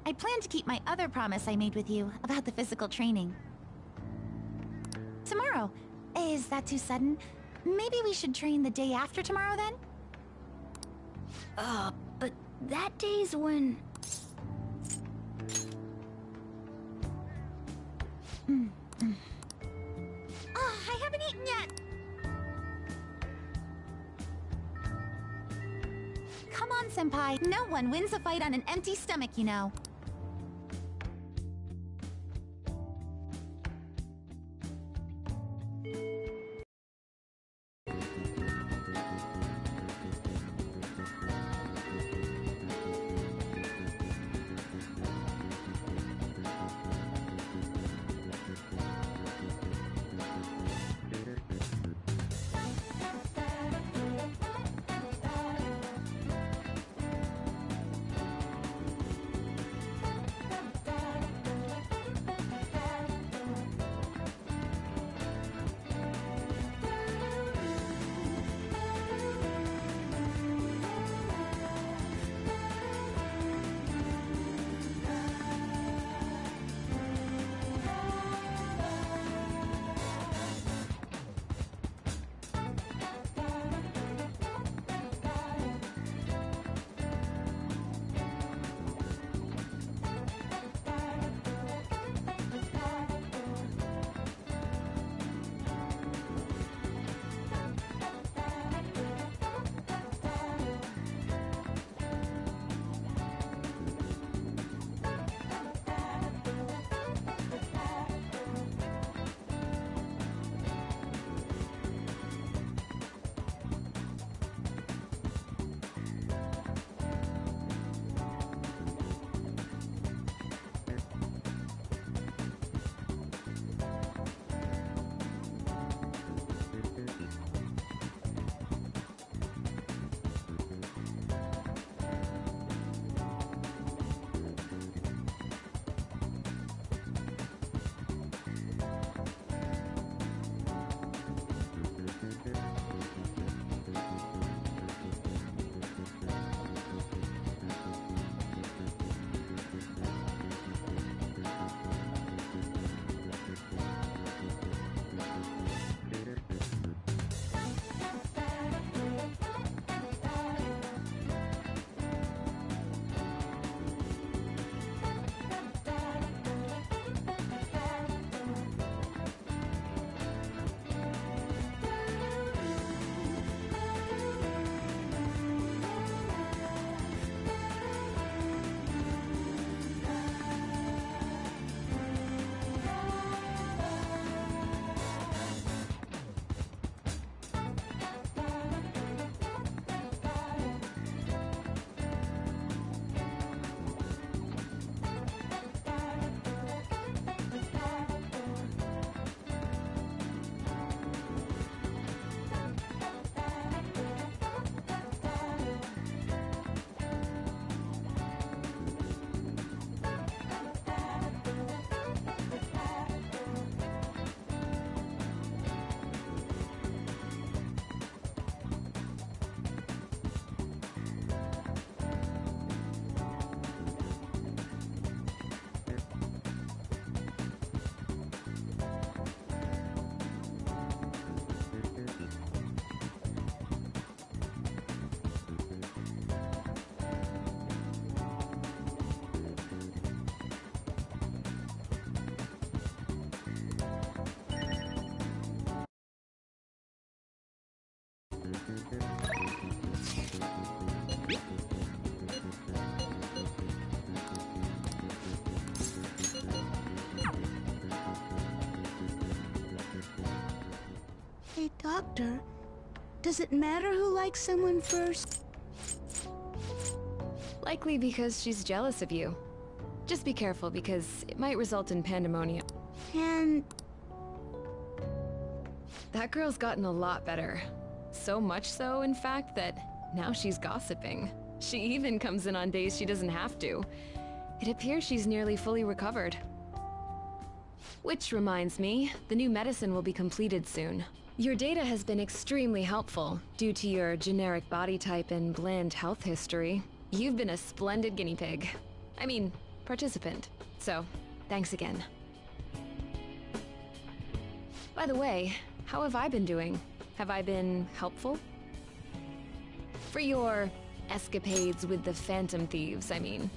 I plan to keep my other promise I made with you about the physical training. Tomorrow. Is that too sudden? Maybe we should train the day after tomorrow then? But that day's when... Oh, I haven't eaten yet! Come on, Senpai. No one wins a fight on an empty stomach, you know. Hey, Doctor, does it matter who likes someone first? Likely because she's jealous of you. Just be careful because it might result in pandemonium. And... That girl's gotten a lot better. So much so, in fact, that now she's gossiping. She even comes in on days she doesn't have to. It appears she's nearly fully recovered. Which reminds me, the new medicine will be completed soon. Your data has been extremely helpful due to your generic body type and bland health history. You've been a splendid guinea pig. I mean, participant. So, thanks again. By the way, how have I been doing? Have I been helpful? For your escapades with the Phantom Thieves, I mean.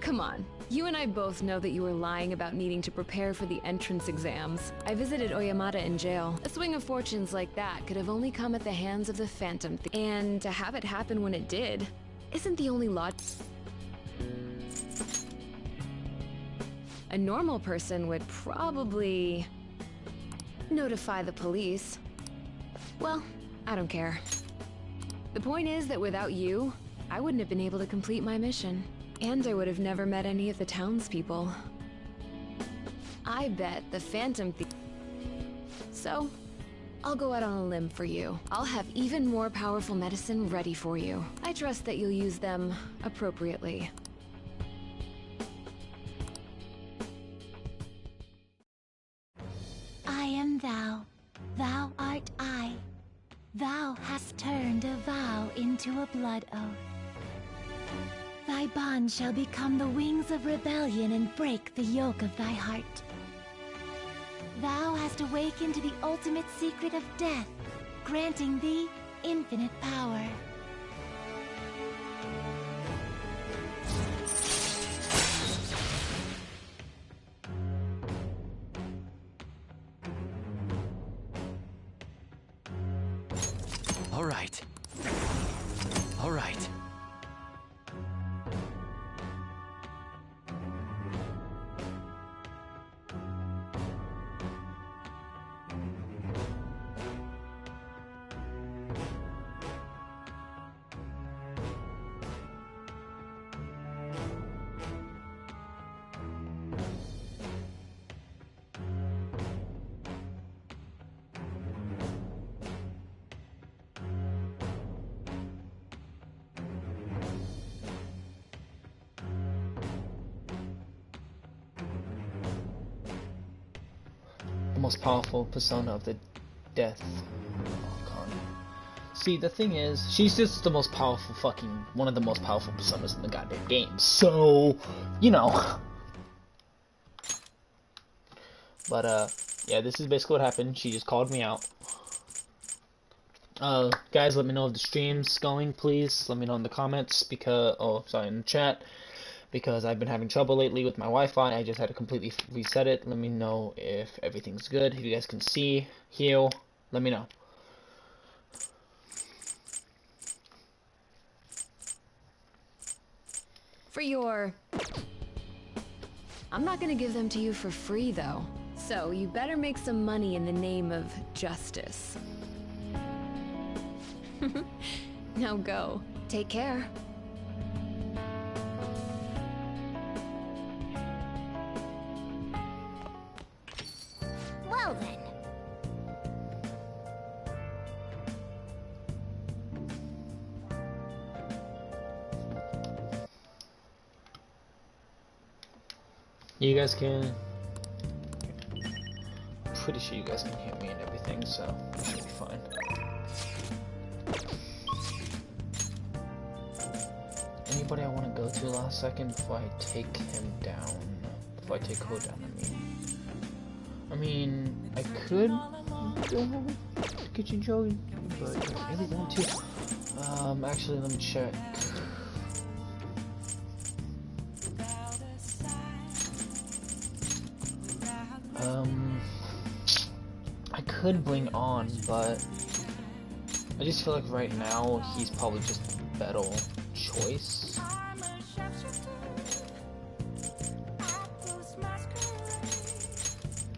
Come on. You and I both know that you were lying about needing to prepare for the entrance exams. I visited Oyamata in jail. A swing of fortunes like that could have only come at the hands of the Phantom Thief. And to have it happen when it did, isn't the only lot. A normal person would probably notify the police. Well, I don't care. The point is that without you, I wouldn't have been able to complete my mission. And I would have never met any of the townspeople. I bet the Phantom Thief. So, I'll go out on a limb for you. I'll have even more powerful medicine ready for you. I trust that you'll use them appropriately. I am thou, thou art I. Thou hast turned a vow into a blood oath. Thy bond shall become the wings of rebellion and break the yoke of thy heart. Thou hast awakened to the ultimate secret of death, granting thee infinite power. All right. All right. The most powerful persona of the Death Archon. See, the thing is, she's just the most powerful one of the most powerful personas in the goddamn game. So, you know. But, yeah, this is basically what happened. She just called me out. Guys, let me know if the stream's going, please. Let me know in the comments, in the chat. Because I've been having trouble lately with my Wi-Fi. I just had to completely reset it. Let me know if everything's good. If you guys can see, heal, let me know. For your... I'm not gonna give them to you for free, though. So, you better make some money in the name of justice. Now go. Take care. Well then. You guys can... I'm pretty sure you guys can hear me and everything, so it should be fine. Anybody I want to go to last second before I take him down? Before I take Ho down, I mean, I could go get you Joey, but I really want to. Actually, let me check. I could bring on, but I just feel like right now he's probably just a better choice.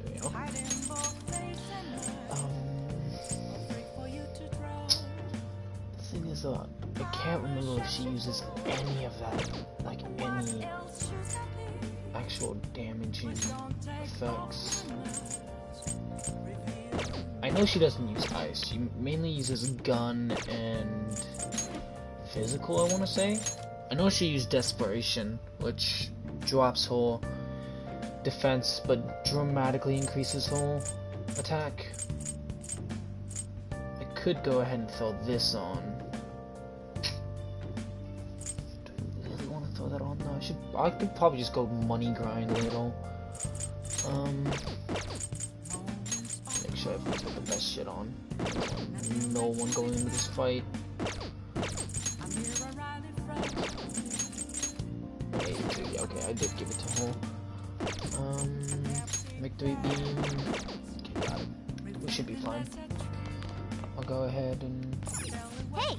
There we go. The thing is, I can't remember if she uses any of that, like any actual damaging effects. I know she doesn't use ice. She mainly uses gun and physical, I want to say. I know she used desperation, which drops her defense but dramatically increases her attack. I could go ahead and throw this on. Do I really want to throw that on? No, I could probably just go money grind a little. Make sure I put the best shit on. No one going into this fight. 82, yeah, okay, I did give it to her. Victory beam. Okay, got it. We should be fine. I'll go ahead and... Hey!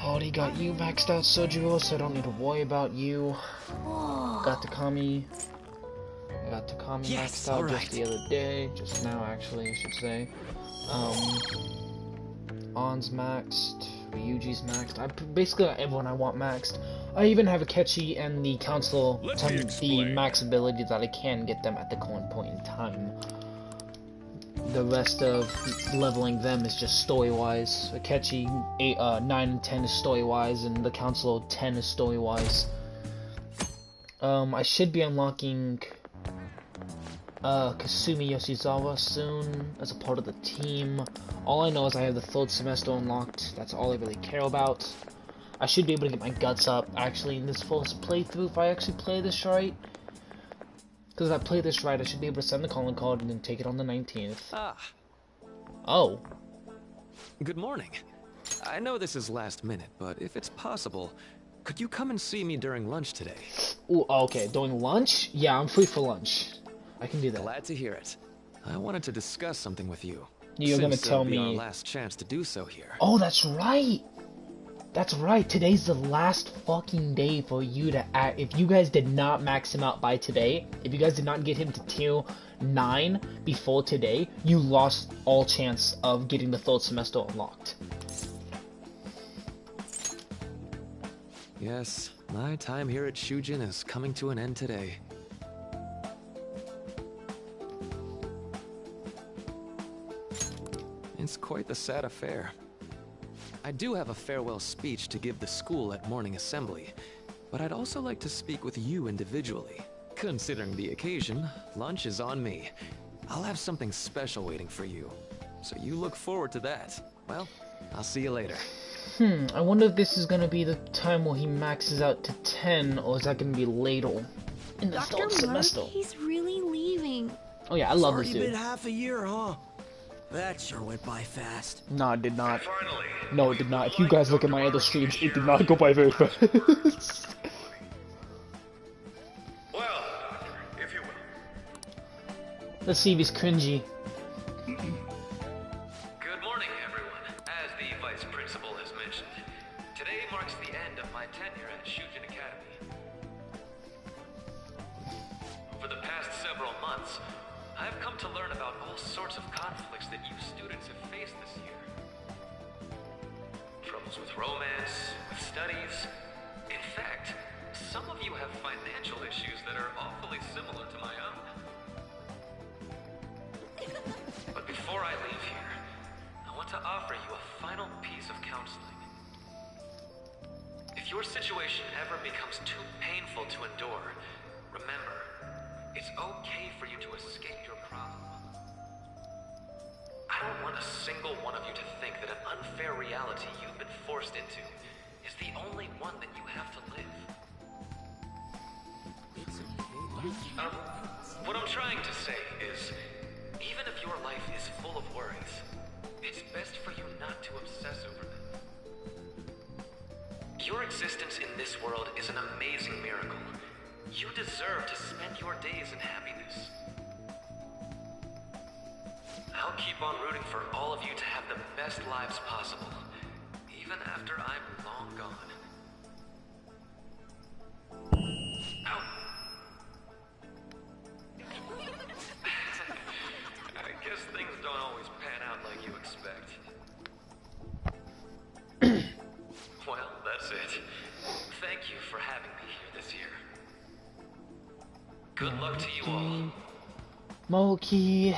Already got you maxed out, Sojiro, so I don't need to worry about you. Got Takami. I got Takami maxed out just the other day. Just now, actually, I should say. On's maxed. Ryuji's maxed. I basically got everyone I want maxed. I even have Akechi and the Council the max ability that I can get them at the current point in time. The rest of leveling them is just story-wise. Akechi 9 and 10 is story-wise, and the Council 10 is story-wise. I should be unlocking Kasumi Yoshizawa soon as a part of the team. All I know is I have the 3rd semester unlocked. That's all I really care about. I should be able to get my guts up actually in this first playthrough if I actually play this right. Because if I play this right, I should be able to send the calling card and then take it on the 19th. Ah. Oh. Good morning. I know this is last minute, but if it's possible, could you come and see me during lunch today? Ooh, okay, during lunch? Yeah, I'm free for lunch. I can do that. Glad to hear it. I wanted to discuss something with you. You're gonna tell it'll be me... our last chance to do so here. Oh, that's right! That's right, today's the last fucking day for you to act. If you guys did not max him out by today, if you guys did not get him to tier 9 before today, you lost all chance of getting the 3rd semester unlocked. Yes, my time here at Shujin is coming to an end today. It's quite the sad affair. I do have a farewell speech to give the school at morning assembly, but I'd also like to speak with you individually. Considering the occasion, lunch is on me. I'll have something special waiting for you, so you look forward to that. Well, I'll see you later. I wonder if this is gonna be the time where he maxes out to 10, or is that gonna be later in the 3rd semester? He's really leaving. Oh yeah, I love this It's dude. already been half a year, huh? That sure went by fast. No, it did not. No, it did not. If you guys look at my other streams, it did not go by very fast. Well, if you will. Let's see if he's cringy. Good morning, everyone. As the Vice Principal has mentioned, today marks the end of my tenure at Shujin Academy. For the past several months, I've come to learn about all sorts of conflicts that you students have faced this year. Troubles with romance, with studies. In fact, some of you have financial issues that are awfully similar to my own. But before I leave here, I want to offer you a final piece of counseling. If your situation ever becomes too painful to endure, remember, it's okay for you to escape your problem. I don't want a single one of you to think that an unfair reality you've been forced into is the only one that you have to live. What I'm trying to say is, even if your life is full of worries, it's best for you not to obsess over them. Your existence in this world is an amazing miracle. You deserve to spend your days in happiness. I'll keep on rooting for all of you to have the best lives possible, even after I'm long gone. Ow. I guess things don't always pan out like you expect. me here this year. Good luck to you all. Moki.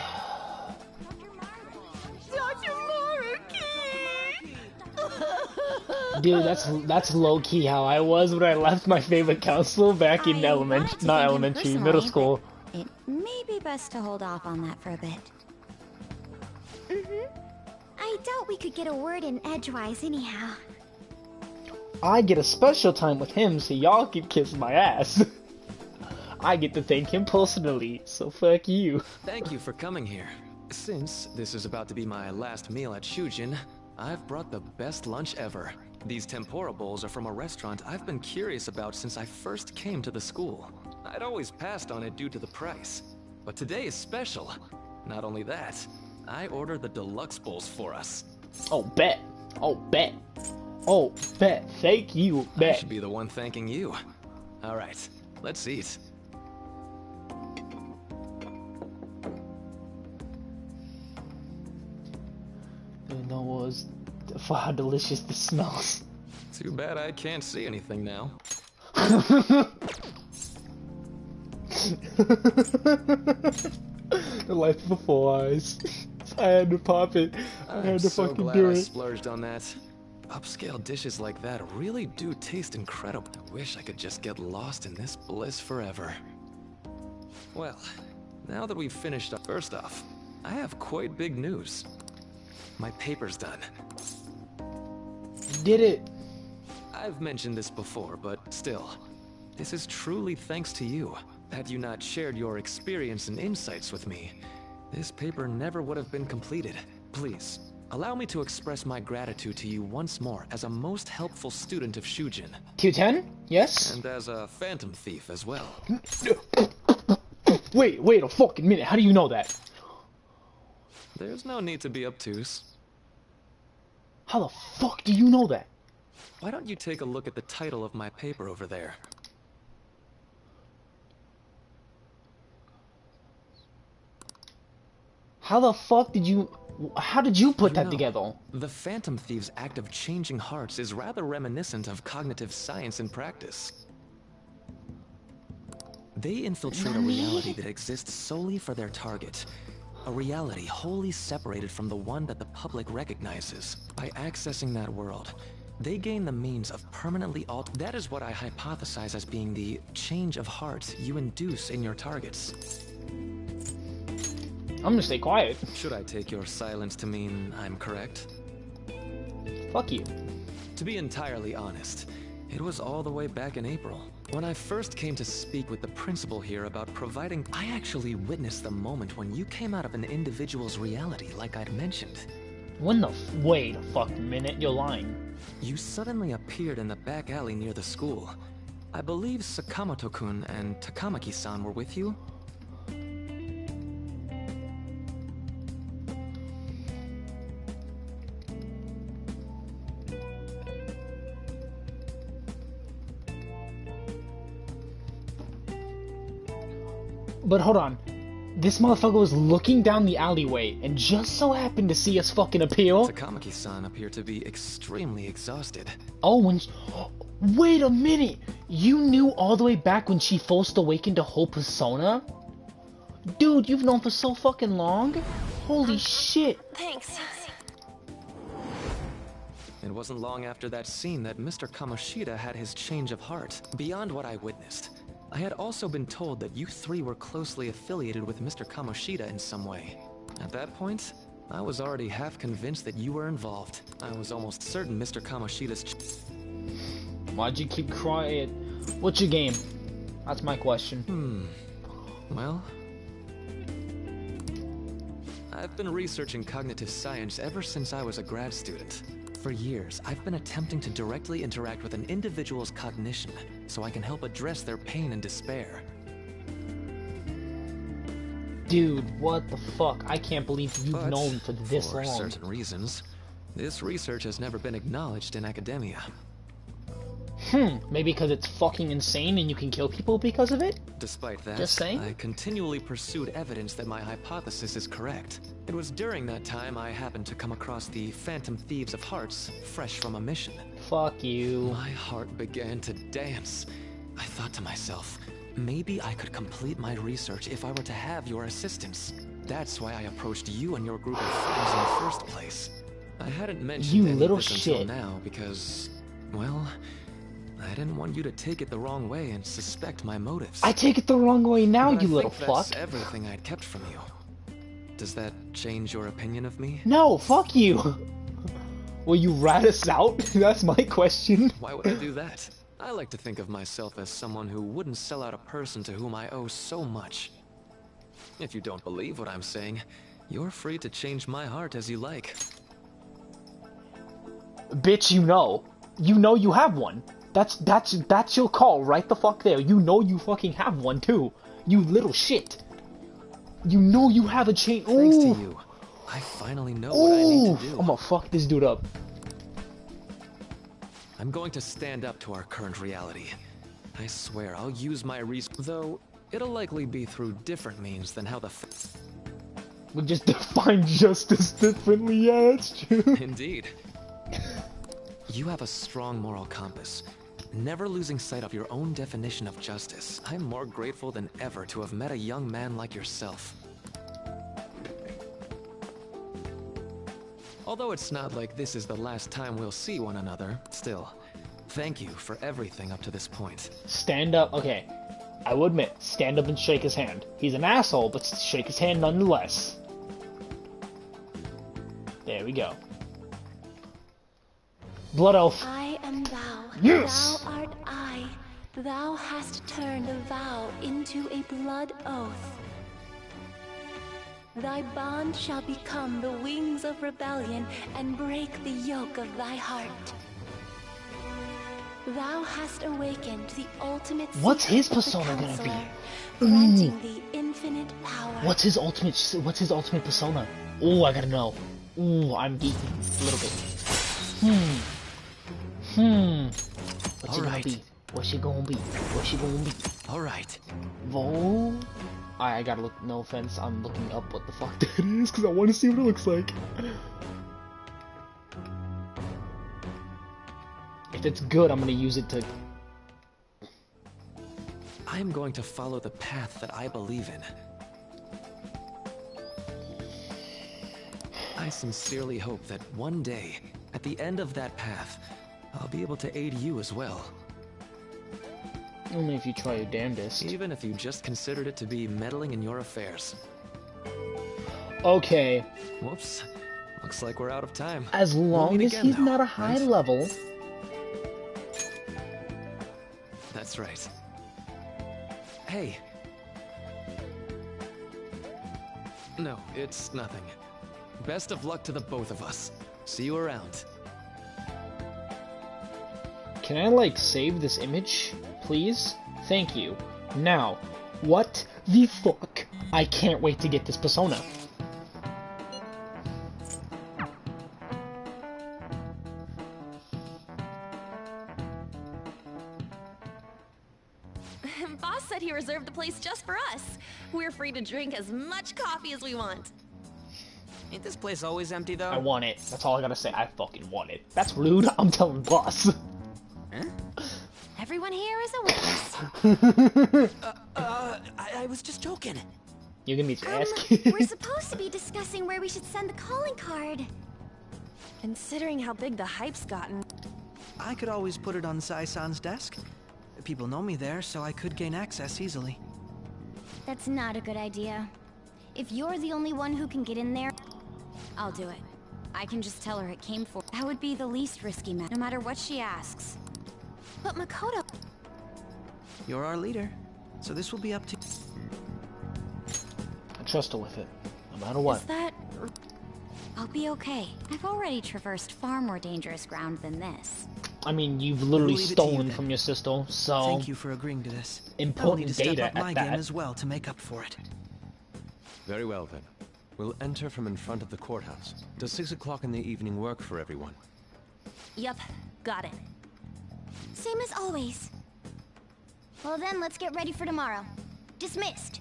Dude, that's low key how I was when I left my favorite counselor back in middle school. It may be best to hold off on that for a bit. I doubt we could get a word in edgewise anyhow. I get a special time with him so y'all can kiss my ass. I get to thank him personally, so fuck you. Thank you for coming here. Since this is about to be my last meal at Shujin, I've brought the best lunch ever. These tempura bowls are from a restaurant I've been curious about since I first came to the school. I'd always passed on it due to the price. But today is special. Not only that, I ordered the deluxe bowls for us. Oh, bet. Oh, bet. Oh, bet. Thank you, I bet. should be the one thanking you. Alright, let's eat. Didn't know what was for how delicious this smells. Too bad I can't see anything now. The life before eyes. I had to pop it. I had to fucking glad do I it. splurged on that. Upscale dishes like that really do taste incredible. I wish I could just get lost in this bliss forever. Well, now that we've finished up, first off, I have quite big news. My paper's done. You did it. I've mentioned this before, but still, this is truly thanks to you. Had you not shared your experience and insights with me, this paper never would have been completed. Please, allow me to express my gratitude to you once more as a most helpful student of Shujin. Q10? Yes? And as a phantom thief as well. Wait a fucking minute. How do you know that? There's no need to be obtuse. How the fuck do you know that? Why don't you take a look at the title of my paper over there? How the fuck did you... How did you put that together? The Phantom Thief's act of changing hearts is rather reminiscent of cognitive science in practice. They infiltrate a reality that exists solely for their target. A reality wholly separated from the one that the public recognizes. By accessing that world, they gain the means of permanently That is what I hypothesize as being the change of heart you induce in your targets. I'm gonna stay quiet. Should I take your silence to mean I'm correct? Fuck you. To be entirely honest, it was all the way back in April. When I first came to speak with the principal here about providing, I actually witnessed the moment when you came out of an individual's reality like I'd mentioned. When the wait a fucking minute, you're lying. You suddenly appeared in the back alley near the school. I believe Sakamoto-kun and Takamaki-san were with you? But hold on. This motherfucker was looking down the alleyway and just so happened to see us fucking appear. Takamaki-san appeared to be extremely exhausted. Oh, wait a minute! You knew all the way back when she first awakened to whole persona? Dude, you've known for so fucking long? Holy shit! Thanks. It wasn't long after that scene that Mr. Kamoshida had his change of heart. Beyond what I witnessed, I had also been told that you three were closely affiliated with Mr. Kamoshida in some way. At that point, I was already half convinced that you were involved. I was almost certain Mr. Kamoshida's Why'd you keep quiet? What's your game? That's my question. Well, I've been researching cognitive science ever since I was a grad student. For years, I've been attempting to directly interact with an individual's cognition so I can help address their pain and despair. Dude, what the fuck? I can't believe you've But known for this for long. certain reasons, this research has never been acknowledged in academia. Maybe because it's fucking insane and you can kill people because of it? Despite that, Just saying? I continually pursued evidence that my hypothesis is correct. It was during that time I happened to come across the Phantom Thieves of Hearts, fresh from a mission. Fuck you. My heart began to dance. thought to myself, maybe I could complete my research if I were to have your assistance. That's why I approached you and your group of friends in the first place. I hadn't mentioned You any of little this until shit. now because, well, I didn't want you to take it the wrong way and suspect my motives. I take it the wrong way now, But you I little think that's fuck. everything I'd kept from you. Does that change your opinion of me? No, fuck you. Will you rat us out? That's my question. Why would I do that? I like to think of myself as someone who wouldn't sell out a person to whom I owe so much. If you don't believe what I'm saying, you're free to change my heart as you like. Bitch, you know. You know you have one. That's your call right the fuck there. You know you fucking have one too. You little shit. You know you have a chain. Thanks to Ooh. you, I finally know what I need Ooh. to do. I'm gonna fuck this dude up. I'm going to stand up to our current reality. I swear I'll use my though it'll likely be through different means than how the We just define justice differently. Yeah, that's true. Indeed. You have a strong moral compass, never losing sight of your own definition of justice. I'm more grateful than ever to have met a young man like yourself. Although it's not like this is the last time we'll see one another, still, thank you for everything up to this point. Stand up. Okay, I will admit, stand up and shake his hand. He's an asshole, but shake his hand nonetheless. There we go. Blood Elf. I am thou. Yes! Thou art I. Thou hast turned a vow into a blood oath. Thy bond shall become the wings of rebellion and break the yoke of thy heart. Thou hast awakened the ultimate What's secret his of the persona gonna be? Counselor, granting thee infinite power. What's his ultimate persona? Ooh, I gotta know. Ooh, I'm geeking a little bit. What's she gonna Alright. be? What's she gonna be? What's she gonna be? Alright. Vol? I gotta look, no offense, I'm looking up what the fuck that is, because I want to see what it looks like. If it's good, I'm gonna use it to... I am going to follow the path that I believe in. I sincerely hope that one day, at the end of that path, I'll be able to aid you as well. Only if you try your damnedest. Even if you just considered it to be meddling in your affairs. Okay, Whoops. Looks like we're out of time. as long meet as again, he's though, not a high right? level... That's right. Hey. No, it's nothing. Best of luck to the both of us. See you around. Can I, like, save this image, please? Thank you. Now, what the fuck? I can't wait to get this persona. Boss said he reserved the place just for us. We're free to drink as much coffee as we want. Ain't this place always empty, though? I want it. That's all I gotta say. I fucking want it. That's rude. I'm telling boss. Everyone here is a witness. I was just joking. You're gonna need to ask. We're supposed to be discussing where we should send the calling card. Considering how big the hype's gotten. I could always put it on Sai-san's desk. People know me there, so I could gain access easily. That's not a good idea. If you're the only one who can get in there, I'll do it. I can just tell her it came for. That would be the least risky no matter what she asks. But Makoto... You're our leader, so this will be up to... I trust her with it, no matter what. Is that... I'll be okay. I've already traversed far more dangerous ground than this. I mean, you've literally We'll leave it to you, stolen then. from your sister, so... Thank you for agreeing to this. I will need Important to step data up my at game that. as well to make up for it. Very well, then. We'll enter from in front of the courthouse. Does 6 o'clock in the evening work for everyone? Yup, got it. Same as always. Well then, let's get ready for tomorrow. Dismissed.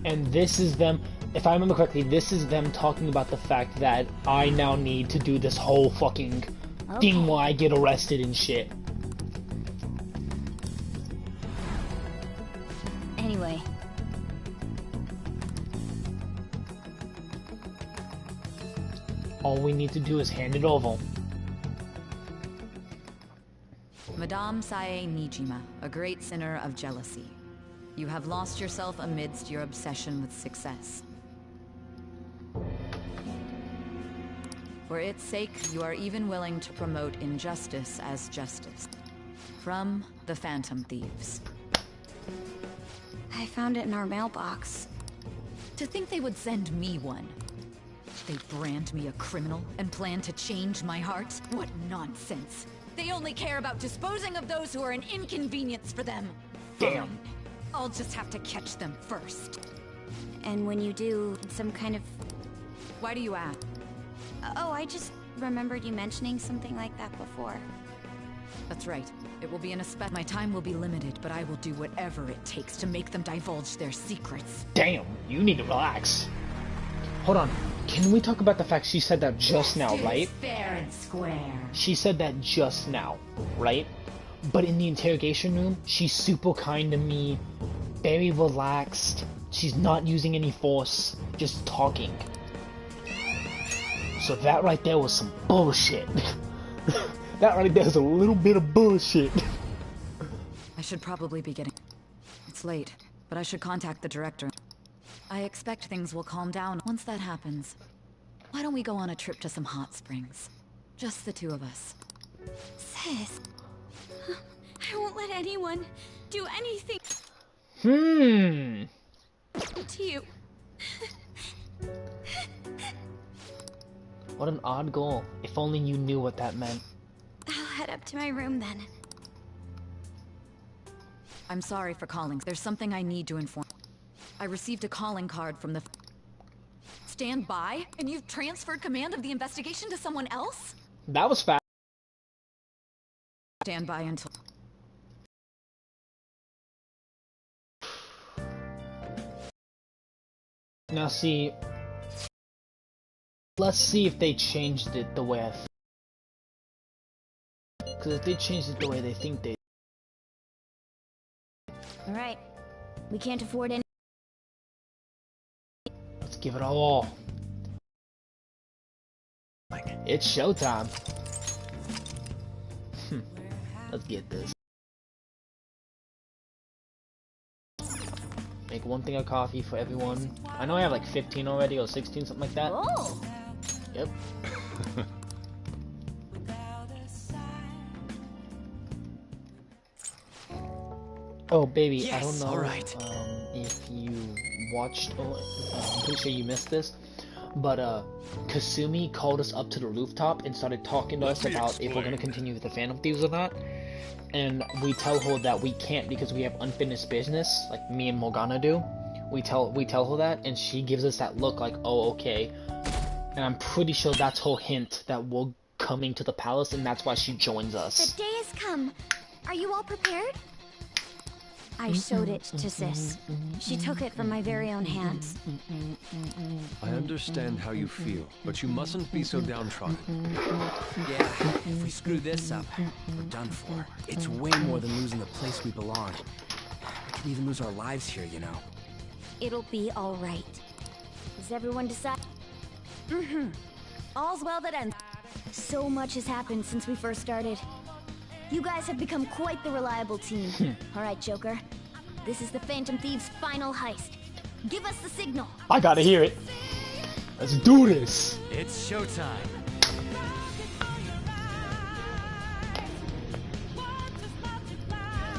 And this is them. if I remember correctly, this is them talking about the fact that I now need to do this whole fucking thing where I get arrested and shit. Anyway. All we need to do is hand it over. Madame Sae Nijima, a great sinner of jealousy. You have lost yourself amidst your obsession with success. For its sake, you are even willing to promote injustice as justice. From the Phantom Thieves. I found it in our mailbox. To think they would send me one. They brand me a criminal and plan to change my heart? What nonsense. They only care about disposing of those who are an inconvenience for them. Damn. Fine. I'll just have to catch them first. And when you do, some kind of... Why do you ask? Oh, I just remembered you mentioning something like that before. That's right. It will be an my time will be limited, but I will do whatever it takes to make them divulge their secrets. Damn, you need to relax. Hold on. Can we talk about the fact she said that just now, right? Fair and square. She said that just now, right? But in the interrogation room, she's super kind to me, very relaxed. She's not using any force, just talking. So that right there was some bullshit. That right there is a little bit of bullshit. I should probably be getting... It's late, but I should contact the director. I expect things will calm down once that happens. Why don't we go on a trip to some hot springs? Just the two of us. Sis, I won't let anyone do anything to you. What an odd goal. If only you knew what that meant. I'll head up to my room then. I'm sorry for calling. There's something I need to inform. I received a calling card from the... Stand by? And you've transferred command of the investigation to someone else? That was fast. Stand by until... Now see... Let's see if they changed it the way I think. Because if they changed it the way they think they... Alright. We can't afford any... Let's give it all. It's showtime. Let's get this. Make one thing of coffee for everyone. I know I have like 15 already, or 16, something like that. Oh! Yep. Oh, baby, Yes, I don't know alright. if you watched, I'm pretty sure you missed this, but Kasumi called us up to the rooftop and started talking to us about if we're going to continue with the Phantom Thieves or not. And we tell her that we can't because we have unfinished business, like me and Morgana do. We tell her that, and she gives us that look like, oh, okay. And I'm pretty sure that's her hint that we're coming to the palace, and that's why she joins us. The day has come. Are you all prepared? I showed it to Sis. She took it from my very own hands. I understand how you feel, but you mustn't be so downtrodden. Yeah, if we screw this up, we're done for. It's way more than losing the place we belong. We could even lose our lives here, you know. It'll be all right. Does everyone decide? All's well that ends. So much has happened since we first started. You guys have become quite the reliable team. Alright, Joker. This is the Phantom Thieves' final heist. Give us the signal. I gotta hear it. Let's do this. It's showtime.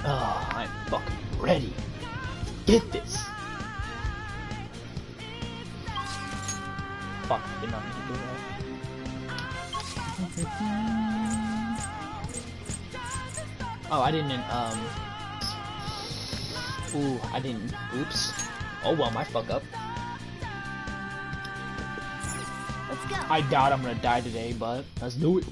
Oh, I'm fucking ready. Get this. Fuck, did not mean to do that. Oh, I didn't, ooh, I didn't, oops. Oh well, my fuck up. Let's go. I doubt I'm gonna die today, but let's do it.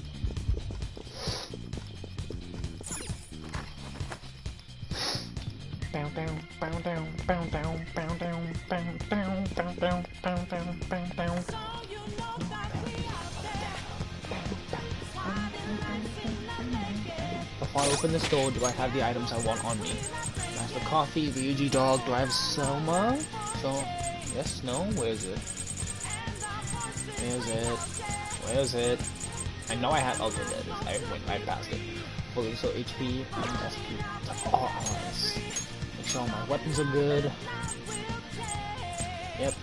Before I open this door, do I have the items I want on me? Do I have the coffee, the Yuji dog? Do I have Selma? So, yes, no? Where is it? Where is it? Where is it? I know I had. Okay, there it is. I passed it. Fully so HP and SP. Oh, nice. Make sure all my weapons are good. Yep.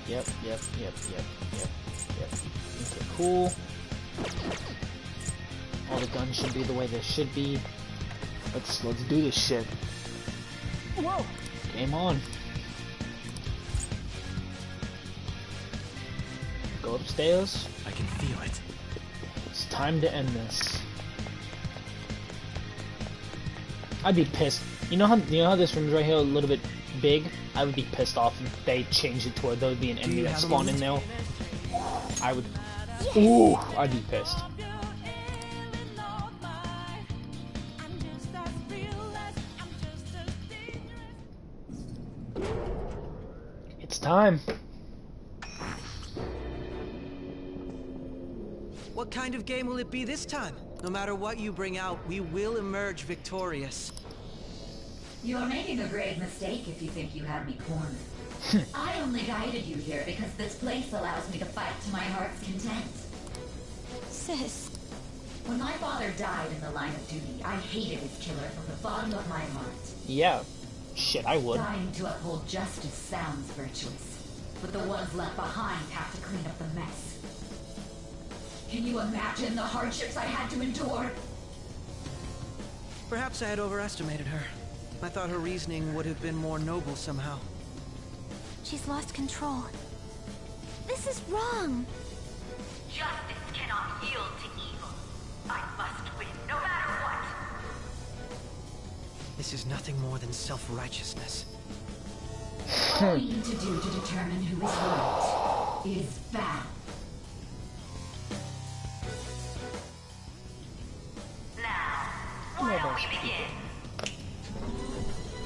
Okay, cool. All the guns should be the way they should be. Let's do this shit. Whoa! Game on. Go upstairs. I can feel it. It's time to end this. I'd be pissed. You know how this room's right here a little bit big? I would be pissed off if they changed it to where there would be an enemy that spawned in there. I would. Ooh, I'd be pissed. It's time. What kind of game will it be this time? No matter what you bring out, we will emerge victorious. You're making a grave mistake if you think you have me cornered. I only guided you here because this place allows me to fight to my heart's content. Sis. When my father died in the line of duty, I hated his killer from the bottom of my heart. Yeah. Shit, I would. Dying to uphold justice sounds virtuous, but the ones left behind have to clean up the mess. Can you imagine the hardships I had to endure? Perhaps I had overestimated her. I thought her reasoning would have been more noble somehow. She's lost control. This is wrong. Justice cannot yield to evil. I must win, no matter what. This is nothing more than self-righteousness. All we need to do to determine who is right is battle. Now, why don't we begin?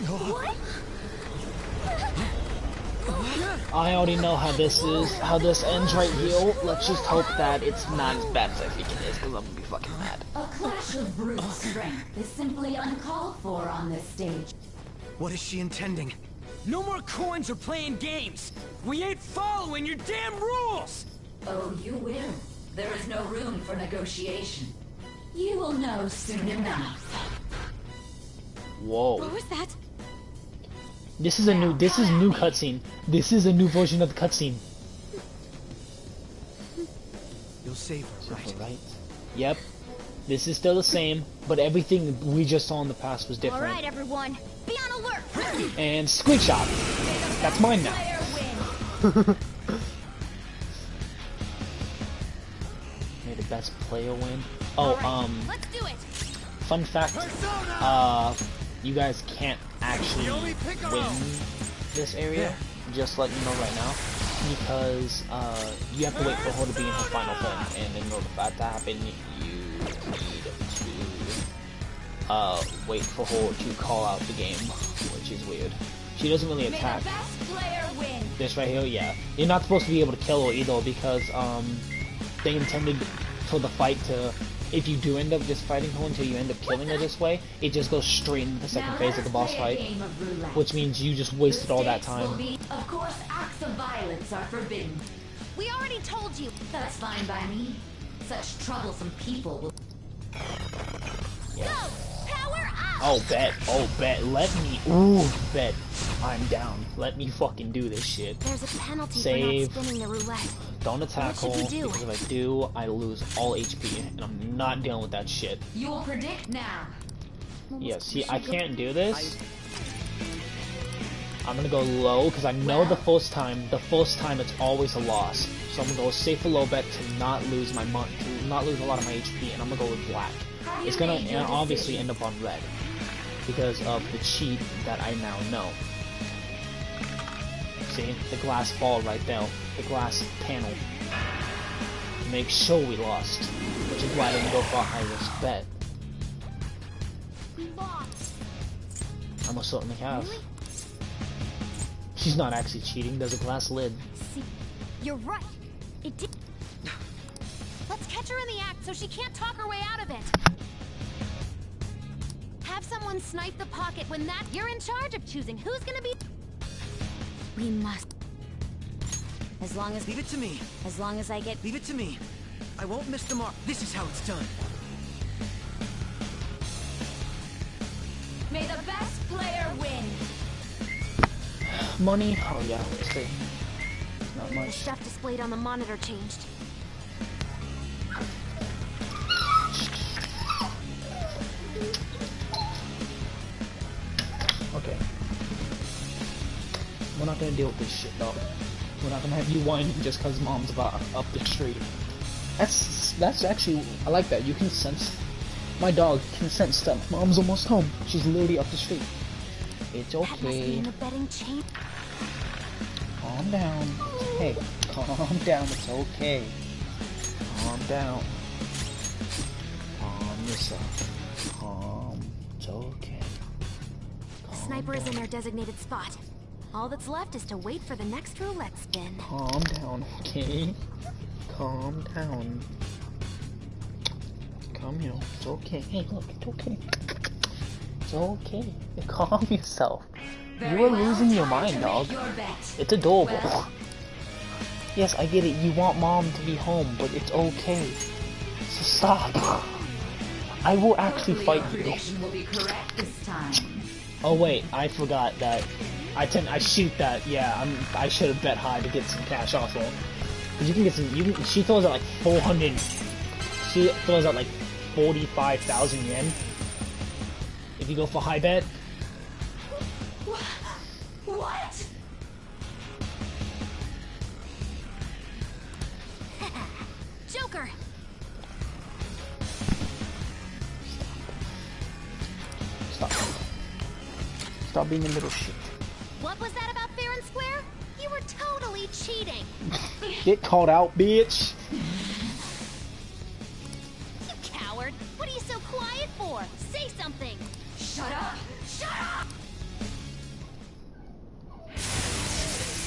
What? I already know how this ends right here. Let's just hope that it's not as bad as I think it is, because I'm gonna be fucking mad. A clash of brute strength is simply uncalled for on this stage. What is she intending? No more coins or playing games! We ain't following your damn rules! Oh, you will. There is no room for negotiation. You will know soon enough. Whoa. What was that? This is new cutscene. This is a new version of the cutscene. You'll save her, right? Yep. This is still the same, but everything we just saw in the past was different. All right, everyone, be on alert. And screenshot. That's mine now. May the best player win. Oh, let's do it. Fun fact. You guys can't actually win this area. Just letting you know right now, because you have to wait for her to be in her final form, and in order for that to happen, you need to wait for her to call out the game, which is weird. She doesn't really attack. This right here, yeah. You're not supposed to be able to kill her either, because they intended for the fight to. If you do end up just fighting her until you end up killing her this way, it just goes straight into the second phase of the boss fight, which means you just wasted all that time. Of course, acts of violence are forbidden. We already told you. That's fine by me. Such troublesome people will... Yeah. Go! Power up! Oh, bet. Let me... Ooh, bet. I'm down. Let me fucking do this shit. There's a penalty Save. for not spinning the roulette. Don't attack her, What should we do? because if I do, I lose all HP, and I'm not dealing with that shit. You will predict now. Yeah, see, I can't do this. I'm gonna go low, because I know the first time it's always a loss. So I'm gonna go safe or low bet to not lose my to not lose a lot of my HP, and I'm gonna go with black. It's gonna obviously end up on red, because of the cheat that I now know. See, the glass ball right there, the glass panel. Make sure we lost, which is why I didn't go for a high risk bet. We lost. I most certainly have. Really? She's not actually cheating. There's a glass lid. See, you're right. It did. Let's catch her in the act so she can't talk her way out of it. Have someone snipe the pocket when that... You're in charge of choosing who's gonna be... We must... As long as... Leave it to me. As long as I get... Leave it to me. I won't miss the mark. This is how it's done. May the best player win. Money? Oh yeah, let's see. Not The much. stuff displayed on the monitor changed. Okay. We're not gonna deal with this shit, though. We're not gonna have you whining just cause mom's about up the street. That's actually, I like that. You can sense, my dog can sense that mom's almost home. She's literally up the street. It's That must be okay. in the betting chain. Calm down. Hey, calm down. It's okay. Calm down. Calm yourself. Calm. It's okay. The sniper is in their designated spot. All that's left is to wait for the next roulette spin. Calm down, okay? Calm down. Come here. It's okay. Hey, look, it's okay. It's okay. Calm yourself. You are losing your mind, dog. It's adorable. Well. Yes, I get it. You want mom to be home, but it's okay. So stop. I will actually fight you. Prediction will be correct this time. Oh wait, I forgot that. I shoot that. Yeah, I should have bet high to get some cash also. You can get some. She throws out like 400. She throws out like 45,000 yen. If you go for high bet. What? Joker! Stop. Stop being a little shit. What was that about fair and square? You were totally cheating. Get called out, bitch. You coward! What are you so quiet for? Say something! Shut up! Shut up!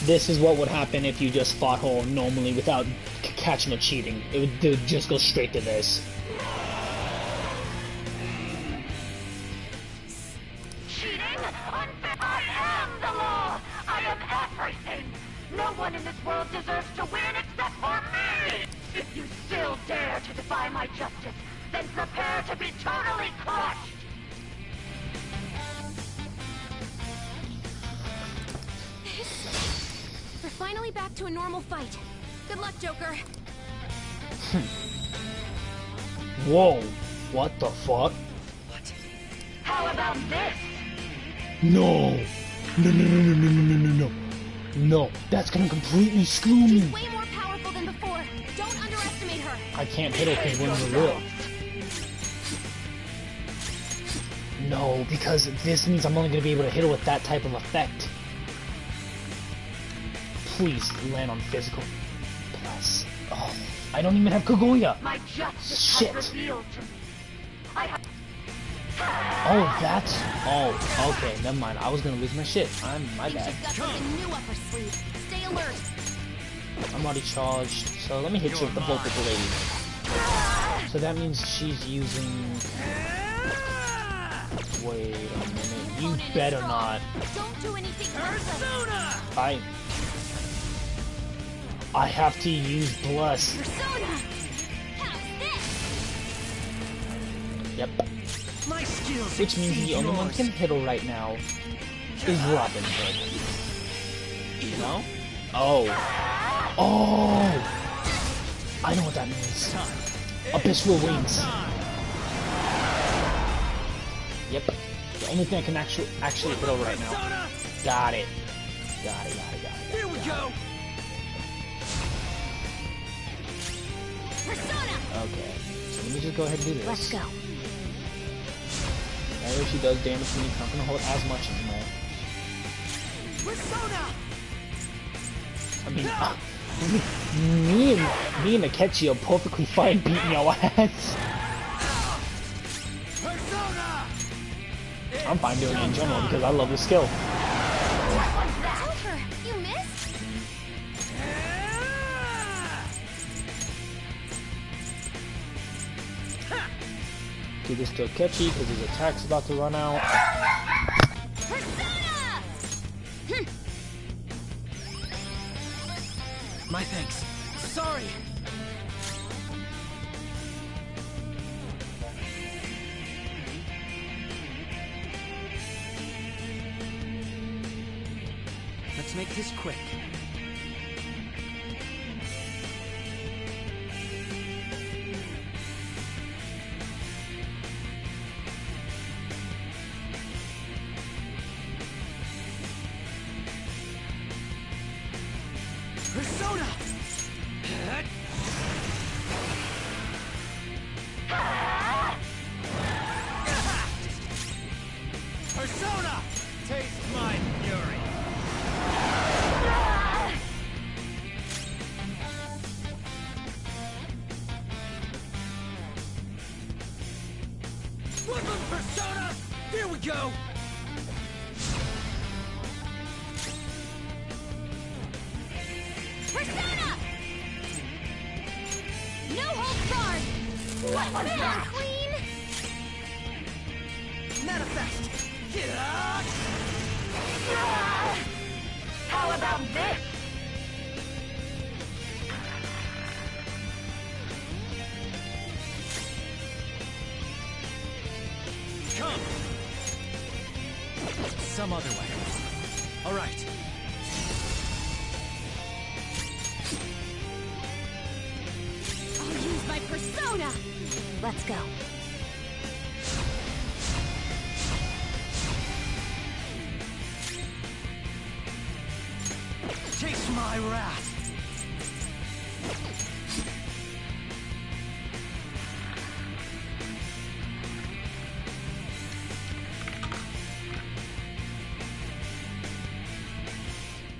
This is what would happen if you just fought her normally without catching her cheating. It would just go straight to this. Cheating? Unfair! I am the law! I am everything! No one in this world deserves to win except for me! If you still dare to defy my justice, then prepare to be totally crushed! We're finally back to a normal fight. Good luck, Joker. Whoa. What the fuck? How about this? No. No. No, that's gonna completely screw me. She's way more powerful than before. Don't underestimate her. I can't hit her because we're in the real. No, because this means I'm only gonna be able to hit her with that type of effect. Please land on physical. Plus, oh, I don't even have Kaguya. My justice Shit. has revealed to me. I have... Oh, that's. Oh, okay. Never mind. I was gonna lose my shit. My bad. She's got something new up her sleeve. Stay alert. I'm already charged. So let me hit you with the Vocal Blade. So that means she's using. Wait a minute. You better not. Don't do anything reckless. I have to use Bless. Persona. How's this? Yep. My skills Which means the only one can hit her right now is Robin Hood. You know? Oh. Oh! I know what that means. Abyssal Wings. Yep. The only thing I can actually hit her right now. Got it. Got it. Here we go. Persona. Okay. So let me just go ahead and do this. Let's go. That way she does damage to me. It's not gonna hold as much anymore. Persona. I mean, me and Akechi are perfectly fine beating your ass. I'm fine doing it in general because I love the skill. Joker. Keep this still catchy because his attack's about to run out. My thanks. Sorry. Let's make this quick. Persona! Persona! Taste my fury! Woodland Persona! Here we go! Persona! No holds barred! What was that? Queen? Manifest! How about this? Come! Some other way. All right. I'll use my persona! Let's go. Taste my wrath!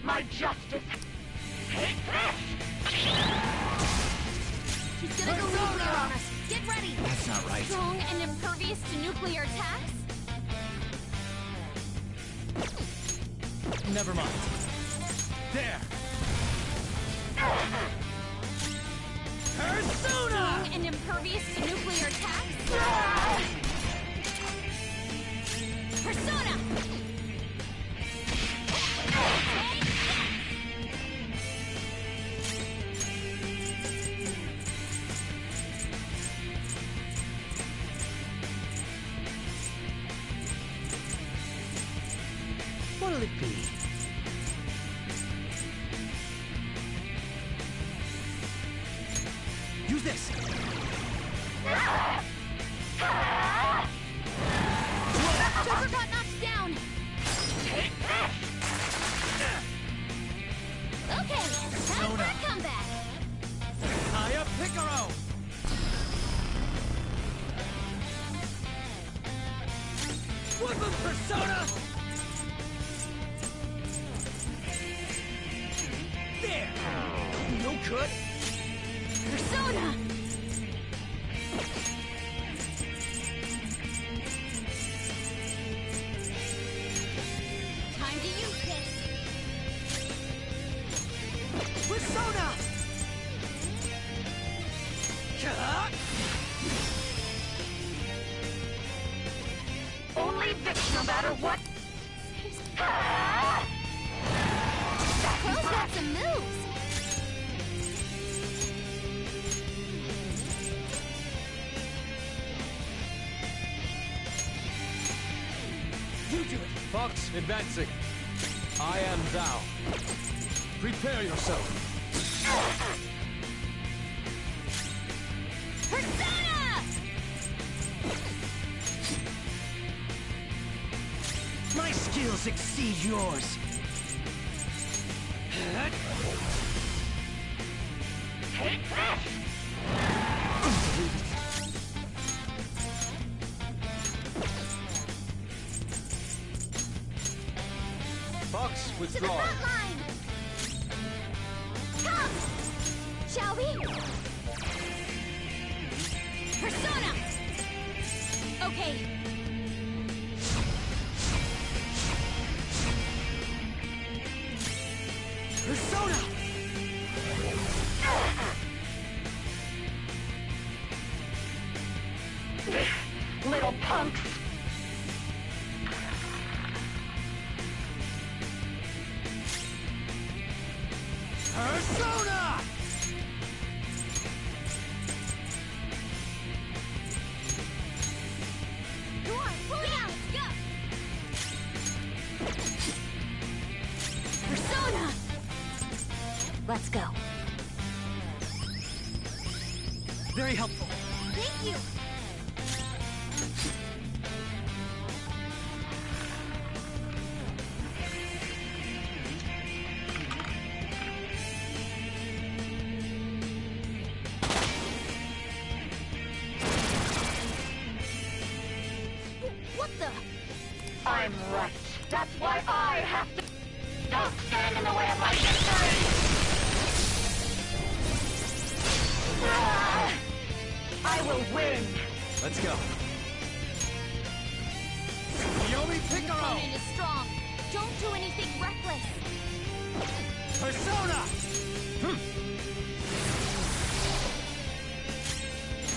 My justice. Take this! He's gonna go nuclear on us. Get ready! That's not right. Strong and impervious to nuclear attacks? Never mind. There! Persona! Strong and impervious to nuclear attacks? Persona! What'll it be? Use this! Joker got knocked down! Okay, time for a comeback! Aya Picaro! Woodland Persona! There! No good! Persona! Time to use this! Persona! Only this, no matter what. Pro's got some moves! You do it! Fox, advancing. I am thou. Prepare yourself. Persona! My skills exceed yours! Take this! Fox, To the withdraw. front line! Come! Shall we? Persona! Okay. Persona! punks! Persona! Come on, pull it out, let's go! Persona! Let's go. Very helpful. Thank you! What the? I'm right. That's why I have to... Don't stand in the way of my victory! Ah! I will win! Let's go. Yomi Picaro! Opponent is strong. Don't do anything reckless. Persona!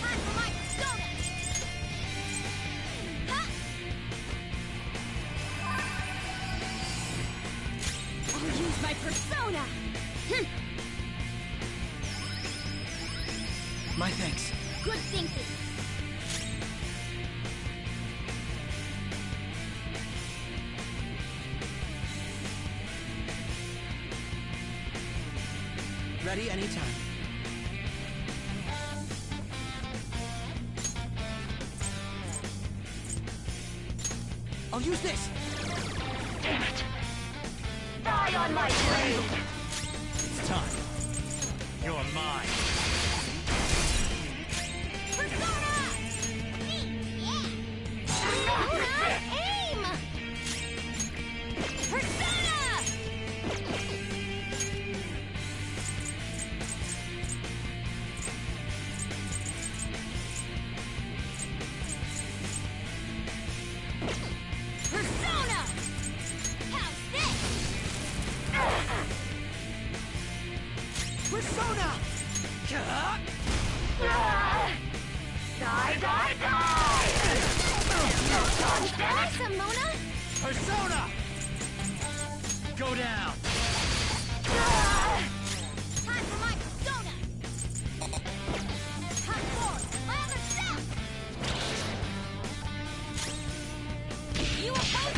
Time for my persona! Ha! I'll use my persona! My thanks. Good thinking. Ready anytime. I'll use this! Damn it! Die on my blade! It's time. You're mine. Persona! Persona! Aim! Persona! Persona! How's this? Persona! Die, die, die! Nice, Mona! Persona! Go down! Time for my persona! Come forward! My other self! You oppose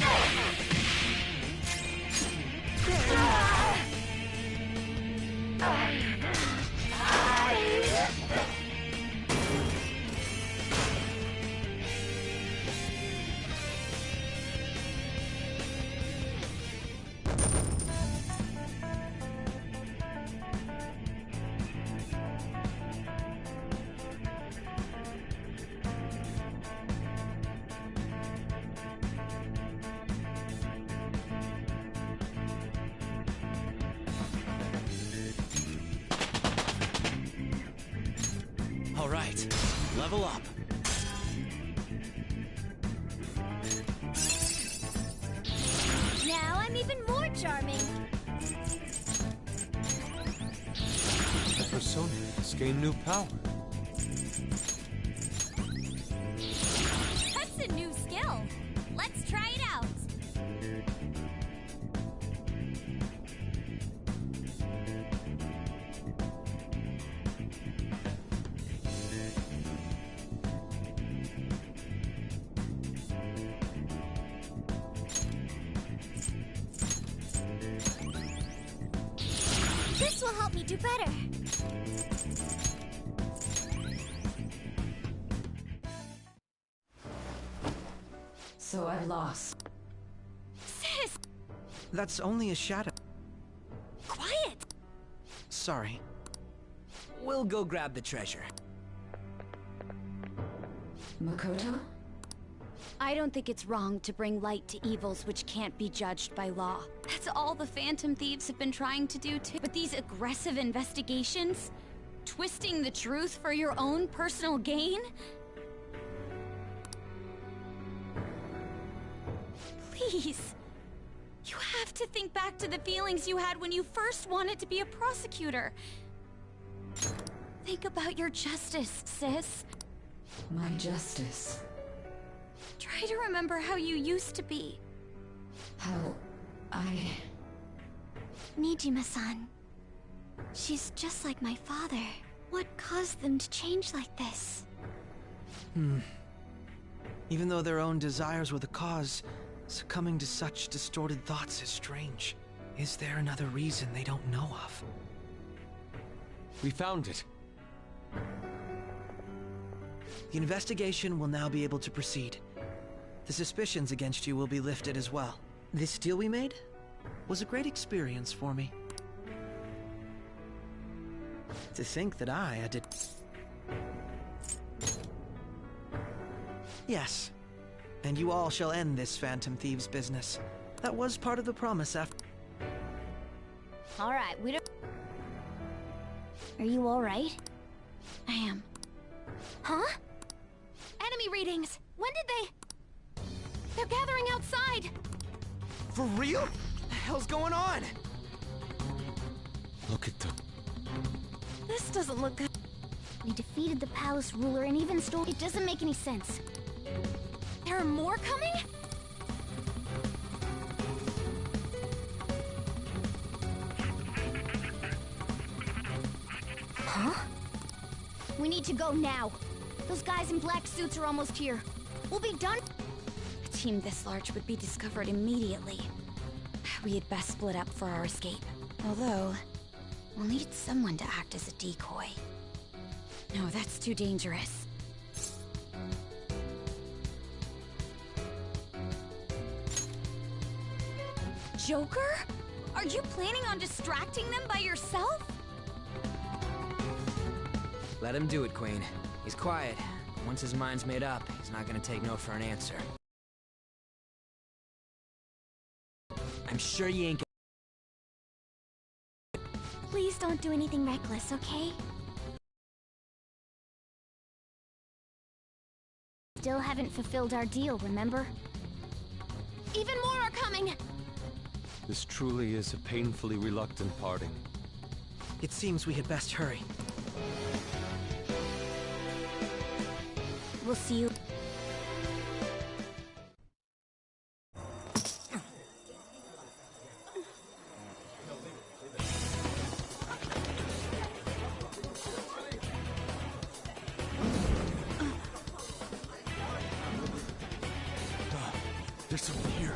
All right, level up. Now I'm even more charming. Persona has gained new power. That's a new skill. Let's try it out. This will help me do better. So I lost. Sis! That's only a shadow. Quiet! Sorry. We'll go grab the treasure. Makoto? I don't think it's wrong to bring light to evils which can't be judged by law. That's all the Phantom Thieves have been trying to do too. But these aggressive investigations? Twisting the truth for your own personal gain? Please. You have to think back to the feelings you had when you first wanted to be a prosecutor. Think about your justice, sis. My justice. Try to remember how you used to be. How... Nijima-san. She's just like my father. What caused them to change like this? Even though their own desires were the cause, succumbing to such distorted thoughts is strange. Is there another reason they don't know of? We found it. The investigation will now be able to proceed. The suspicions against you will be lifted as well. This deal we made was a great experience for me. To think that I did... Yes. And you all shall end this Phantom Thieves business. That was part of the promise after... Alright, we don't... Are you alright? I am. Huh? Enemy readings! When did they... They're gathering outside! For real? What the hell's going on? Look at the... This doesn't look good. We defeated the palace ruler and even stole... It doesn't make any sense. There are more coming? Huh? We need to go now. Those guys in black suits are almost here. We'll be done. A team this large would be discovered immediately. We had best split up for our escape. Although, we'll need someone to act as a decoy. No, that's too dangerous. Joker? Are you planning on distracting them by yourself? Let him do it, Queen. He's quiet. Once his mind's made up, he's not gonna take no for an answer. I'm sure you ain't Please don't do anything reckless, okay? Still haven't fulfilled our deal, remember? Even more are coming! This truly is a painfully reluctant parting. It seems we had best hurry. We'll see you. There's something here.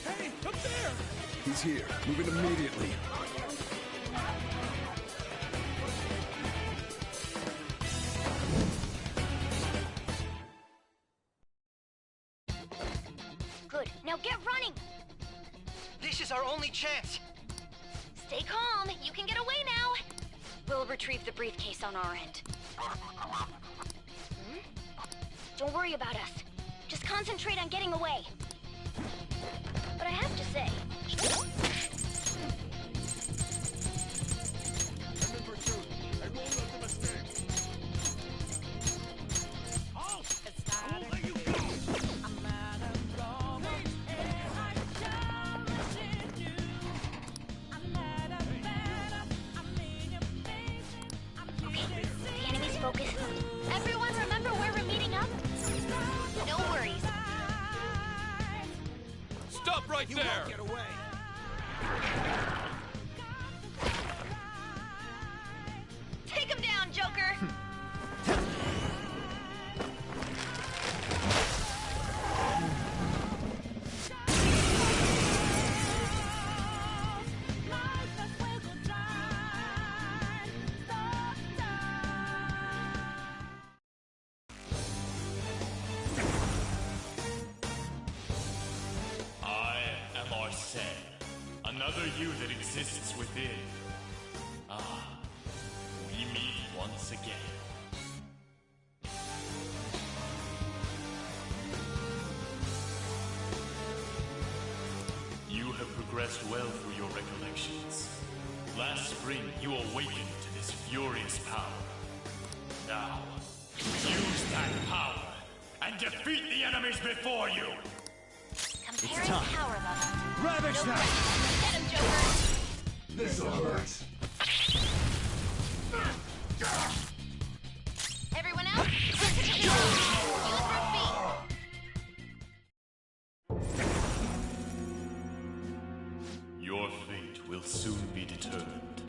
Hey, up there! He's here. Moving immediately. Good. Now get running! This is our only chance! Stay calm. You can get away now. We'll retrieve the briefcase on our end. Don't worry about us. Just concentrate on getting away. But I have to say... Focus. Everyone remember where we're meeting up? No worries. Stop right there! Won't get away. Take him down, Joker! Another you that exists within. Ah, we meet once again. You have progressed progressed well through your recollections. Last spring, you awakened to this furious power. Now, use that power and defeat the enemies before you! Comparing power levels. Ravage Joker. that! Get him, Joker! This'll hurt. Everyone else, use Root Beat! Your fate will soon be determined.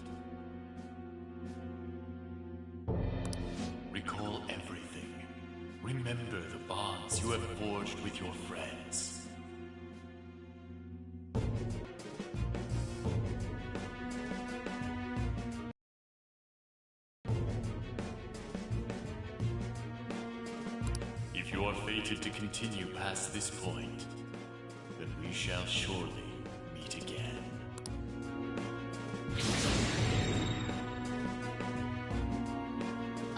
Recall everything. Remember the bonds you have forged with your friends. If you are fated to continue past this point, then we shall surely meet again.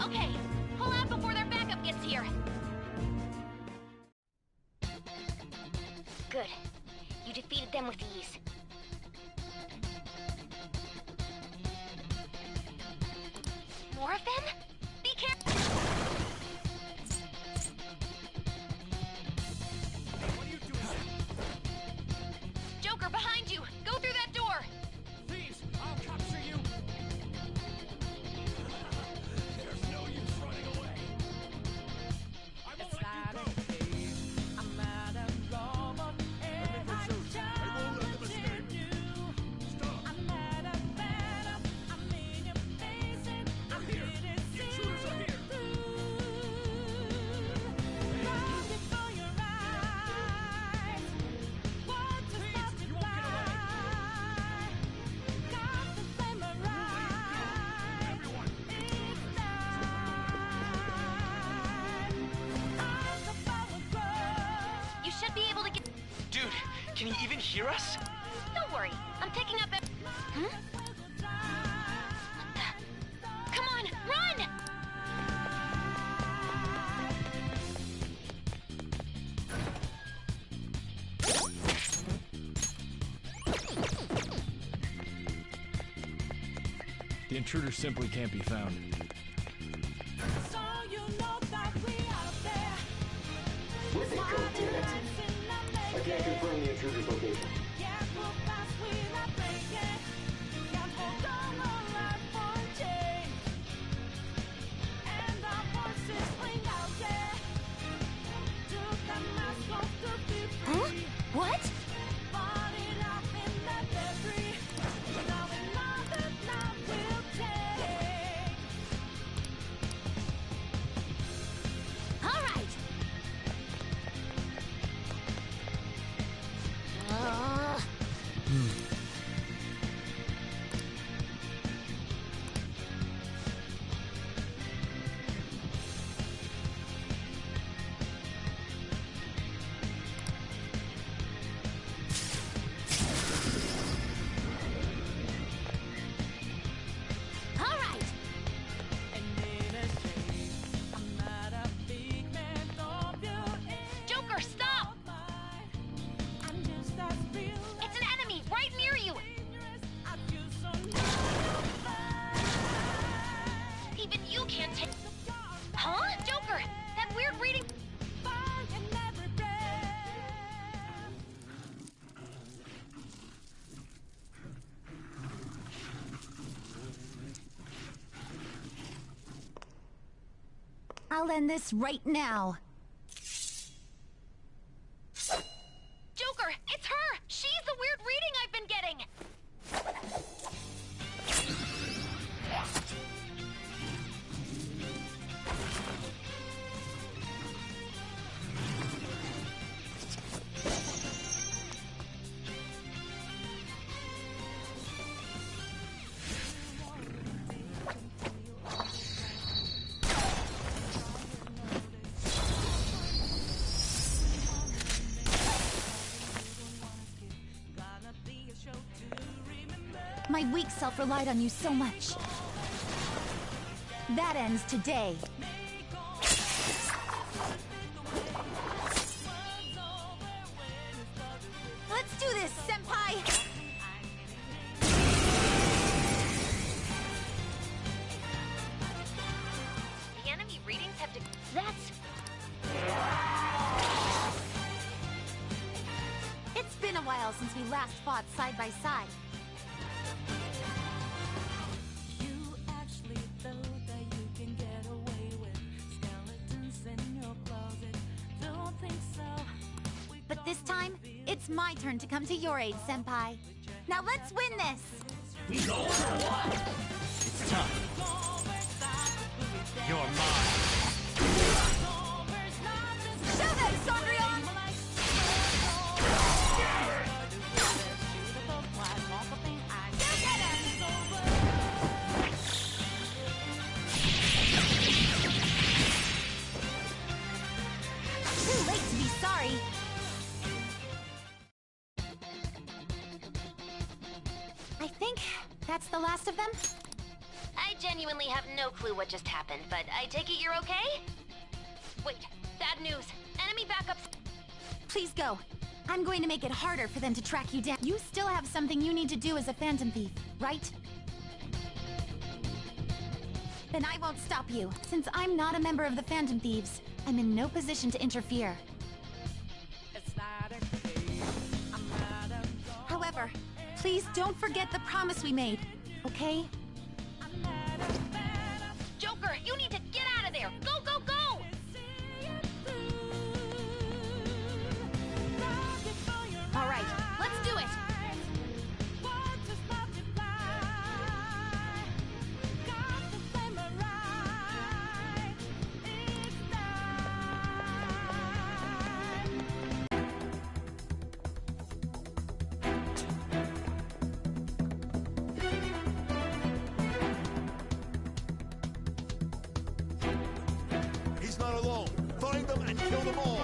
Okay, pull out before their backup gets here. Good. You defeated them with ease. Morphin? Be careful! Joker, behind you! Go through that door! Please, I'll capture you. There's no use running away. I won't let you go. I'm out of Roma, and I won't let them escape. Stop. I'm out of battle. I'm in your face, and I'm here. The intruders are here. Right before your eyes. What to stop it right? Got the flame arise. Everyone. It's time. As the power grows. You should be able to get... Dude, can you even hear us? Don't worry, I'm picking up... Huh? What the... Come on, run! The intruder simply can't be found. So you know that we out there. With it, Code Unit. I can't confirm the intruder's location. Yeah, we'll pass without breaking. Can't hold on our life for change. And our voices ring out there. Took a mask off to be free. Huh? What? Fought it up in the debris. Now we know that love will take. All right. All right. Joker, stop! It's an enemy right near you! Even you can't take... Huh? Joker! That weird reading... I'll end this right now. Joker! It's her! She's the weird reading I've been getting! My weak self relied on you so much. That ends today. Let's do this, Senpai! while since we last fought side by side. You actually thought that you can get away with skeletons in your closet. Don't think so. But this time, it's my turn to come to your aid, Senpai. Now let's win this! We go for what? It's tough. You're mine. Show them, Sondrion! Too late to be sorry. I think that's the last of them. I genuinely have no clue what just happened, but I take it you're okay? Wait, bad news. Enemy backups. Please go. I'm going to make it harder for them to track you down. You still have something you need to do as a Phantom Thief, right? Then I won't stop you. Since I'm not a member of the Phantom Thieves, I'm in no position to interfere. However, please don't forget the promise we made, okay? Joker, you need to get out of there! Go, go, go! All right, let's do it! He's not alone. Find them and kill them all.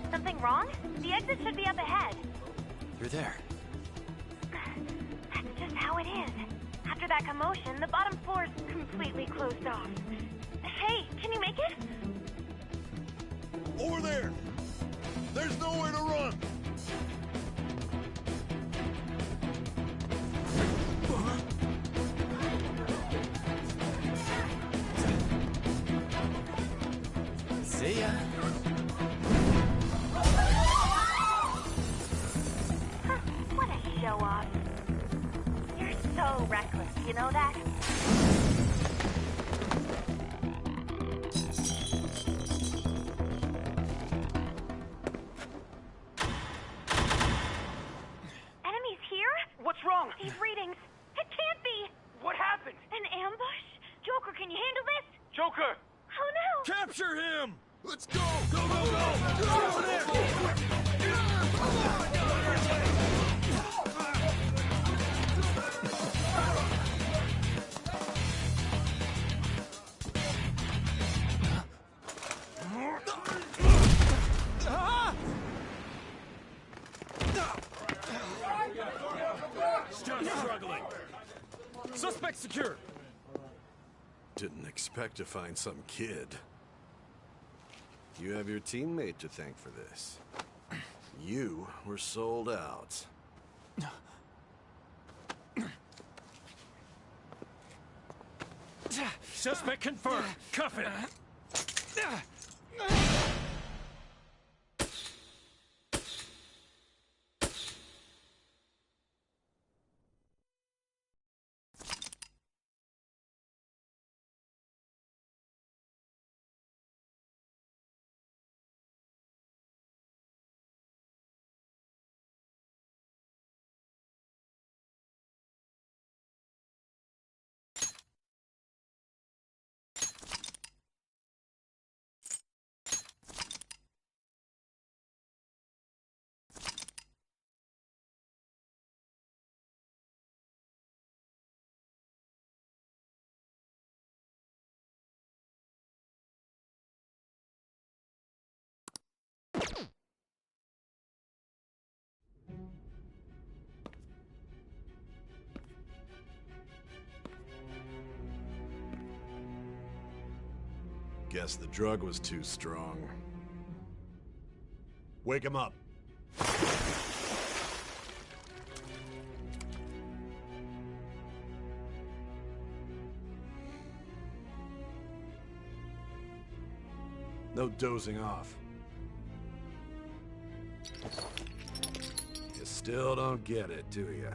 Something wrong? The exit should be up ahead. You're there. That's just how it is. After that commotion, the bottom floor's completely closed off. Hey, can you make it? Over there. There's nowhere to run. See ya. What a show off. You're so reckless, you know that? Enemies here? What's wrong? These readings. It can't be. What happened? An ambush? Joker, can you handle this? Joker! Oh no! Capture him! Let's go! Go, go, go! Go over there! Stop struggling. Suspect secure. Didn't expect to find some kid. You have your teammate to thank for this. You were sold out. Suspect confirmed. Cuff it. Guess the drug was too strong. Wake him up. No dozing off. You still don't get it, do you?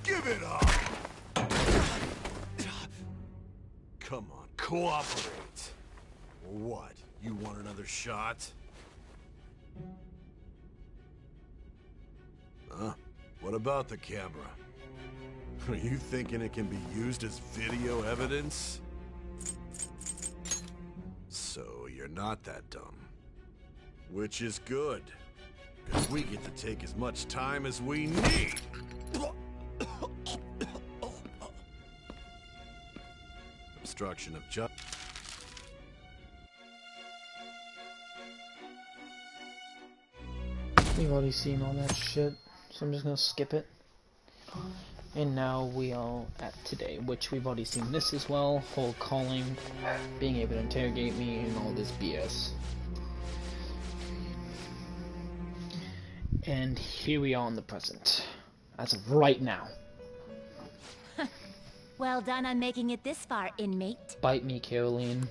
Give it up! Come on, cooperate. What? You want another shot? Huh? What about the camera? Are you thinking it can be used as video evidence? So you're not that dumb. Which is good. Because we get to take as much time as we need. Obstruction of justice. We've already seen all that shit, so I'm just gonna skip it. And now we are at today, which we've already seen this as well. Whole calling, being able to interrogate me, and all this BS. And here we are in the present, as of right now. Well done on making it this far, inmate. Bite me, Caroline.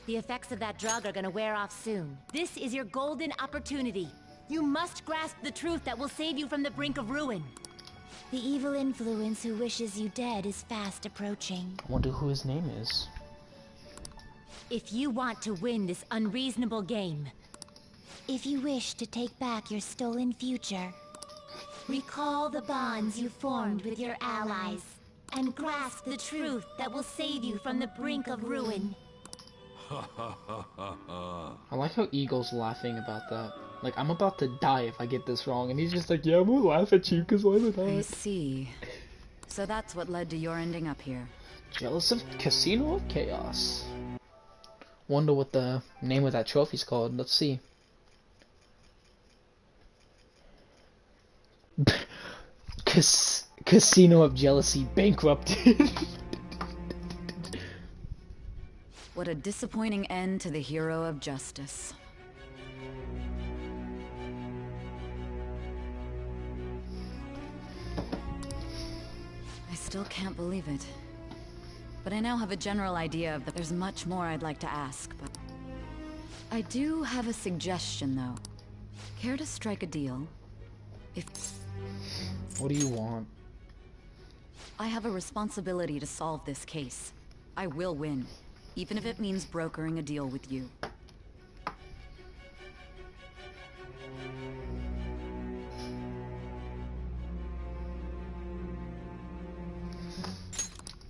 The effects of that drug are gonna wear off soon. This is your golden opportunity. You must grasp the truth that will save you from the brink of ruin. The evil influence who wishes you dead is fast approaching. I wonder who his name is. If you want to win this unreasonable game, if you wish to take back your stolen future, recall the bonds you formed with your allies, and grasp the truth that will save you from the brink of ruin. I like how Eagle's laughing about that. Like, I'm about to die if I get this wrong, and he's just like, yeah, I'm gonna laugh at you, because why would I? I see. So that's what led to your ending up here. Jealous of Casino of Chaos. Wonder what the name of that trophy's called. Let's see. Casino of Jealousy bankrupted. What a disappointing end to the hero of justice. I still can't believe it. But I now have a general idea of that. There's much more I'd like to ask, but... I do have a suggestion, though. Care to strike a deal? If... What do you want? I have a responsibility to solve this case. I will win, even if it means brokering a deal with you.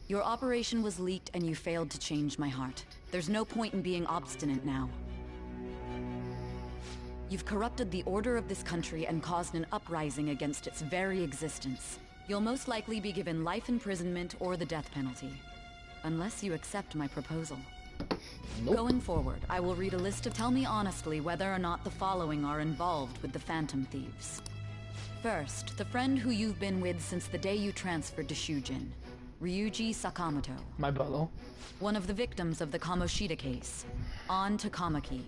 Your operation was leaked and you failed to change my heart. There's no point in being obstinate now. You've corrupted the order of this country and caused an uprising against its very existence. You'll most likely be given life imprisonment or the death penalty. Unless you accept my proposal. Nope. Going forward, I will read a list of... Tell me honestly whether or not the following are involved with the Phantom Thieves. First, the friend who you've been with since the day you transferred to Shujin. Ryuji Sakamoto. My brother. One of the victims of the Kamoshida case. An Takamaki.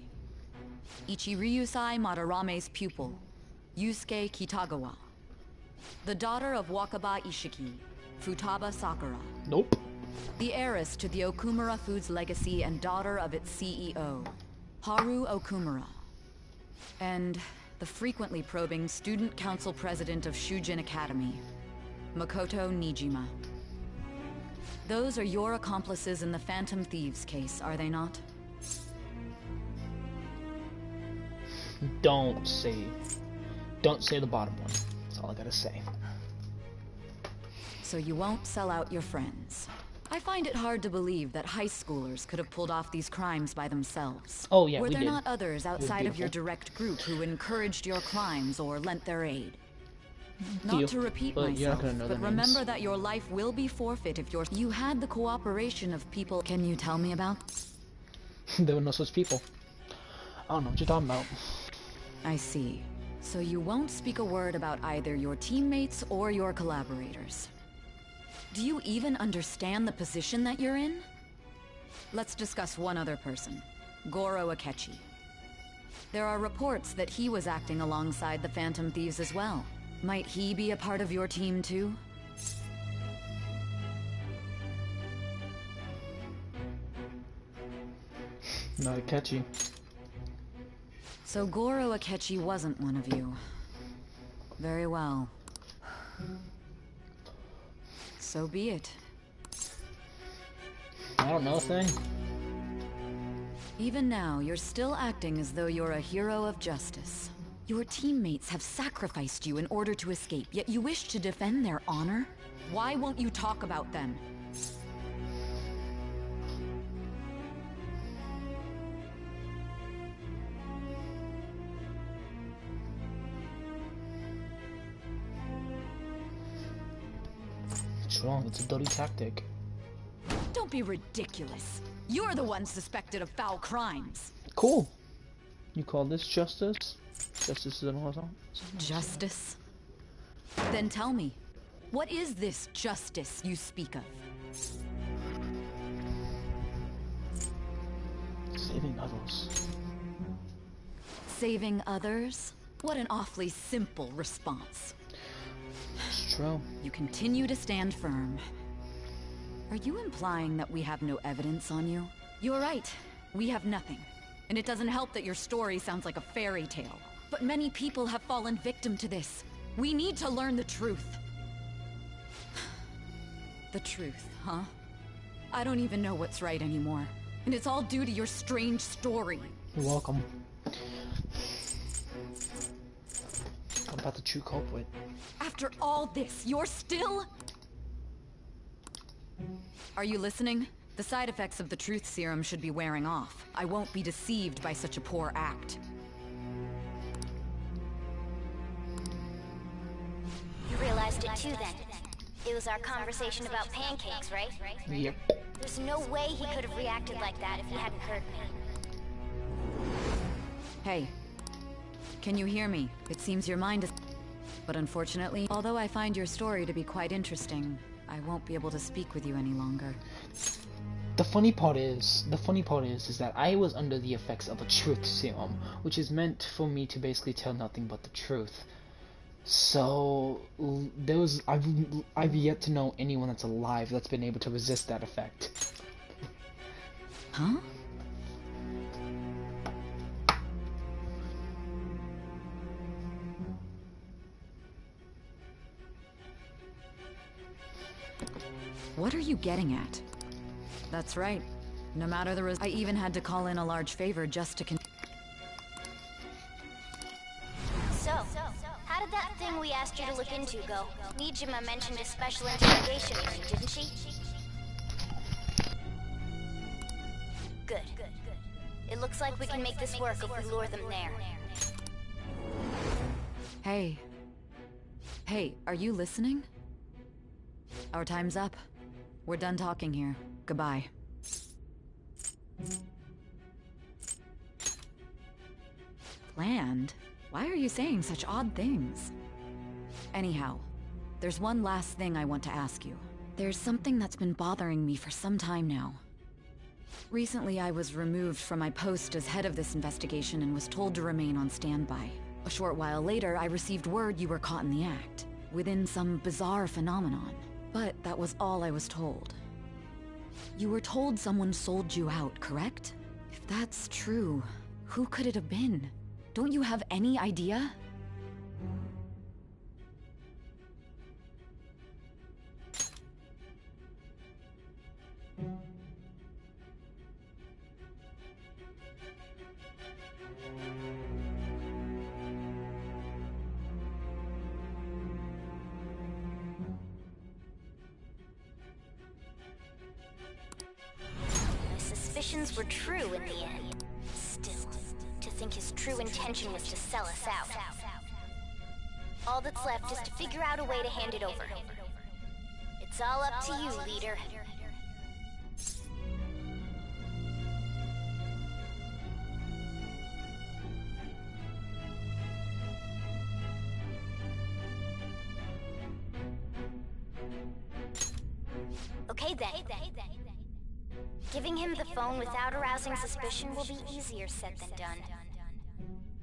Ichiryusai Madarame's pupil. Yusuke Kitagawa. The daughter of Wakaba Ishiki. Futaba Sakura. Nope. The heiress to the Okumura Foods legacy and daughter of its CEO. Haru Okumura. And the frequently probing student council president of Shujin Academy. Makoto Nijima. Those are your accomplices in the Phantom Thieves case, are they not? Don't say the bottom one. That's all I gotta say. So you won't sell out your friends. I find it hard to believe that high schoolers could have pulled off these crimes by themselves. Oh yeah, Were we there did. not others outside of your direct group who encouraged your crimes or lent their aid? Not to repeat myself, but remember that your life will be forfeit if you had the cooperation of people. Can you tell me about? There were no such people. I don't know what you're talking about. I see. So you won't speak a word about either your teammates or your collaborators. Do you even understand the position that you're in? Let's discuss one other person, Goro Akechi. There are reports that he was acting alongside the Phantom Thieves as well. Might he be a part of your team too? Not Akechi. So Goro Akechi wasn't one of you. Very well. So be it. I don't know a thing. Even now, you're still acting as though you're a hero of justice. Your teammates have sacrificed you in order to escape, yet you wish to defend their honor? Why won't you talk about them? What's wrong? It's a dirty tactic. Don't be ridiculous. You're the one suspected of foul crimes. Cool. You call this justice? Justice is an horizontal. Justice? Then tell me, what is this justice you speak of? Saving others. Saving others? What an awfully simple response. It's true. You continue to stand firm. Are you implying that we have no evidence on you? You're right. We have nothing. And it doesn't help that your story sounds like a fairy tale. But many people have fallen victim to this. We need to learn the truth. The truth, huh? I don't even know what's right anymore. And it's all due to your strange story. You're welcome. I'm about the true culprit. After all this, you're still... Are you listening? The side effects of the truth serum should be wearing off. I won't be deceived by such a poor act. You realized it too then. It was our conversation about pancakes, right? Yep. There's no way he could have reacted like that if he hadn't heard me. Hey. Can you hear me? It seems your mind is... But unfortunately, although I find your story to be quite interesting, I won't be able to speak with you any longer. The funny part is that I was under the effects of a truth serum, which is meant for me to basically tell nothing but the truth. So I've yet to know anyone that's alive that's been able to resist that effect. Huh? What are you getting at? That's right. No matter the result, I even had to call in a large favor just to So, how did that thing we asked you to look into go? Nijima mentioned a special interrogation ring, didn't she? Good. It looks like we can make this work if we lure them there. Hey. Hey, are you listening? Our time's up. We're done talking here. Goodbye. Planned? Why are you saying such odd things? Anyhow, there's one last thing I want to ask you. There's something that's been bothering me for some time now. Recently, I was removed from my post as head of this investigation and was told to remain on standby. A short while later, I received word you were caught in the act, within some bizarre phenomenon. But that was all I was told. You were told someone sold you out, correct? If that's true, who could it have been? Don't you have any idea? My suspicions were true in the end. Still, to think his true intention was to sell us out. All that's left is to figure out a way to hand it over. It's all up to you, leader. Okay then. Giving him the phone without arousing suspicion will be easier said than done.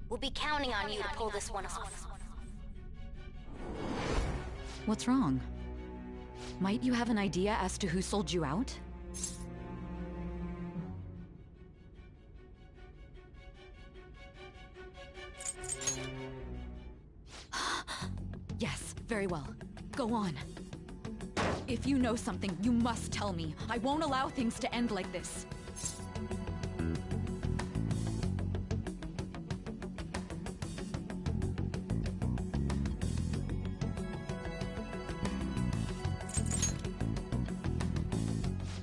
We'll be counting on you to pull this one off. What's wrong? Might you have an idea as to who sold you out? Very well. Go on. If you know something, you must tell me. I won't allow things to end like this.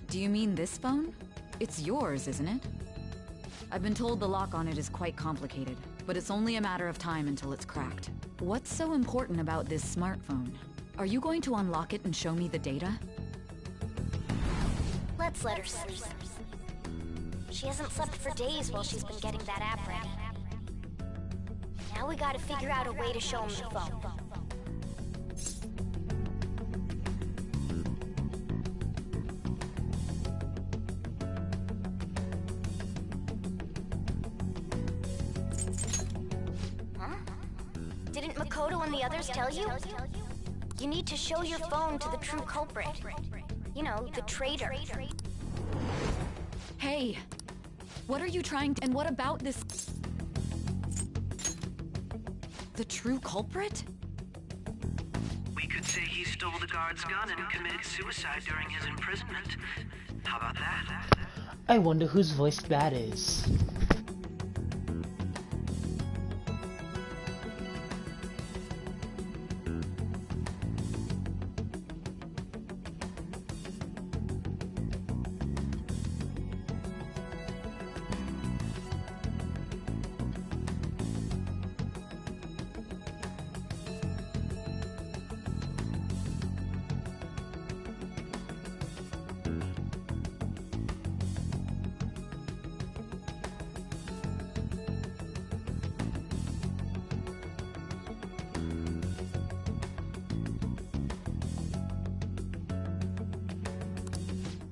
Do you mean this phone? It's yours, isn't it? I've been told the lock on it is quite complicated, but it's only a matter of time until it's cracked. What's so important about this smartphone? Are you going to unlock it and show me the data? Let's let her sleep. She hasn't slept for days while she's been getting that app ready. Now we gotta figure out a way to show him the phone. Didn't Makoto and the others tell you? You need to show your phone to the true culprit. You know, the traitor. Hey! What are you trying to— and what about this— the true culprit? We could say he stole the guard's gun and committed suicide during his imprisonment. How about that? I wonder whose voice that is.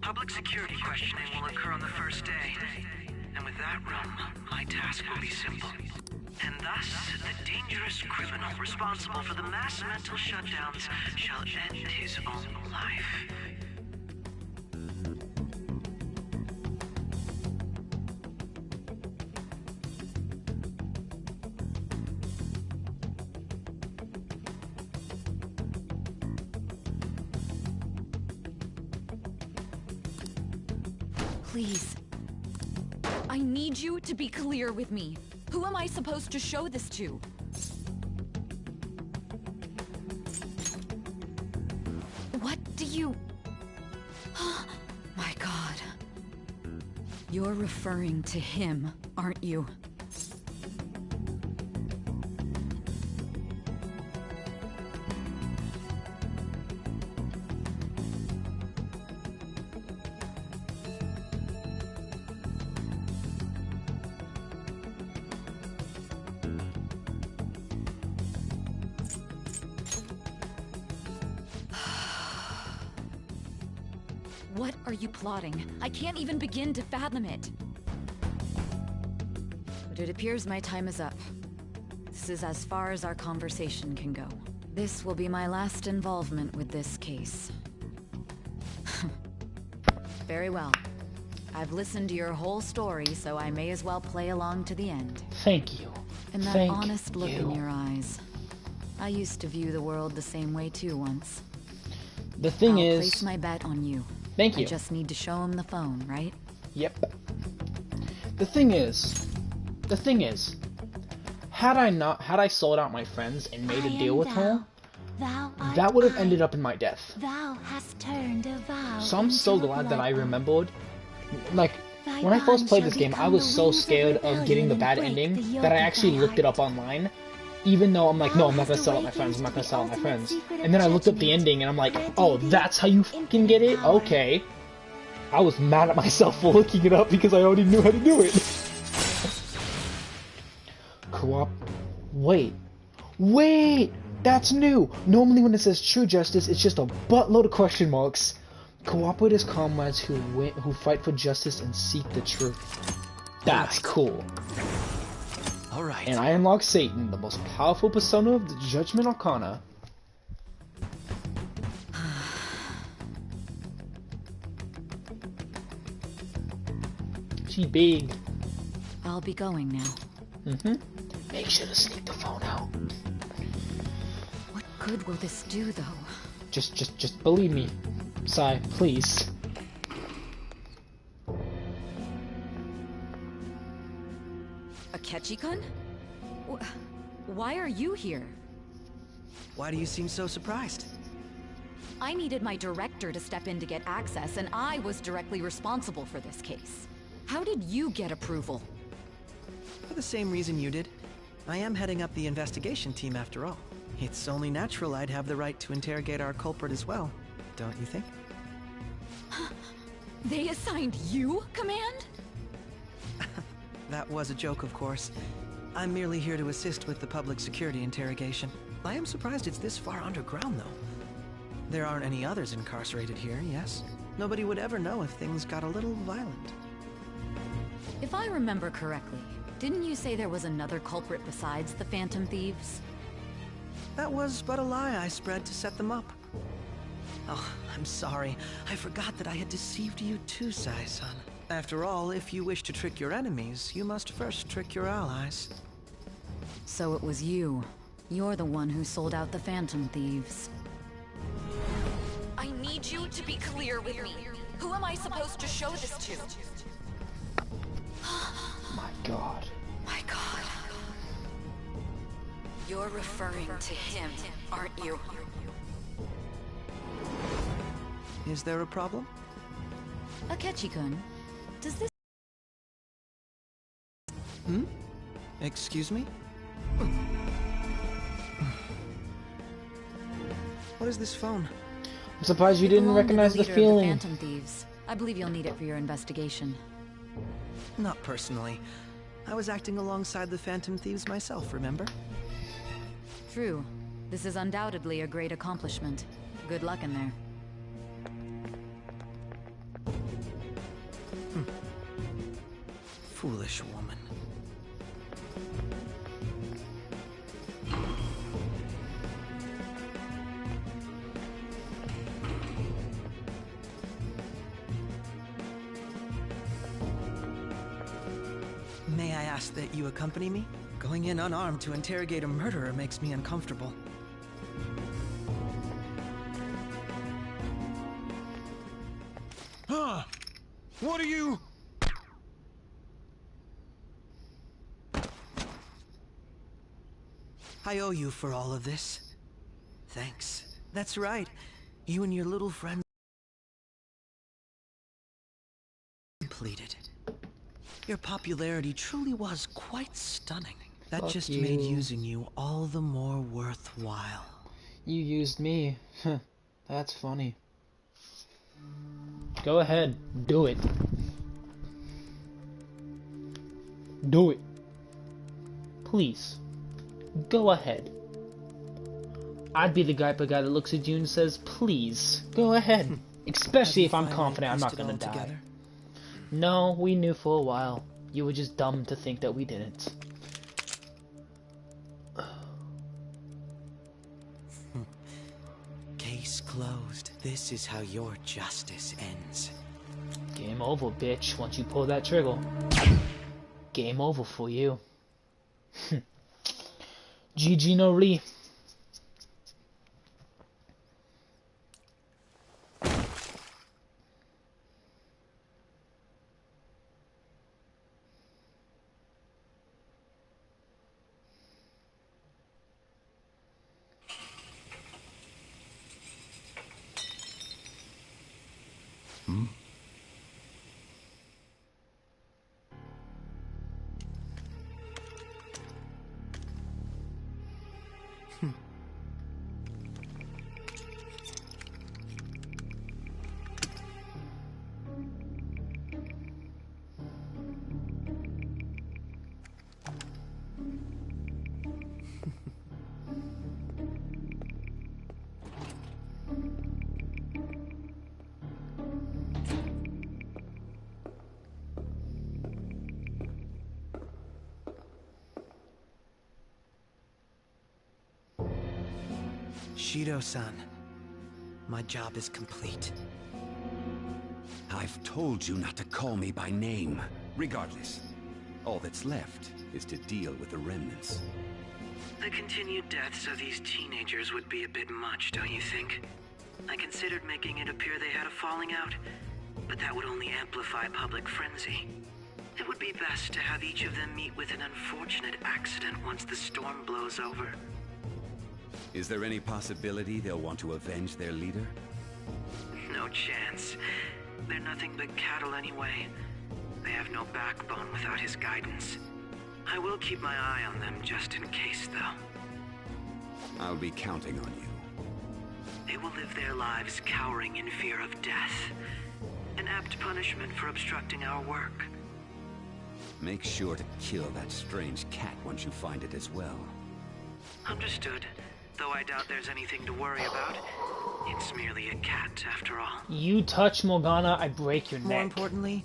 Public security questioning will occur on the first day. And with that realm, my task will be simple. And thus, the dangerous criminal responsible for the mass mental shutdowns shall end his own life. Please. I need you to be clear with me. Who am I supposed to show this to? What do you... My God. You're referring to him, aren't you? What are you plotting? I can't even begin to fathom it. But it appears my time is up. This is as far as our conversation can go. This will be my last involvement with this case. Very well. I've listened to your whole story, so I may as well play along to the end. Thank you. And that honest look in your eyes. I used to view the world the same way too once. The thing is... I'll place my bet on you. Thank you. I just need to show him the phone, right? Yep. The thing is, had I sold out my friends and made a deal with her, that would have ended up in my death. Thou hast turned a vow. So I'm so glad that I remembered. Like, when I first played this game, I was so scared of getting the bad ending that I actually looked it up online. Even though I'm like, no, I'm not gonna sell out my friends, I'm not gonna sell out my friends. And then I looked up the ending and I'm like, oh, that's how you fucking get it? Okay. I was mad at myself for looking it up because I already knew how to do it. Wait! That's new! Normally when it says true justice, it's just a buttload of question marks. Cooperate as comrades who fight for justice and seek the truth. That's cool. Alright. And I unlock Satan, the most powerful persona of the Judgment Arcana. She big. I'll be going now. Make sure to sneak the phone out. What good will this do, though? Just believe me. Sai, please. Akechi-kun? Why are you here? Why do you seem so surprised? I needed my director to step in to get access, and I was directly responsible for this case. How did you get approval? For the same reason you did. I am heading up the investigation team after all. It's only natural I'd have the right to interrogate our culprit as well, don't you think? They assigned you command? That was a joke, of course. I'm merely here to assist with the public security interrogation. I am surprised it's this far underground, though. There aren't any others incarcerated here, yes? Nobody would ever know if things got a little violent. If I remember correctly, didn't you say there was another culprit besides the Phantom Thieves? That was but a lie I spread to set them up. Oh, I'm sorry. I forgot that I had deceived you too, Sai-san. After all, if you wish to trick your enemies, you must first trick your allies. So it was you. You're the one who sold out the Phantom Thieves. I need you to be clear with me. Who am I supposed to show this to? My God. My God. You're referring to him, aren't you? Is there a problem? Akechi-kun, does this... Hmm? Excuse me? What is this phone? I'm surprised you didn't recognize the feeling. Phantom Thieves. I believe you'll need it for your investigation. Not personally. I was acting alongside the Phantom Thieves myself, remember? True. This is undoubtedly a great accomplishment. Good luck in there. Foolish woman. May I ask that you accompany me? Going in unarmed to interrogate a murderer makes me uncomfortable. Huh? What are you... I owe you for all of this. Thanks. That's right. You and your little friend completed. Your popularity truly was quite stunning. That Fuck just you. made using you all the more worthwhile. You used me. That's funny. Go ahead. Do it. Do it. Please. Go ahead. I'd be the type of guy that looks at you and says, please, go ahead. Especially if I'm confident I'm not gonna die. Together? No, we knew for a while. You were just dumb to think that we didn't. Case closed. This is how your justice ends. Game over, bitch, once you pull that trigger. Game over for you. GG no Ri. Shido-san, my job is complete. I've told you not to call me by name. Regardless, all that's left is to deal with the remnants. The continued deaths of these teenagers would be a bit much, don't you think? I considered making it appear they had a falling out, but that would only amplify public frenzy. It would be best to have each of them meet with an unfortunate accident once the storm blows over. Is there any possibility they'll want to avenge their leader? No chance. They're nothing but cattle anyway. They have no backbone without his guidance. I will keep my eye on them just in case, though. I'll be counting on you. They will live their lives cowering in fear of death. An apt punishment for obstructing our work. Make sure to kill that strange cat once you find it as well. Understood. Though I doubt there's anything to worry about. It's merely a cat, after all. You touch Morgana, I break your neck. More importantly,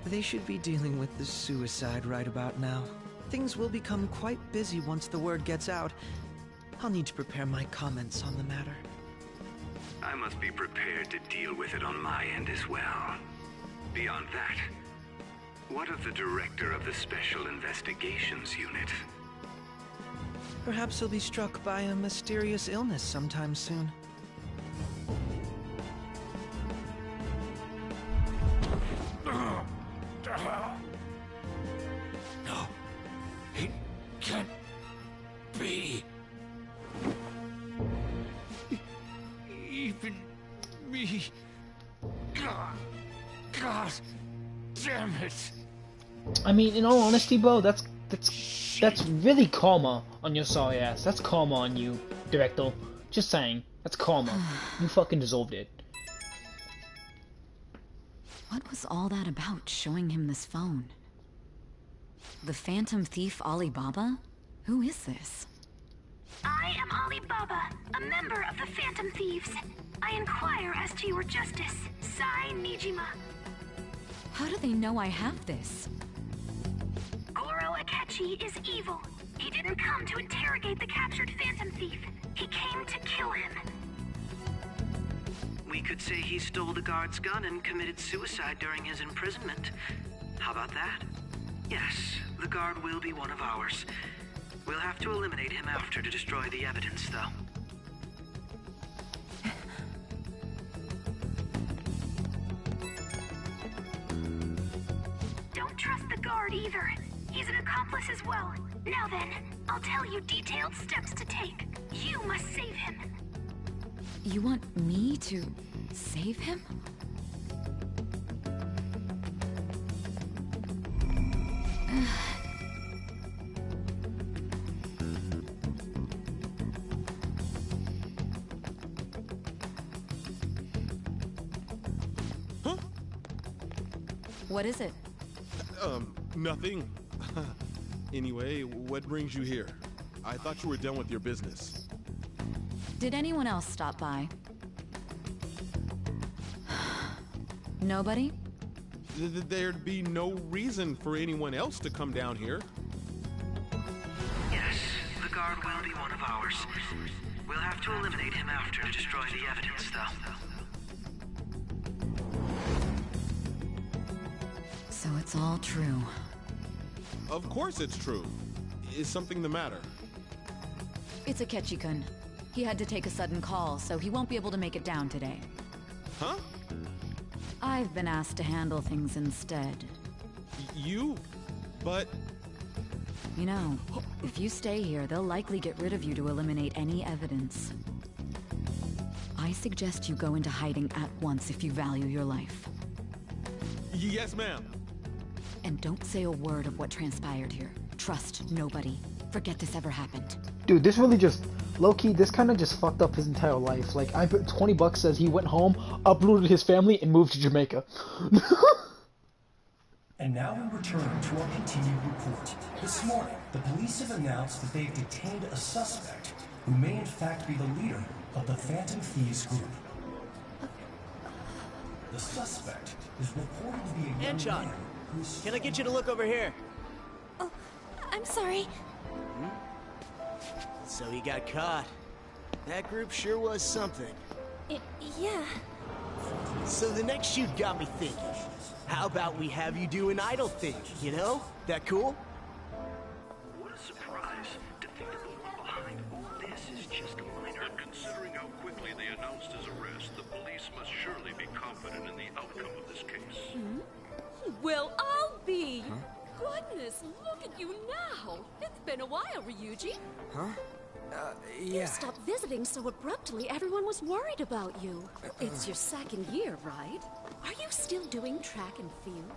they should be dealing with the suicide right about now. Things will become quite busy once the word gets out. I'll need to prepare my comments on the matter. I must be prepared to deal with it on my end as well. Beyond that, what of the director of the Special Investigations Unit? Perhaps he'll be struck by a mysterious illness sometime soon. No, it can't be. Even me. God damn it. I mean, in all honesty, bro, that's really karma on your sorry ass. That's karma on you, Director. Just saying. That's karma. You fucking deserved it. What was all that about, showing him this phone? The Phantom Thief Alibaba? Who is this? I am Alibaba, a member of the Phantom Thieves. I inquire as to your justice, Sai Nijima. How do they know I have this? Goro Akechi is evil. He didn't come to interrogate the captured Phantom Thief. He came to kill him. We could say he stole the guard's gun and committed suicide during his imprisonment. How about that? Yes, the guard will be one of ours. We'll have to eliminate him after to destroy the evidence, though. Don't trust the guard either. He's an accomplice as well. Now then, I'll tell you detailed steps to take. You must save him. You want me to save him? Huh? What is it? Nothing. Anyway, what brings you here? I thought you were done with your business. Did anyone else stop by? Nobody? There'd be no reason for anyone else to come down here. Yes, the guard will be one of ours. We'll have to eliminate him after to destroy the evidence, though. So it's all true. Of course it's true. Is something the matter? It's Akechi-kun. He had to take a sudden call, so he won't be able to make it down today. Huh? I've been asked to handle things instead. You? But... You know, if you stay here, they'll likely get rid of you to eliminate any evidence. I suggest you go into hiding at once if you value your life. Yes, ma'am. And don't say a word of what transpired here. Trust nobody. Forget this ever happened. Dude, this really just... Low-key, this kind of just fucked up his entire life. Like, I bet $20 says he went home, uprooted his family, and moved to Jamaica. And now we return to our continued report. This morning, the police have announced that they've detained a suspect who may in fact be the leader of the Phantom Thieves group. The suspect is reported to be a young Anchon, man who's... can I get you to look over here? Oh, I'm sorry. So he got caught. That group sure was something. Yeah. So the next shoot got me thinking. How about we have you do an idol thing, you know? That cool? What a surprise to think that the just a minor. But considering how quickly they announced his arrest, the police must surely be confident in the outcome of this case. Well, I'll be. Goodness, look at you now. It's been a while, Ryuji. Huh? You stopped visiting so abruptly, everyone was worried about you. It's your second year, right? Are you still doing track and field?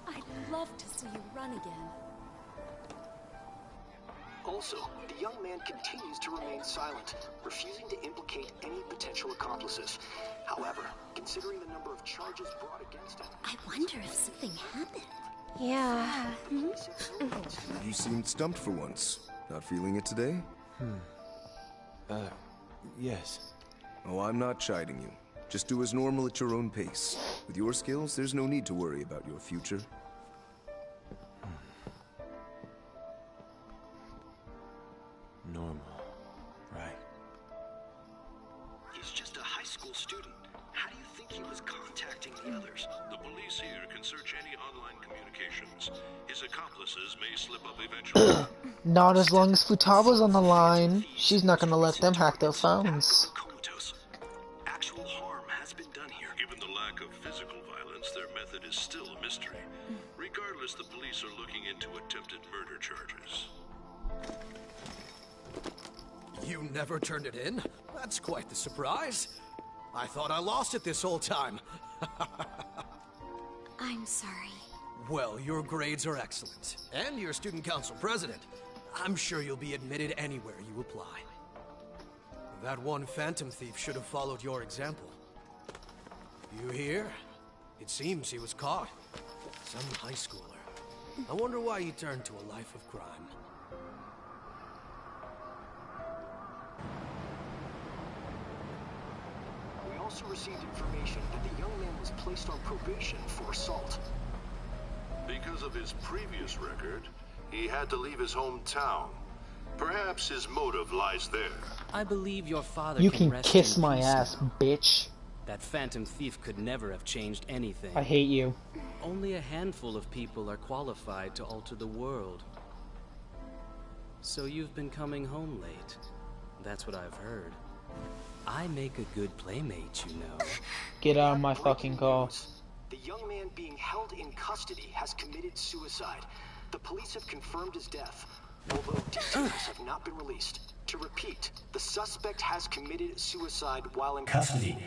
I'd love to see you run again. Also, the young man continues to remain silent, refusing to implicate any potential accomplices. However, considering the number of charges brought against him... I wonder if something happened. Yeah. You seemed stumped for once. Not feeling it today? Yes. Oh, I'm not chiding you. Just do as normal at your own pace. With your skills, there's no need to worry about your future. Normal. Right. He's just a high school student. How do you think he was contacting the others? The police here can search any online communications. His accomplices may slip up eventually. Not as long as Futaba's on the line. She's not gonna let them hack their phones. Actual harm has been done here. Given the lack of physical violence, their method is still a mystery. Regardless, the police are looking into attempted murder charges. You never turned it in? That's quite the surprise. I thought I lost it this whole time. I'm sorry. Well, your grades are excellent. And you're student council president. I'm sure you'll be admitted anywhere you apply. That one phantom thief should have followed your example. You hear? It seems he was caught. Some high schooler. I wonder why he turned to a life of crime. We also received information that the young man was placed on probation for assault. Because of his previous record, he had to leave his hometown. Perhaps his motive lies there. I believe your father You can can rest kiss in my peace ass, now. bitch. That phantom thief could never have changed anything. I hate you. Only a handful of people are qualified to alter the world. So you've been coming home late. That's what I've heard. I make a good playmate, you know. Get out of my fucking car. The young man being held in custody has committed suicide. The police have confirmed his death, although details have not been released. To repeat, the suspect has committed suicide while in custody.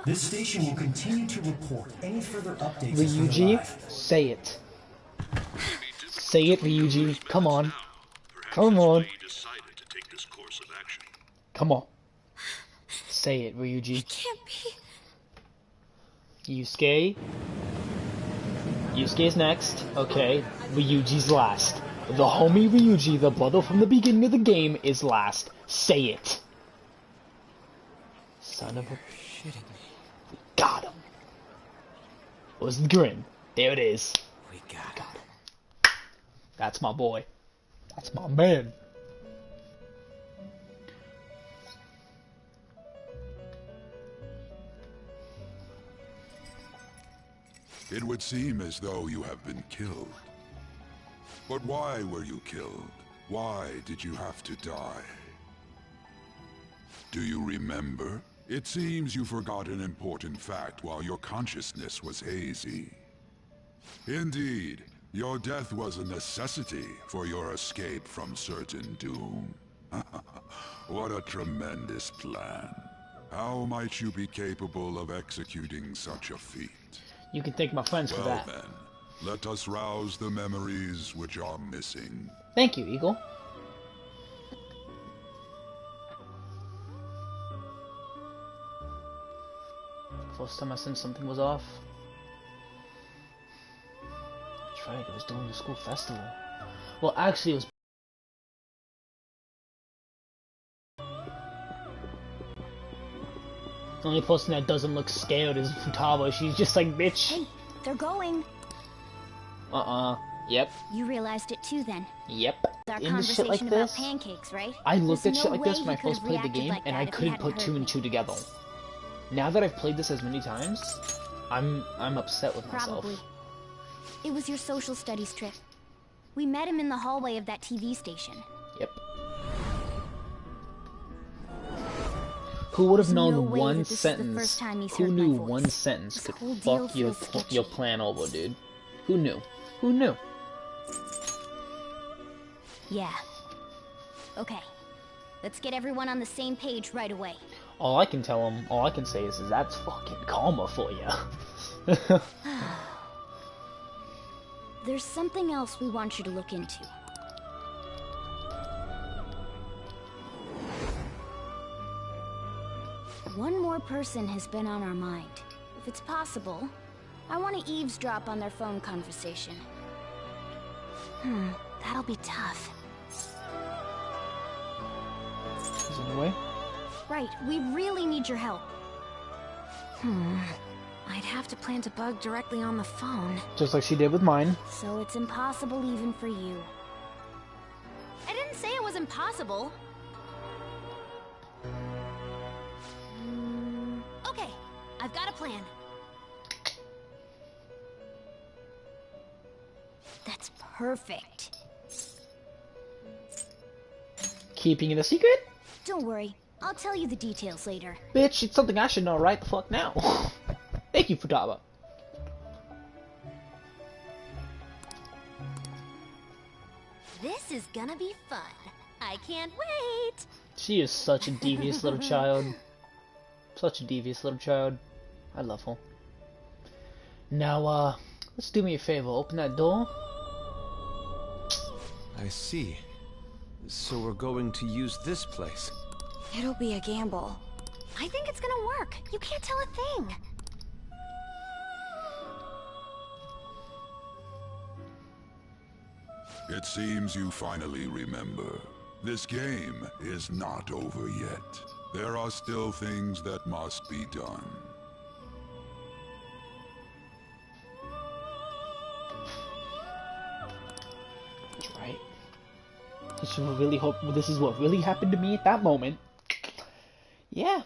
This station will continue to report any further updates. Ryuji, say it. Say it, Ryuji. Come on. Come on. Come on. Say it, Ryuji. It can't be. Yusuke. Yusuke's next. Okay. Ryuji's last. The homie Ryuji, the brother from the beginning of the game, is last. Say it. Son of a... Shitting me. We got him. Where's the grin? There it is. We got him. That's my boy. That's my man. It would seem as though you have been killed. But why were you killed? Why did you have to die? Do you remember? It seems you forgot an important fact while your consciousness was hazy. Indeed, your death was a necessity for your escape from certain doom. What a tremendous plan. How might you be capable of executing such a feat? You can thank my friends for that. Well then, let us rouse the memories which are missing. Thank you, Eagle. First time I sensed something was off. That's right, it was during the school festival. Well, actually, it was... The only person that doesn't look scared is Futaba. She's just like, bitch. Hey, they're going. Yep. You realized it too then. Yep. Our In the conversation shit like about this, pancakes, right? I looked There's at shit no like this way when I he could first have played the reacted game, like and that I if he couldn't hadn't put heard two me. and two together. Now that I've played this as many times, I'm upset with myself. Probably. It was your social studies trip. We met him in the hallway of that TV station. Yep. Who would have There's no known way one that this is the sentence? first time he's Who heard knew my voice. one sentence This could whole deal fuck your feels sketchy. your plan over, dude? Who knew? Who knew? Yeah. Okay. Let's get everyone on the same page right away. All I can tell him, all I can say is that's fucking karma for you. There's something else we want you to look into. One more person has been on our mind. If it's possible, I want to eavesdrop on their phone conversation. That'll be tough. Is there any way? Right, we really need your help. I'd have to plant a bug directly on the phone. Just like she did with mine. So it's impossible even for you. I didn't say it was impossible. Okay, I've got a plan. That's perfect. Keeping it a secret? Don't worry, I'll tell you the details later. Bitch, it's something I should know right the fuck now. Thank you, Futaba. This is gonna be fun. I can't wait. She is such a devious little child. Such a devious little child. I love her. Now, let's do me a favor. Open that door. I see. So we're going to use this place. It'll be a gamble. I think it's gonna work. You can't tell a thing. It seems you finally remember. This game is not over yet. There are still things that must be done. That's right. This is what really happened to me at that moment. Yeah.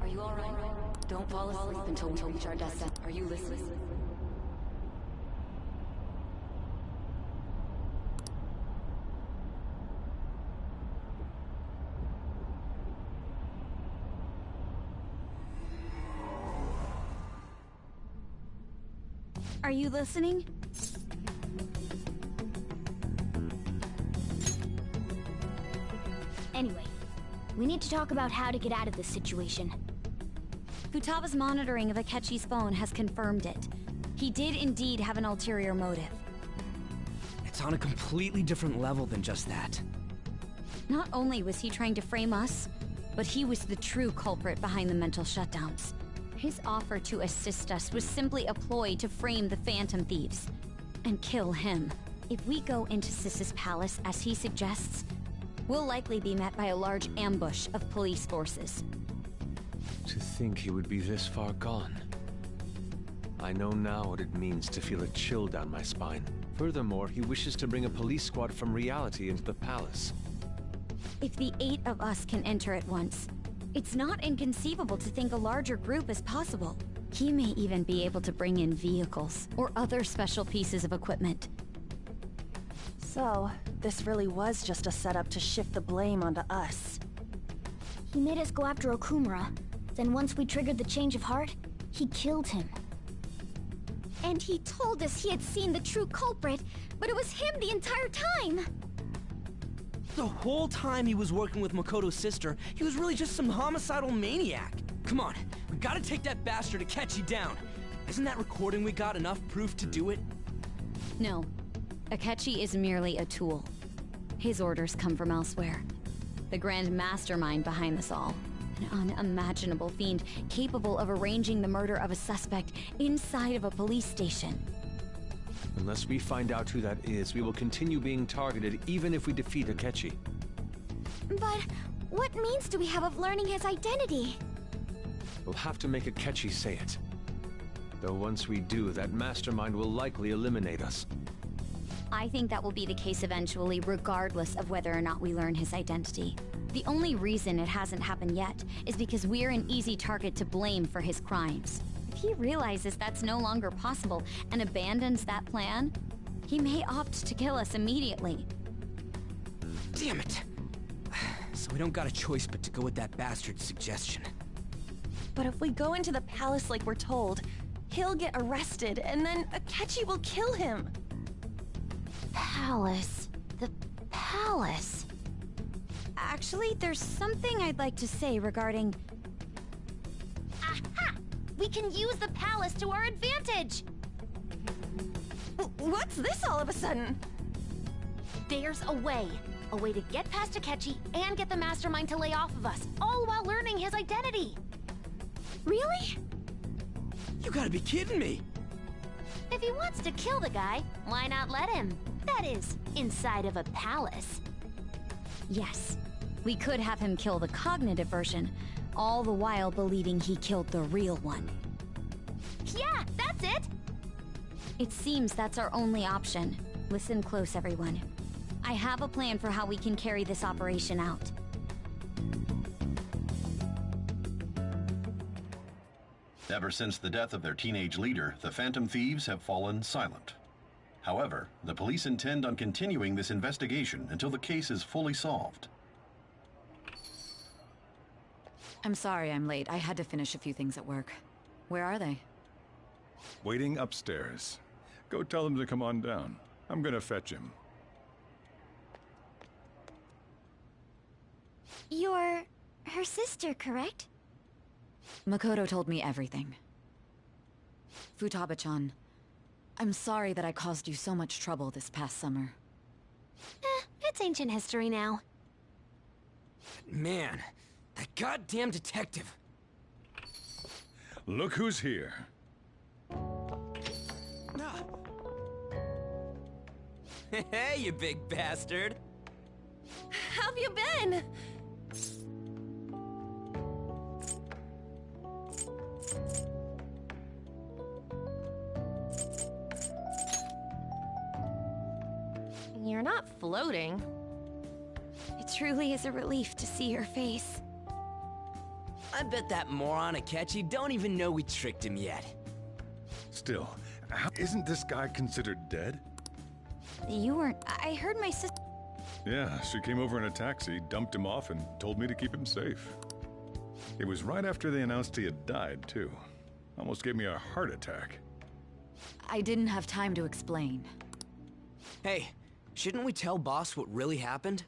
Are you alright? Don't fall asleep until we reach our destination. Are you listening? Are you listening? Anyway, we need to talk about how to get out of this situation. Futaba's monitoring of Akechi's phone has confirmed it. He did indeed have an ulterior motive. It's on a completely different level than just that. Not only was he trying to frame us, but he was the true culprit behind the mental shutdowns. His offer to assist us was simply a ploy to frame the Phantom Thieves and kill him. If we go into Sis's palace as he suggests, we'll likely be met by a large ambush of police forces. To think he would be this far gone. I know now what it means to feel a chill down my spine. Furthermore, he wishes to bring a police squad from reality into the palace. If the 8 of us can enter at once, it's not inconceivable to think a larger group is possible. He may even be able to bring in vehicles or other special pieces of equipment. So, this really was just a setup to shift the blame onto us. He made us go after Okumura. Then once we triggered the change of heart, he killed him. And he told us he had seen the true culprit, but it was him the entire time! The whole time he was working with Makoto's sister, he was really just some homicidal maniac. Come on, we gotta take that bastard Akechi down. Isn't that recording we got enough proof to do it? No. Akechi is merely a tool. His orders come from elsewhere. The grand mastermind behind this all. An unimaginable fiend capable of arranging the murder of a suspect inside of a police station. Unless we find out who that is, we will continue being targeted even if we defeat Akechi. But what means do we have of learning his identity? We'll have to make Akechi say it. Though once we do, that mastermind will likely eliminate us. I think that will be the case eventually, regardless of whether or not we learn his identity. The only reason it hasn't happened yet is because we're an easy target to blame for his crimes. If he realizes that's no longer possible and abandons that plan, he may opt to kill us immediately. Damn it! So we don't got a choice but to go with that bastard's suggestion. But if we go into the palace like we're told, he'll get arrested and then Akechi will kill him. Palace. The palace. Actually, there's something I'd like to say regarding... Aha! We can use the palace to our advantage! What's this all of a sudden? There's a way. A way to get past Akechi and get the mastermind to lay off of us, all while learning his identity. Really? You gotta be kidding me! If he wants to kill the guy, why not let him? That is, inside of a palace. Yes. We could have him kill the cognitive version, all the while believing he killed the real one. Yeah, that's it! It seems that's our only option. Listen close, everyone. I have a plan for how we can carry this operation out. Ever since the death of their teenage leader, the Phantom Thieves have fallen silent. However, the police intend on continuing this investigation until the case is fully solved. I'm sorry I'm late. I had to finish a few things at work. Where are they? Waiting upstairs. Go tell them to come on down. I'm gonna fetch him. You're her sister, correct? Makoto told me everything. Futaba-chan, I'm sorry that I caused you so much trouble this past summer. It's ancient history now. Man, that goddamn detective. Look who's here. Hey, you big bastard. How have you been? You're not floating. It truly is a relief to see your face. I bet that moron Akechi don't even know we tricked him yet. Still, isn't this guy considered dead? You weren't... I heard my sister... Yeah, she came over in a taxi, dumped him off, and told me to keep him safe. It was right after they announced he had died, too. Almost gave me a heart attack. I didn't have time to explain. Hey, shouldn't we tell Boss what really happened?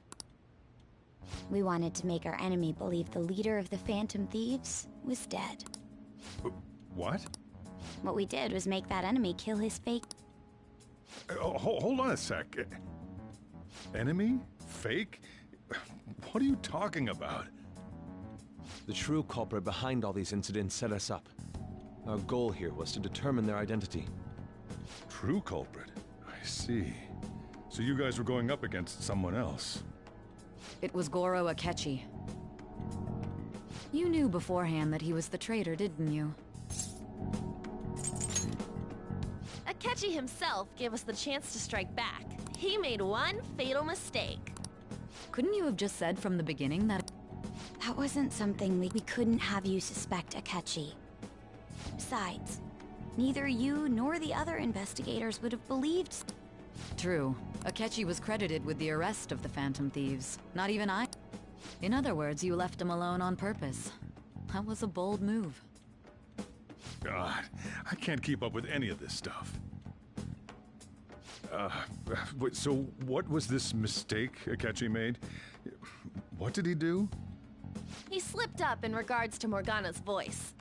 We wanted to make our enemy believe the leader of the Phantom Thieves was dead. What? What we did was make that enemy kill his fake... Hold on a sec. Enemy? Fake? What are you talking about? The true culprit behind all these incidents set us up. Our goal here was to determine their identity. True culprit? I see. So you guys were going up against someone else. It was Goro Akechi. You knew beforehand that he was the traitor, didn't you? Akechi himself gave us the chance to strike back. He made one fatal mistake. Couldn't you have just said from the beginning that... That wasn't something we couldn't have you suspect Akechi. Besides, neither you nor the other investigators would have believed... True. Akechi was credited with the arrest of the Phantom Thieves. Not even I. In other words, you left him alone on purpose. That was a bold move. God, I can't keep up with any of this stuff. So what was this mistake Akechi made? What did he do? He slipped up in regards to Morgana's voice.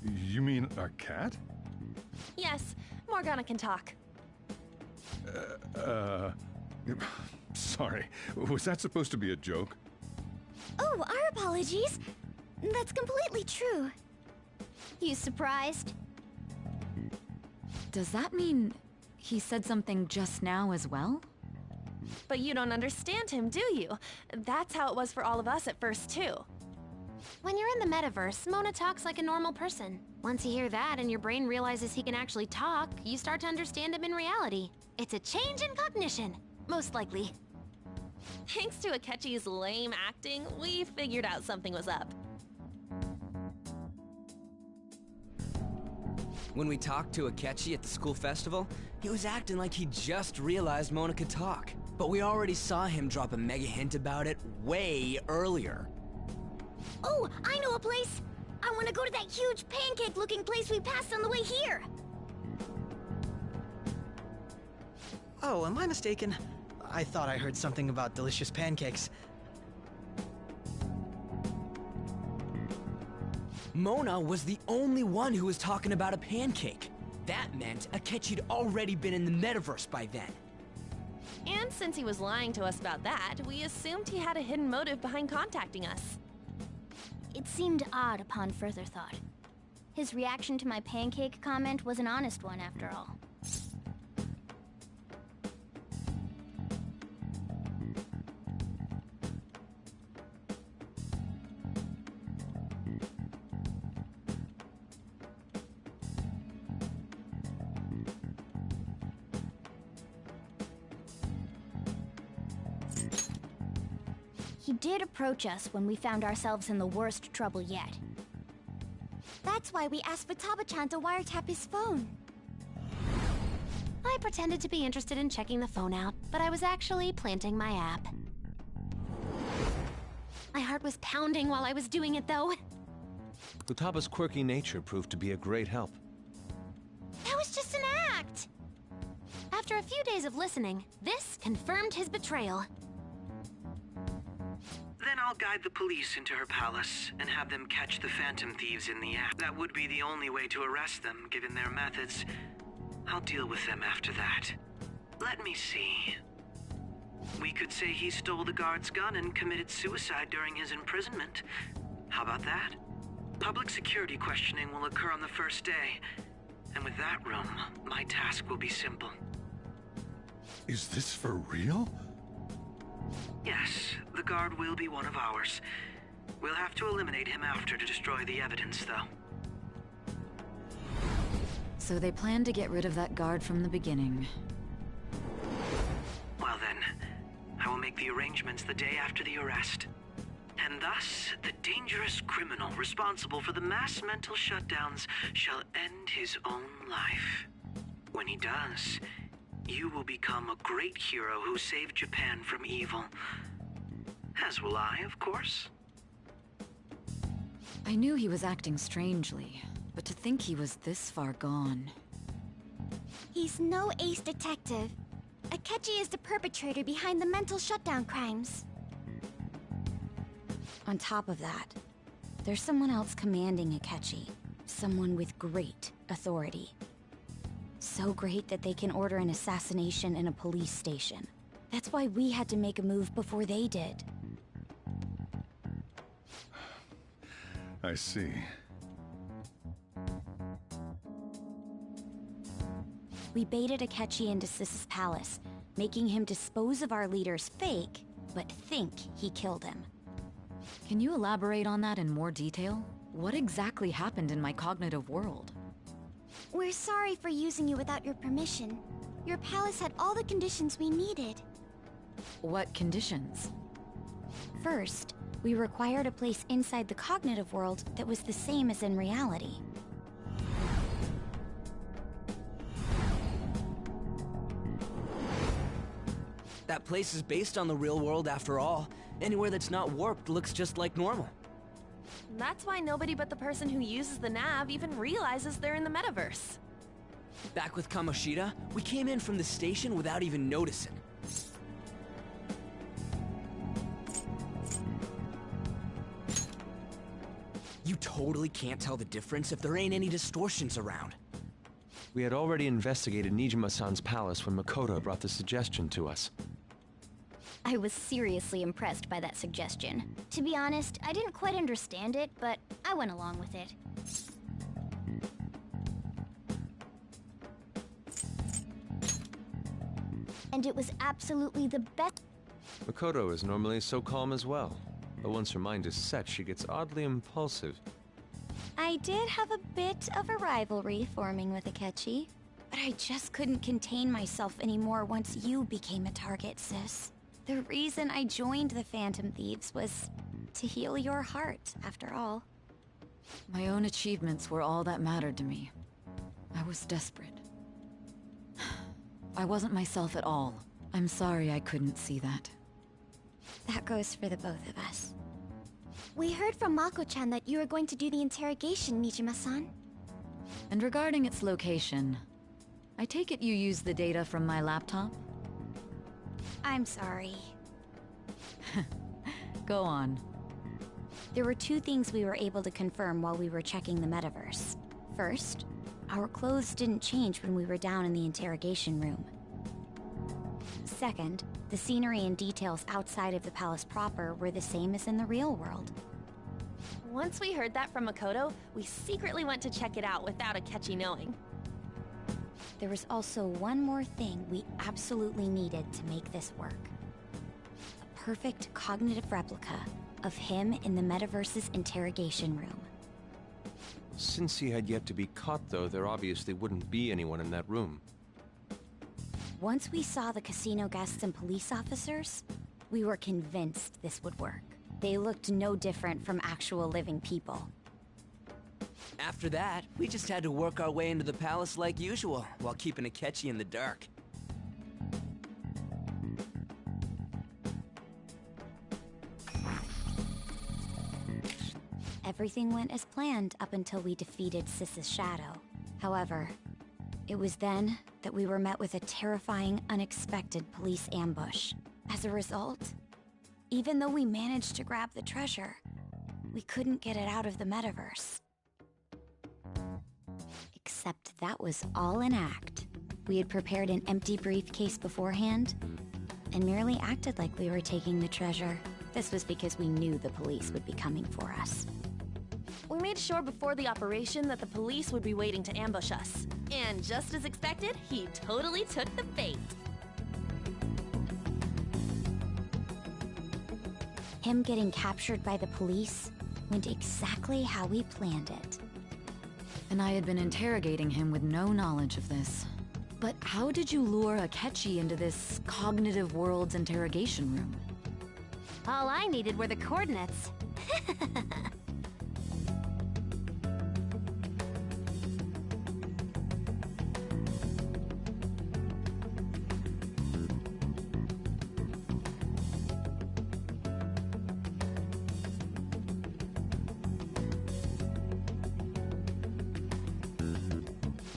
You mean a cat? Yes, Morgana can talk. Sorry. Was that supposed to be a joke? Oh, our apologies. That's completely true. You surprised? Does that mean he said something just now as well? But you don't understand him, do you? That's how it was for all of us at first, too. When you're in the metaverse, Mona talks like a normal person. Once you hear that and your brain realizes he can actually talk, you start to understand him in reality. It's a change in cognition, most likely. Thanks to Akechi's lame acting, we figured out something was up. When we talked to Akechi at the school festival, he was acting like he just realized Mona could talk. But we already saw him drop a mega hint about it way earlier. Oh, I know a place! I want to go to that huge pancake-looking place we passed on the way here! Oh, am I mistaken? I thought I heard something about delicious pancakes. Mona was the only one who was talking about a pancake. That meant Akechi'd already been in the metaverse by then. And since he was lying to us about that, we assumed he had a hidden motive behind contacting us. It seemed odd upon further thought. His reaction to my pancake comment was an honest one, after all. He did approach us when we found ourselves in the worst trouble yet. That's why we asked Futaba-chan to wiretap his phone. I pretended to be interested in checking the phone out, but I was actually planting my app. My heart was pounding while I was doing it, though. Futaba's quirky nature proved to be a great help. That was just an act! After a few days of listening, this confirmed his betrayal. Then I'll guide the police into her palace and have them catch the Phantom Thieves in the act. That would be the only way to arrest them, given their methods. I'll deal with them after that. Let me see. We could say he stole the guard's gun and committed suicide during his imprisonment. How about that? Public security questioning will occur on the first day. And with that room, my task will be simple. Is this for real? Yes, the guard will be one of ours. We'll have to eliminate him after to destroy the evidence, though. So they planned to get rid of that guard from the beginning. Well then, I will make the arrangements the day after the arrest. And thus, the dangerous criminal responsible for the mass mental shutdowns shall end his own life. When he does, you will become a great hero who saved Japan from evil. As will I, of course. I knew he was acting strangely, but to think he was this far gone. He's no ace detective. Akechi is the perpetrator behind the mental shutdown crimes. On top of that, there's someone else commanding Akechi. Someone with great authority. So great that they can order an assassination in a police station. That's why we had to make a move before they did. I see. We baited Akechi into Sis's palace, making him dispose of our leader's fake, but think he killed him. Can you elaborate on that in more detail? What exactly happened in my cognitive world? We're sorry for using you without your permission. Your palace had all the conditions we needed. What conditions? First, we required a place inside the cognitive world that was the same as in reality. That place is based on the real world after all. Anywhere that's not warped looks just like normal. That's why nobody but the person who uses the nav even realizes they're in the metaverse. Back with Kamoshida, we came in from the station without even noticing. You totally can't tell the difference if there ain't any distortions around. We had already investigated Nijima-san's palace when Makoto brought the suggestion to us. I was seriously impressed by that suggestion. To be honest, I didn't quite understand it, but I went along with it. And it was absolutely the best. Makoto is normally so calm as well, but once her mind is set, she gets oddly impulsive. I did have a bit of a rivalry forming with Akechi, but I just couldn't contain myself anymore once you became a target, Sis. The reason I joined the Phantom Thieves was to heal your heart, after all. My own achievements were all that mattered to me. I was desperate. I wasn't myself at all. I'm sorry I couldn't see that. That goes for the both of us. We heard from Mako-chan that you were going to do the interrogation, Nijima-san. And regarding its location, I take it you used the data from my laptop? I'm sorry. Go on. There were two things we were able to confirm while we were checking the metaverse. First, our clothes didn't change when we were down in the interrogation room. Second, the scenery and details outside of the palace proper were the same as in the real world. Once we heard that from Makoto, we secretly went to check it out without Akechi knowing. There was also one more thing we absolutely needed to make this work. A perfect cognitive replica of him in the metaverse's interrogation room. Since he had yet to be caught, though, there obviously wouldn't be anyone in that room. Once we saw the casino guests and police officers, we were convinced this would work. They looked no different from actual living people. After that, we just had to work our way into the palace like usual, while keeping Akechi in the dark. Everything went as planned up until we defeated Sis's shadow. However, it was then that we were met with a terrifying, unexpected police ambush. As a result, even though we managed to grab the treasure, we couldn't get it out of the metaverse. Except that was all an act. We had prepared an empty briefcase beforehand, and merely acted like we were taking the treasure. This was because we knew the police would be coming for us. We made sure before the operation that the police would be waiting to ambush us. And just as expected, he totally took the bait. Him getting captured by the police went exactly how we planned it. And I had been interrogating him with no knowledge of this. But how did you lure Akechi into this cognitive world's interrogation room? All I needed were the coordinates.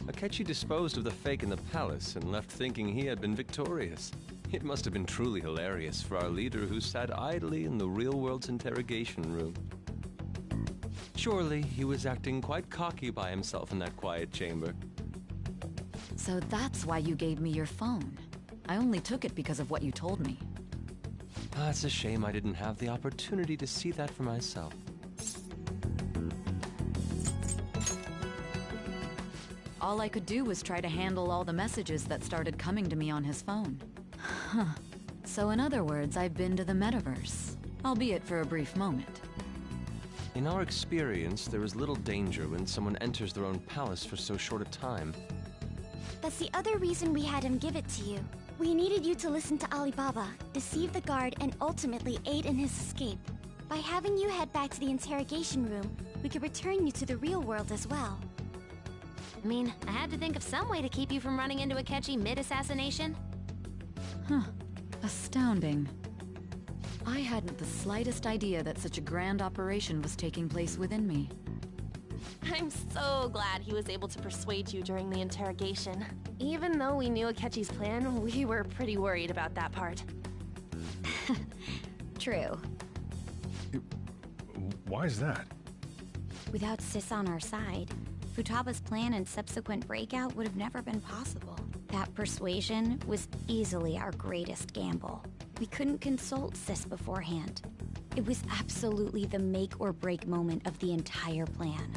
Akechi disposed of the fake in the palace and left thinking he had been victorious. It must have been truly hilarious for our leader who sat idly in the real world's interrogation room. Surely he was acting quite cocky by himself in that quiet chamber. So that's why you gave me your phone. I only took it because of what you told me. It's a shame I didn't have the opportunity to see that for myself. All I could do was try to handle all the messages that started coming to me on his phone. Huh. So in other words, I've been to the metaverse, albeit for a brief moment. In our experience, there is little danger when someone enters their own palace for so short a time. That's the other reason we had him give it to you. We needed you to listen to Alibaba, deceive the guard, and ultimately aid in his escape. By having you head back to the interrogation room, we could return you to the real world as well. I mean, I had to think of some way to keep you from running into Akechi mid-assassination. Huh. Astounding. I hadn't the slightest idea that such a grand operation was taking place within me. I'm so glad he was able to persuade you during the interrogation. Even though we knew Akechi's plan, we were pretty worried about that part. True. Why is that? Without Sis on our side, Futaba's plan and subsequent breakout would have never been possible. That persuasion was easily our greatest gamble. We couldn't consult Sis beforehand. It was absolutely the make or break moment of the entire plan.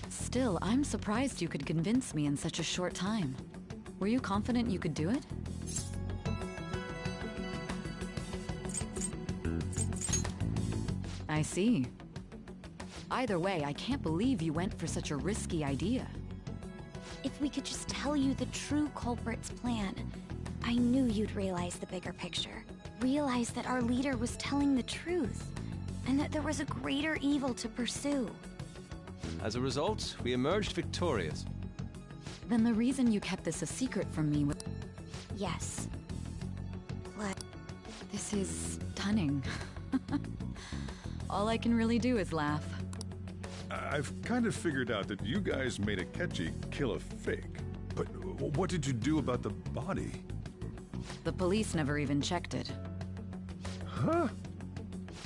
Still, I'm surprised you could convince me in such a short time. Were you confident you could do it? I see. Either way, I can't believe you went for such a risky idea. If we could just tell you the true culprit's plan, I knew you'd realize the bigger picture. Realize that our leader was telling the truth, and that there was a greater evil to pursue. As a result, we emerged victorious. Then the reason you kept this a secret from me was... Yes. What? This is stunning. All I can really do is laugh. I've kind of figured out that you guys made Akechi kill a fake. But what did you do about the body? The police never even checked it. Huh?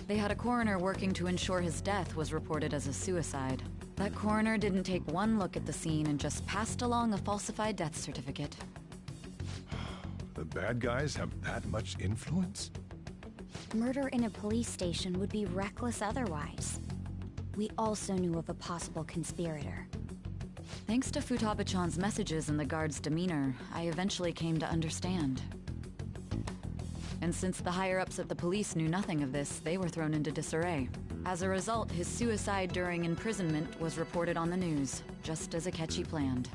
They had a coroner working to ensure his death was reported as a suicide. That coroner didn't take one look at the scene and just passed along a falsified death certificate. The bad guys have that much influence? Murder in a police station would be reckless otherwise. We also knew of a possible conspirator. Thanks to Futaba-chan's messages and the guard's demeanor, I eventually came to understand. And since the higher-ups at the police knew nothing of this, they were thrown into disarray. As a result, his suicide during imprisonment was reported on the news, just as Akechi planned.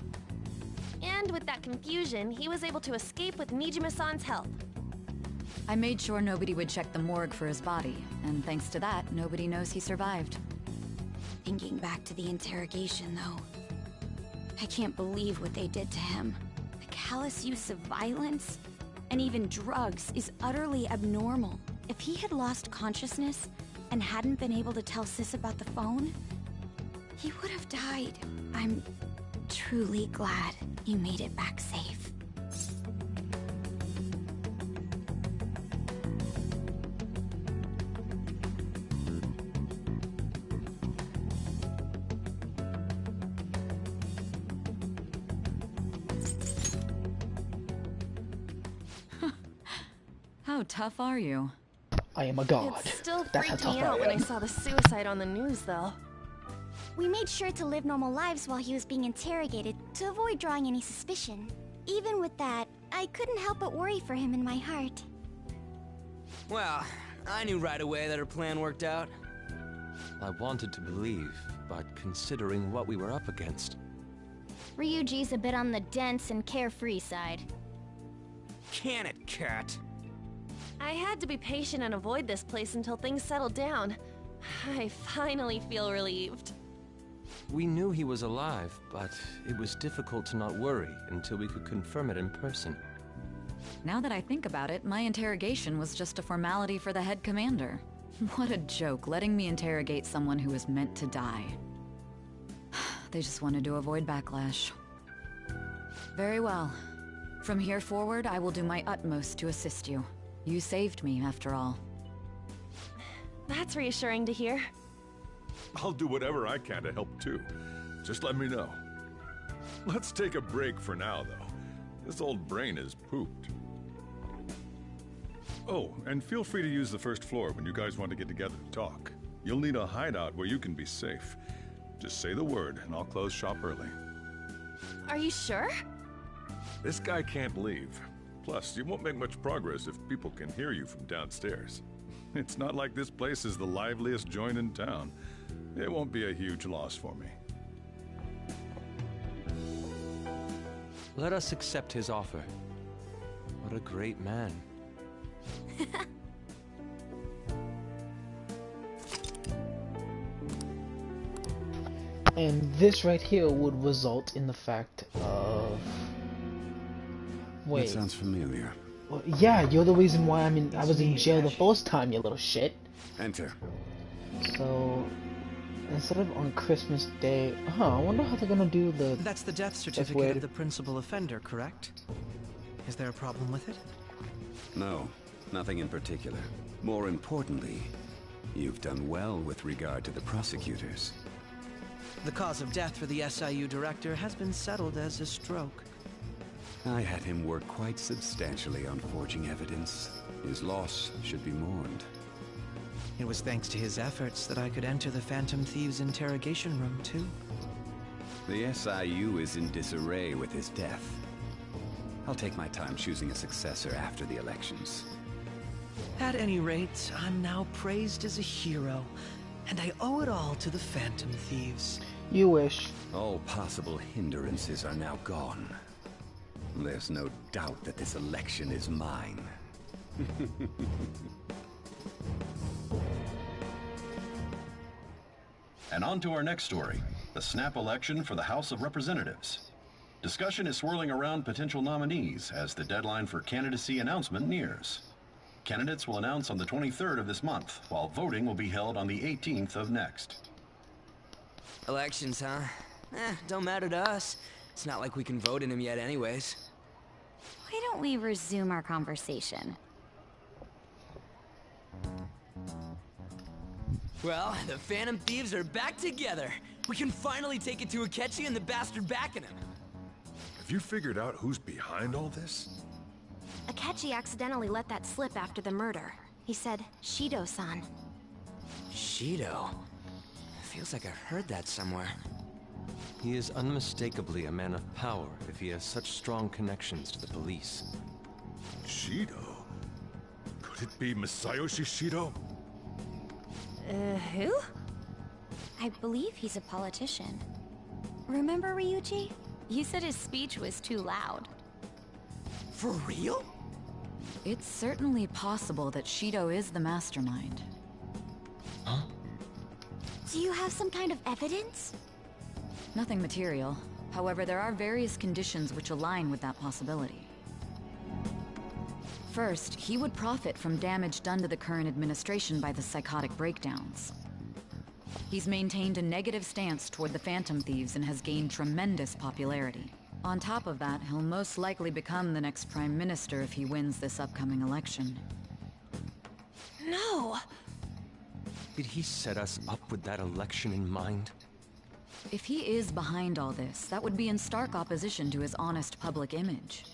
And with that confusion, he was able to escape with Nijima-san's help. I made sure nobody would check the morgue for his body, and thanks to that, nobody knows he survived. Thinking back to the interrogation, though, I can't believe what they did to him. The callous use of violence, and even drugs, is utterly abnormal. If he had lost consciousness and hadn't been able to tell Sis about the phone, he would have died. I'm truly glad you made it back safe. How tough are you? I am a god. It still That's how freaked tough me I out when I am. saw the suicide on the news, though. We made sure to live normal lives while he was being interrogated to avoid drawing any suspicion. Even with that, I couldn't help but worry for him in my heart. Well, I knew right away that her plan worked out. I wanted to believe, but considering what we were up against... Ryuji's a bit on the dense and carefree side. Can it, Cat? I had to be patient and avoid this place until things settled down. I finally feel relieved. We knew he was alive, but it was difficult to not worry until we could confirm it in person. Now that I think about it, my interrogation was just a formality for the head commander. What a joke, letting me interrogate someone who was meant to die. They just wanted to avoid backlash. Very well. From here forward, I will do my utmost to assist you. You saved me, after all. That's reassuring to hear. I'll do whatever I can to help too. Just let me know. Let's take a break for now, though. This old brain is pooped. Oh, and feel free to use the first floor when you guys want to get together to talk. You'll need a hideout where you can be safe. Just say the word, and I'll close shop early. Are you sure? This guy can't leave. Plus, you won't make much progress if people can hear you from downstairs. It's not like this place is the liveliest joint in town. It won't be a huge loss for me. Let us accept his offer. What a great man. And this right here would result in the fact of... Wait. That sounds familiar. Well, yeah, you're the reason why I was in jail the first time, you little shit. Enter. So, instead of on Christmas Day... I wonder how they're gonna do the... That's the death certificate of the principal offender, correct? Is there a problem with it? No, nothing in particular. More importantly, you've done well with regard to the prosecutors. The cause of death for the SIU director has been settled as a stroke. I had him work quite substantially on forging evidence. His loss should be mourned. It was thanks to his efforts that I could enter the Phantom Thieves' interrogation room, too. The SIU is in disarray with his death. I'll take my time choosing a successor after the elections. At any rate, I'm now praised as a hero, and I owe it all to the Phantom Thieves. You wish. All possible hindrances are now gone. There's no doubt that this election is mine. And on to our next story, the snap election for the House of Representatives. Discussion is swirling around potential nominees as the deadline for candidacy announcement nears. Candidates will announce on the 23rd of this month, while voting will be held on the 18th of next. Elections, huh? Don't matter to us. It's not like we can vote in them yet anyways. Why don't we resume our conversation? Well, the Phantom Thieves are back together. We can finally take it to Akechi and the bastard backing him. Have you figured out who's behind all this? Akechi accidentally let that slip after the murder. He said, Shido-san. Shido? Feels like I've heard that somewhere. He is unmistakably a man of power if he has such strong connections to the police. Shido? Could it be Masayoshi Shido? Who? I believe he's a politician. Remember, Ryuji? You said his speech was too loud. For real? It's certainly possible that Shido is the mastermind. Huh? Do you have some kind of evidence? Nothing material. However, there are various conditions which align with that possibility. First, he would profit from damage done to the current administration by the psychotic breakdowns. He's maintained a negative stance toward the Phantom Thieves and has gained tremendous popularity. On top of that, he'll most likely become the next Prime Minister if he wins this upcoming election. No! Did he set us up with that election in mind? If he is behind all this, that would be in stark opposition to his honest public image.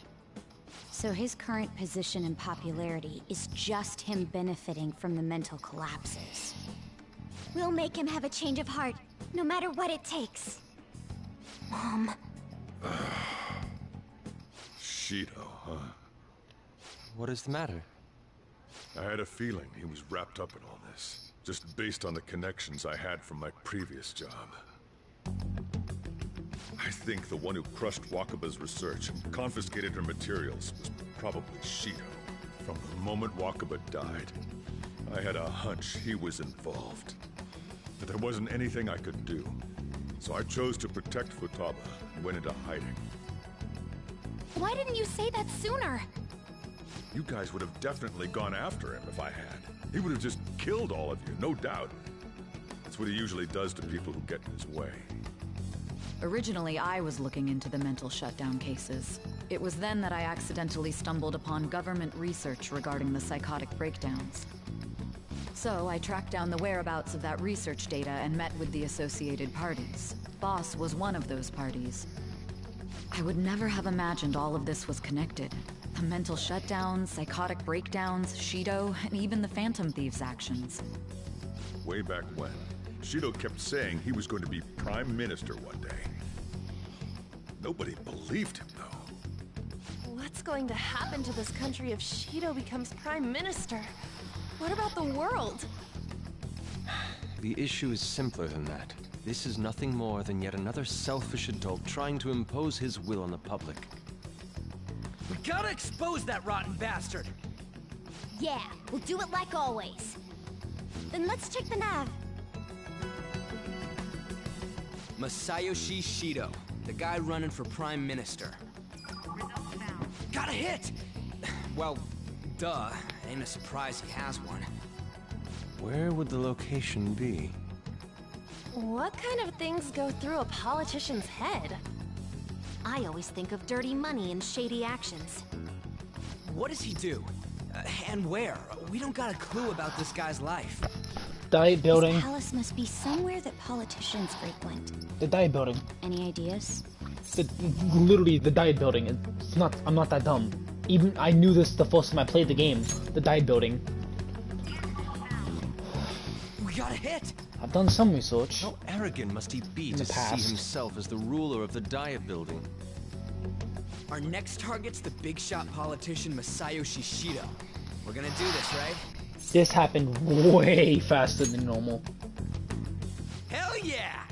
So his current position and popularity is just him benefiting from the mental collapses. We'll make him have a change of heart, no matter what it takes. Mom. Shido, huh? What is the matter? I had a feeling he was wrapped up in all this, just based on the connections I had from my previous job. I think the one who crushed Wakaba's research and confiscated her materials was probably Shido, From the moment Wakaba died, I had a hunch he was involved. But there wasn't anything I could do. So I chose to protect Futaba and went into hiding. Why didn't you say that sooner? You guys would have definitely gone after him if I had. He would have just killed all of you, no doubt. That's what he usually does to people who get in his way. Originally, I was looking into the mental shutdown cases. It was then that I accidentally stumbled upon government research regarding the psychotic breakdowns. So I tracked down the whereabouts of that research data and met with the associated parties. Boss was one of those parties. I would never have imagined all of this was connected. The mental shutdowns, psychotic breakdowns, Shido, and even the Phantom Thieves' actions. Way back when, Shido kept saying he was going to be Prime Minister one day. Nobody believed him, though. What's going to happen to this country if Shido becomes Prime Minister? What about the world? The issue is simpler than that. This is nothing more than yet another selfish adult trying to impose his will on the public. We gotta expose that rotten bastard! Yeah, we'll do it like always. Then let's check the nav. Masayoshi Shido, the guy running for Prime Minister. Got a hit! Well, duh. Ain't a surprise he has one. Where would the location be? What kind of things go through a politician's head? I always think of dirty money and shady actions. What does he do? And where? We don't got a clue about this guy's life. Diet building. This palace must be somewhere that politicians frequent. The diet building. Any ideas? Literally the diet building. It's not. I'm not that dumb. Even I knew this the first time I played the game. The diet building. We got a hit. I've done some research. How arrogant must he be to see himself as the ruler of the diet building? Our next target's the big shot politician Masayoshi Shido. We're gonna do this, right? This happened way faster than normal. Hell yeah!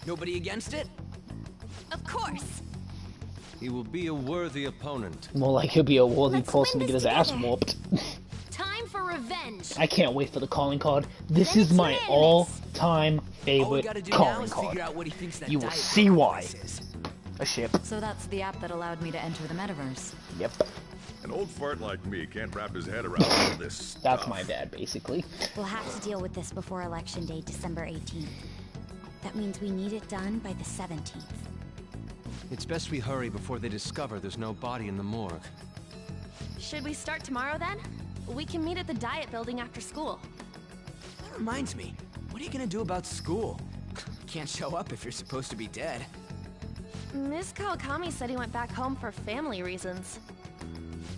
Nobody against it? Of course. He will be a worthy opponent. More like he'll be a worthy person to get his ass whooped. Time for revenge. I can't wait for the calling card. This is my all-time favorite calling card. You will see why. A ship. So that's the app that allowed me to enter the metaverse. Yep. An old fart like me can't wrap his head around all this stuff. That's my dad, basically. We'll have to deal with this before Election Day, December 18th. That means we need it done by the 17th. It's best we hurry before they discover there's no body in the morgue. Should we start tomorrow then? We can meet at the diet building after school. That reminds me, what are you gonna do about school? Can't show up if you're supposed to be dead. Ms. Kawakami said he went back home for family reasons.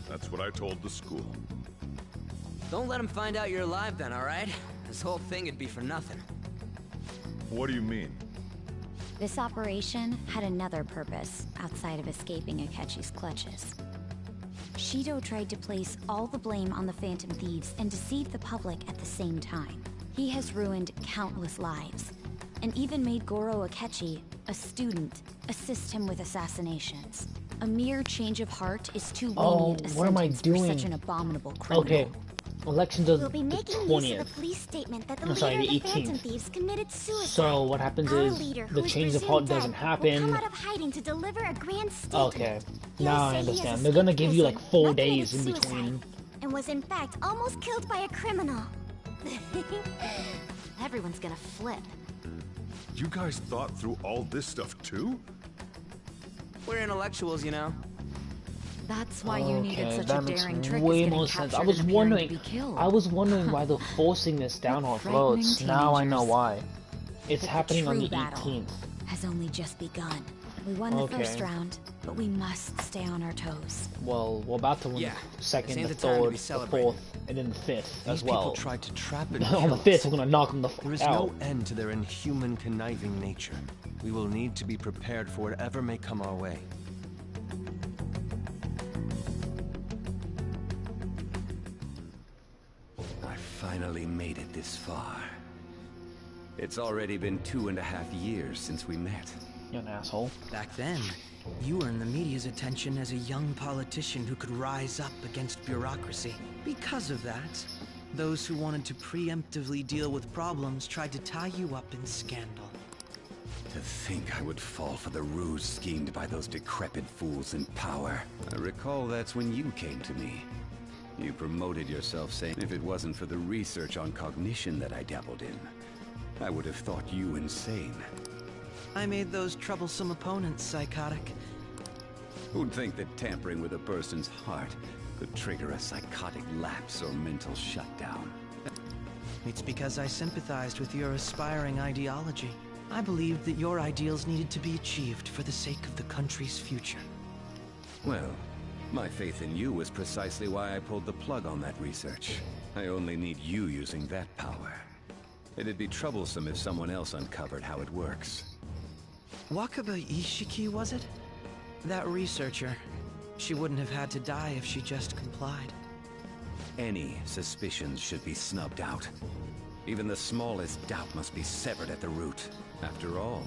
That's what I told the school. Don't let him find out you're alive then, alright? This whole thing would be for nothing. What do you mean? This operation had another purpose outside of escaping Akechi's clutches. Shido tried to place all the blame on the Phantom Thieves and deceive the public at the same time. He has ruined countless lives, and even made Goro Akechi, a student, assist him with assassinations. A mere change of heart is too lenient a sentence for such an abominable criminal. Okay, election does We'll be the making 20th. use of the police statement that the I'm sorry, leader the of the Phantom 18th. Thieves committed suicide. So what happens Our is leader, the who is change of presumed heart dead, doesn't will happen. come out of hiding to deliver a grand statement. Okay, He'll now I say he has understand. They're gonna give you like escaped 4 prison, days in committed between. suicide, and was in fact almost killed by a criminal. Everyone's gonna flip. You guys thought through all this stuff too? We're intellectuals, you know. That's why you needed such that a makes daring trick way as more getting sense. captured I was and appearing to wondering. be killed. I was wondering why they're forcing this down our throats. Now I know why. It's happening on true the battle 18th. Has only just begun. We won the first round, but we must stay on our toes. Well, we're about to win Yeah, the second, this the ain't the time to third, be the celebrating. fourth, and then the fifth These as well. people tried to trap and On the kill fifth, us. we're gonna knock them the There is fuck out. no end to their inhuman, conniving nature. We will need to be prepared for whatever may come our way. I finally made it this far. It's already been 2.5 years since we met. You're an asshole. Back then, you earned the media's attention as a young politician who could rise up against bureaucracy. Because of that, those who wanted to preemptively deal with problems tried to tie you up in scandal. To think I would fall for the ruse schemed by those decrepit fools in power. I recall that's when you came to me. You promoted yourself saying if it wasn't for the research on cognition that I dabbled in, I would have thought you insane. I made those troublesome opponents psychotic. Who'd think that tampering with a person's heart could trigger a psychotic lapse or mental shutdown? It's because I sympathized with your aspiring ideology. I believed that your ideals needed to be achieved for the sake of the country's future. Well, my faith in you was precisely why I pulled the plug on that research. I only need you using that power. It'd be troublesome if someone else uncovered how it works. Wakaba Ishiki, was it? That researcher. She wouldn't have had to die if she just complied. Any suspicions should be snubbed out. Even the smallest doubt must be severed at the root. After all,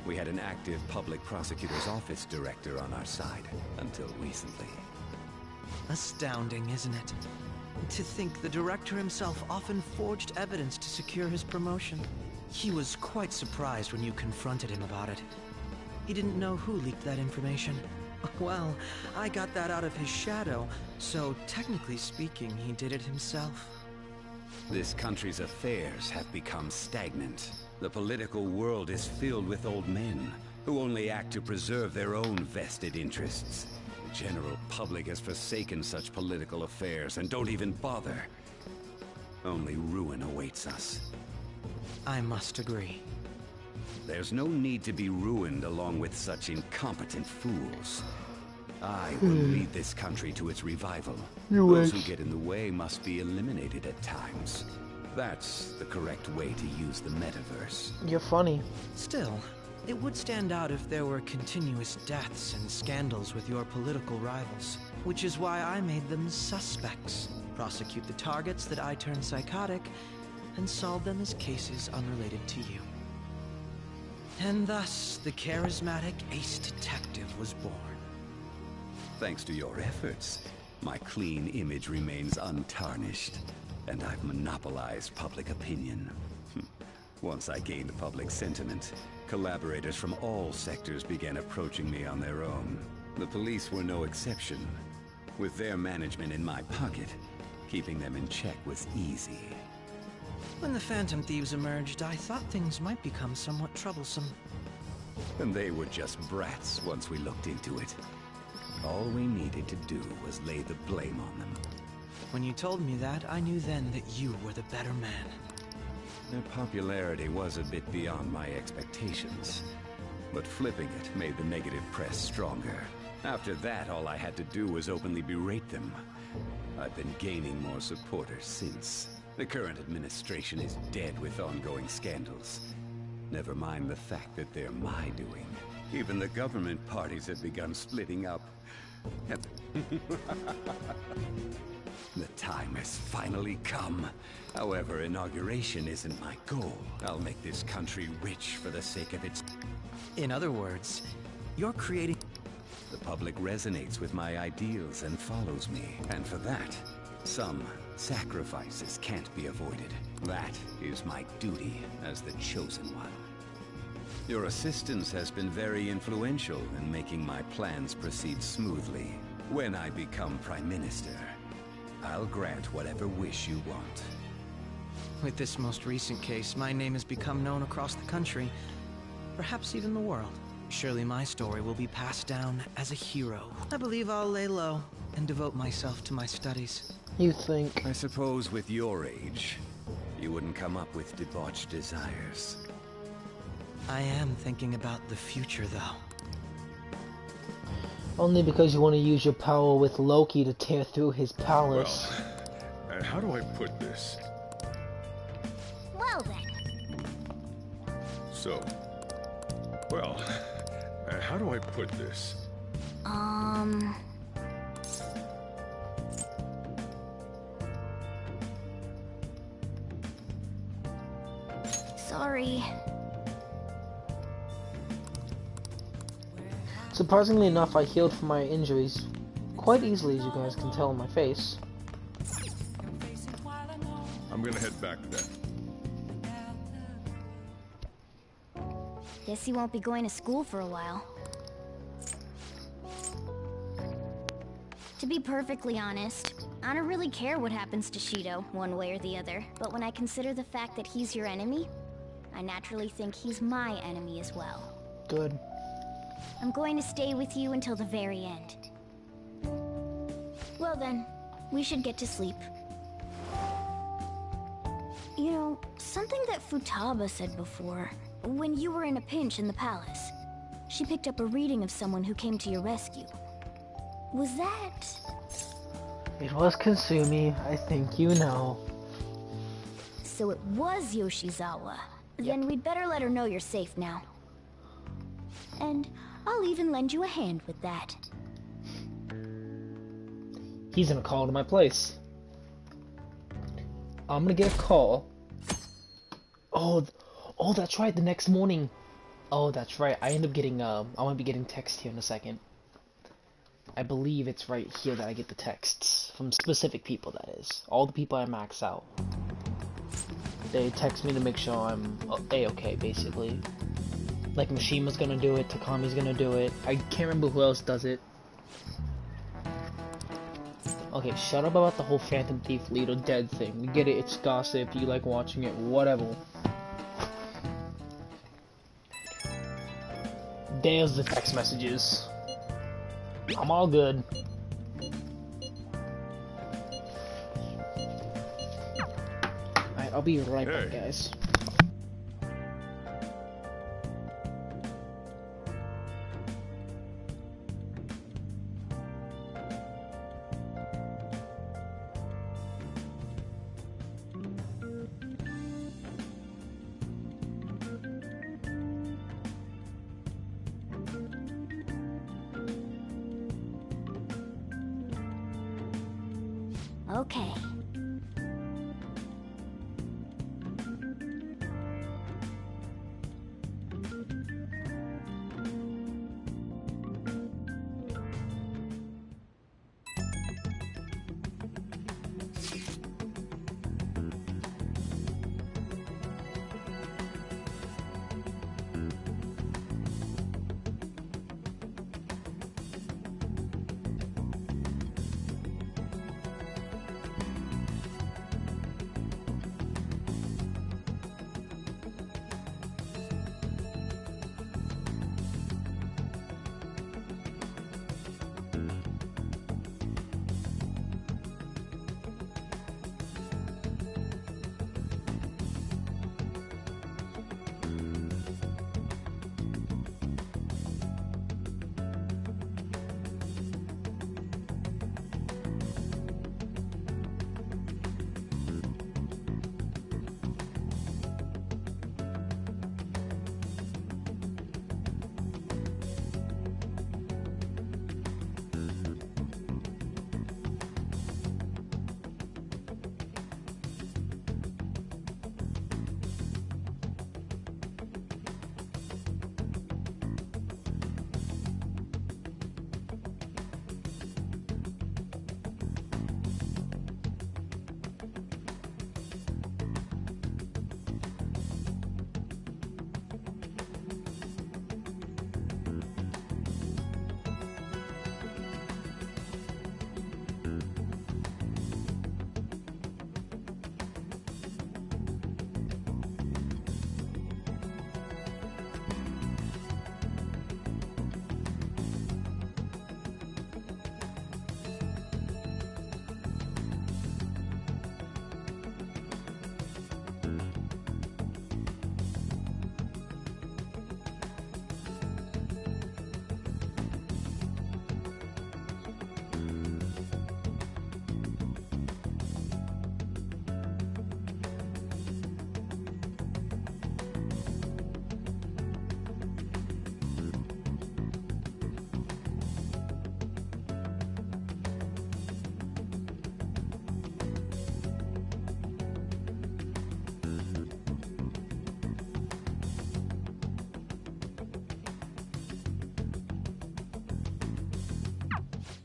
we had an active public prosecutor's office director on our side, until recently. Astounding, isn't it? To think the director himself often forged evidence to secure his promotion. He was quite surprised when you confronted him about it. He didn't know who leaked that information. Well, I got that out of his shadow, so technically speaking, he did it himself. This country's affairs have become stagnant. The political world is filled with old men who only act to preserve their own vested interests. The general public has forsaken such political affairs and don't even bother. Only ruin awaits us. I must agree. There's no need to be ruined along with such incompetent fools. I will lead this country to its revival. Those who get in the way must be eliminated at times. That's the correct way to use the metaverse. You're funny. Still, it would stand out if there were continuous deaths and scandals with your political rivals, which is why I made them suspects. Prosecute the targets that I turned psychotic, and solve them as cases unrelated to you. And thus, the charismatic ace detective was born. Thanks to your efforts, my clean image remains untarnished, and I've monopolized public opinion. Once I gained public sentiment, collaborators from all sectors began approaching me on their own. The police were no exception. With their management in my pocket, keeping them in check was easy. When the Phantom Thieves emerged, I thought things might become somewhat troublesome. And they were just brats once we looked into it. All we needed to do was lay the blame on them. When you told me that, I knew then that you were the better man. Their popularity was a bit beyond my expectations, but flipping it made the negative press stronger. After that, all I had to do was openly berate them. I've been gaining more supporters since. The current administration is dead with ongoing scandals. Never mind the fact that they're my doing. Even the government parties have begun splitting up. The time has finally come. However, inauguration isn't my goal. I'll make this country rich for the sake of its... In other words, you're creating... The public resonates with my ideals and follows me. And for that, some sacrifices can't be avoided. That is my duty as the chosen one. Your assistance has been very influential in making my plans proceed smoothly. When I become Prime Minister, I'll grant whatever wish you want. With this most recent case, my name has become known across the country, perhaps even the world. Surely my story will be passed down as a hero. I believe I'll lay low and devote myself to my studies. You think? I suppose with your age, you wouldn't come up with debauched desires. I am thinking about the future, though. Only because you want to use your power with Loki to tear through his palace. Well, and how do I put this? Well then. So, well, how do I put this? Sorry. Surprisingly enough, I healed from my injuries quite easily, as you guys can tell on my face. I'm gonna head back then. Guess he won't be going to school for a while. To be perfectly honest, I don't really care what happens to Shido, one way or the other. But when I consider the fact that he's your enemy, I naturally think he's my enemy as well. Good. I'm going to stay with you until the very end. Well then, we should get to sleep. You know, something that Futaba said before, when you were in a pinch in the palace, she picked up a reading of someone who came to your rescue. Was that... It was Kasumi, I think you know. So it was Yoshizawa. Yep. Then we'd better let her know you're safe now. And I'll even lend you a hand with that. He's gonna call to my place. I'm gonna get a call. Oh, that's right, the next morning. Oh, that's right, I end up getting, I might be getting text here in a second. I believe it's right here that I get the texts. From specific people, that is. All the people I max out. They text me to make sure I'm A-okay, basically. Like, Mishima's gonna do it, Takami's gonna do it. I can't remember who else does it. Okay, shut up about the whole Phantom Thief Leader dead thing. You get it, it's gossip, you like watching it, whatever. There's the text messages. I'm all good. Alright, I'll be right back, guys. Okay.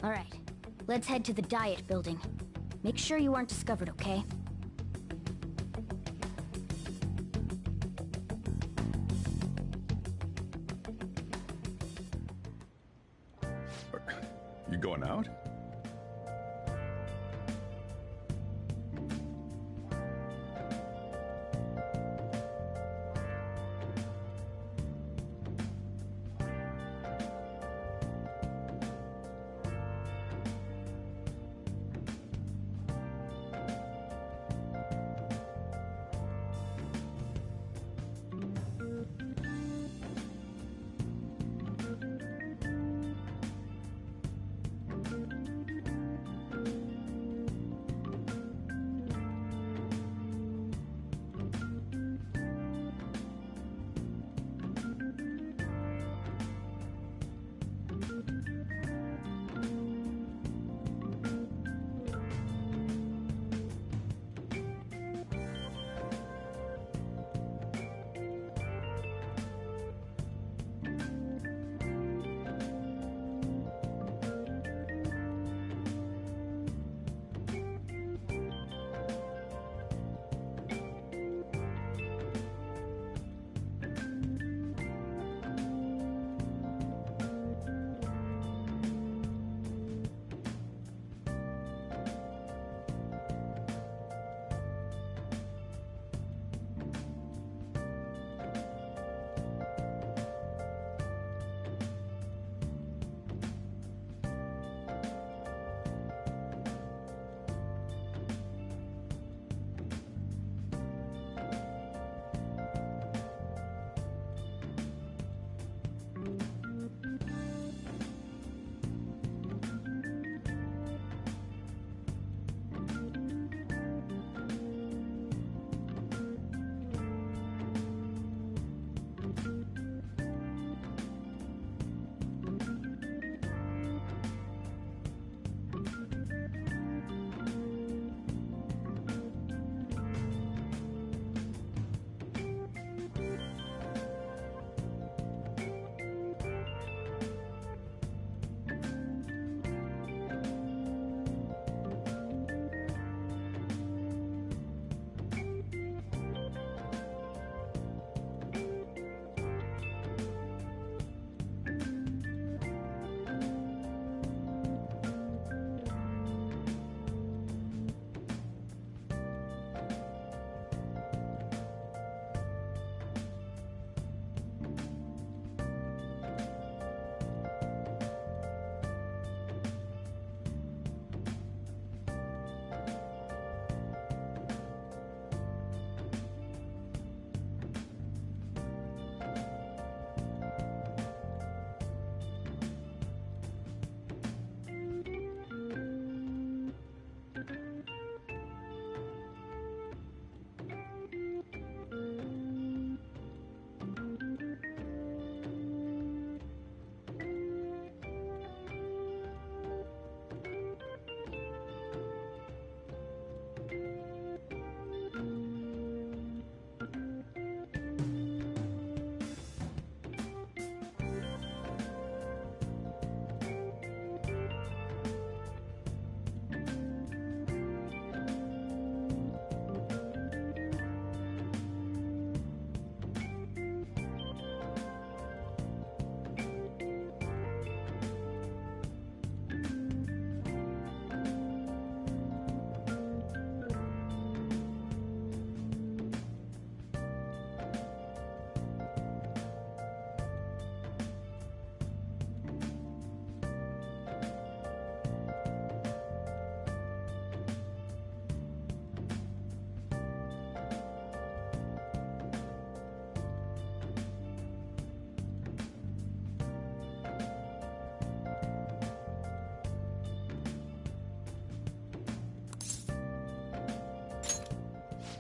Alright, let's head to the Diet Building. Make sure you aren't discovered, okay? You going out?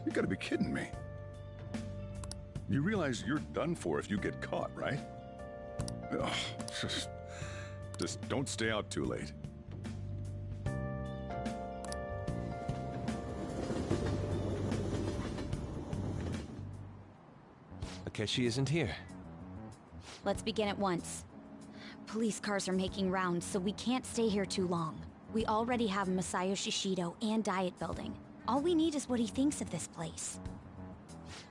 You gotta be kidding me. You realize you're done for if you get caught, right? Ugh, just don't stay out too late. Akechi isn't here. Let's begin at once. police cars are making rounds, so we can't stay here too long. We already have Masayo Shishido and Diet Building. All we need is what he thinks of this place.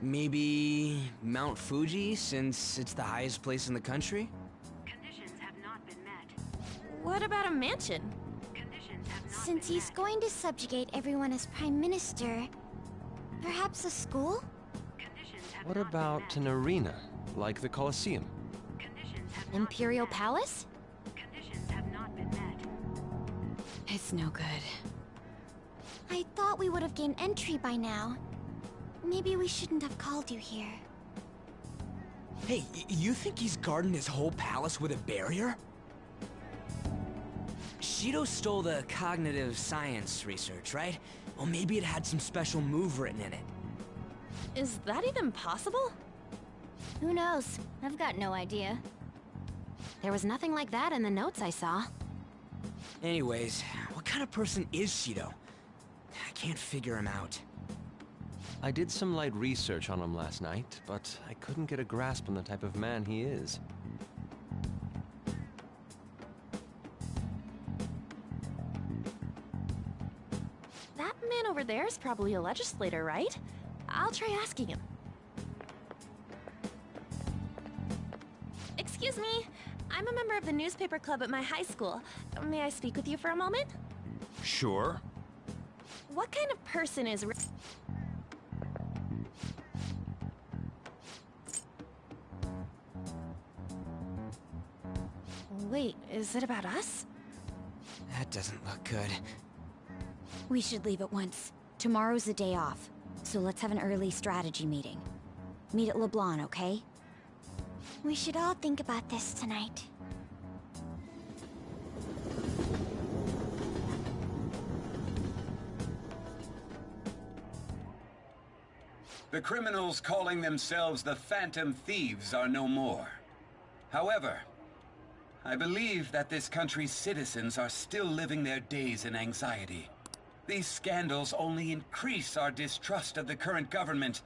Maybe Mount Fuji, since it's the highest place in the country? What about a mansion? Since he's going to subjugate everyone as Prime Minister, perhaps a school? What about an arena, like the Colosseum? Imperial Palace? It's no good. I thought we would have gained entry by now. Maybe we shouldn't have called you here. Hey, you think he's guarding his whole palace with a barrier? Shido stole the cognitive science research, right? Well, maybe it had some special move written in it. Is that even possible? Who knows? I've got no idea. There was nothing like that in the notes I saw. Anyways, what kind of person is Shido? I can't figure him out. I did some light research on him last night, but I couldn't get a grasp on the type of man he is. That man over there is probably a legislator, right? I'll try asking him. Excuse me, I'm a member of the newspaper club at my high school. May I speak with you for a moment? Sure. What kind of person is... Wait, is it about us? That doesn't look good. We should leave at once. Tomorrow's the day off, so let's have an early strategy meeting. Meet at LeBlanc, okay? We should all think about this tonight. The criminals calling themselves the Phantom Thieves are no more. However, I believe that this country's citizens are still living their days in anxiety. These scandals only increase our distrust of the current government.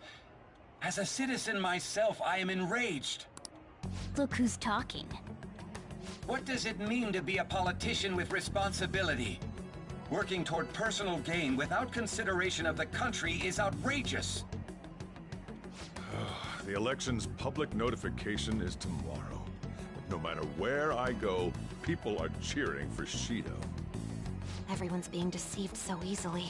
As a citizen myself, I am enraged. Look who's talking. What does it mean to be a politician with responsibility? Working toward personal gain without consideration of the country is outrageous. The election's public notification is tomorrow. No matter where I go, people are cheering for Shido. Everyone's being deceived so easily.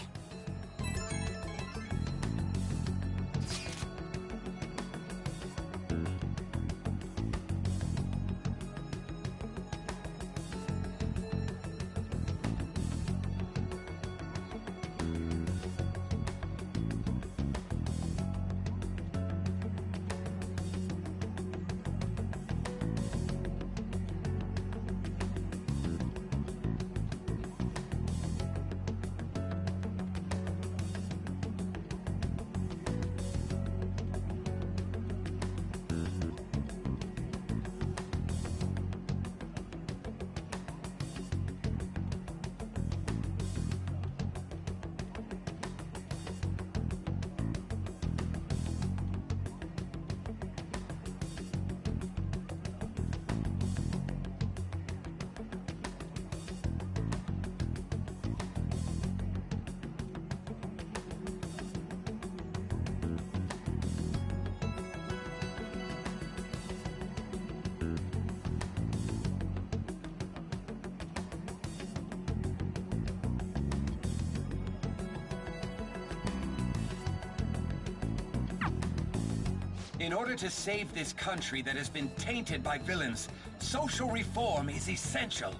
In order to save this country that has been tainted by villains, social reform is essential.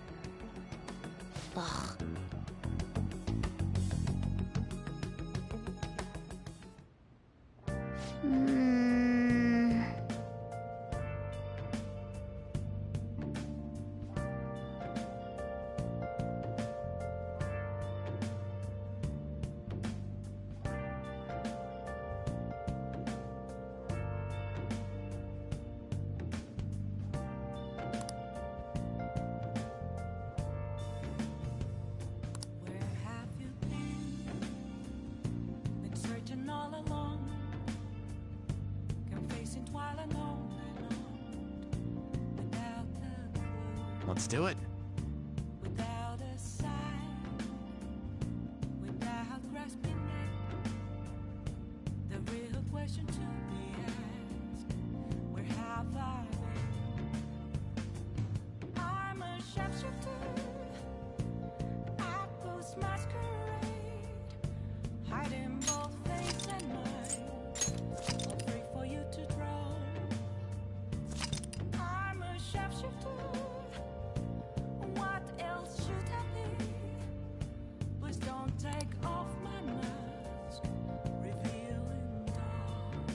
Ugh. Let's do it. Without a sign, without grasping it, the real question to be asked, where have I been? I'm a sharpshooter, I post masquerade, hiding both face and mind, all free for you to draw. I'm a sharpshooter. What else should I be? Please don't take off my mask, revealing dawn.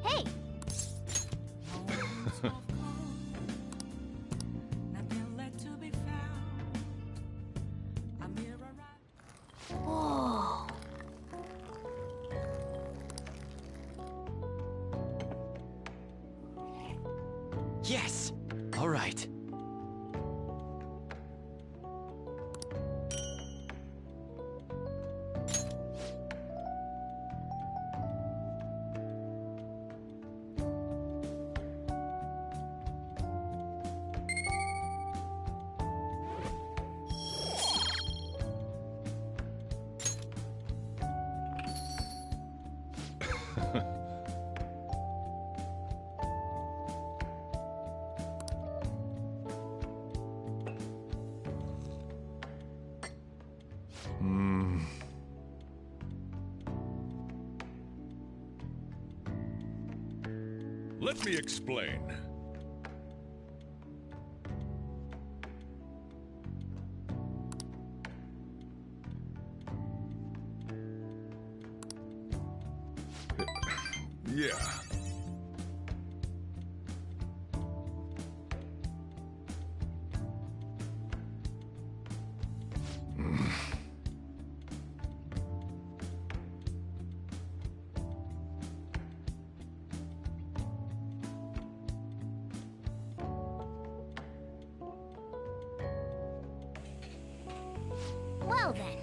Hey! Nothing left to be found. A mirror Whoa. Yes! All right. Let me explain. Yeah. Well then.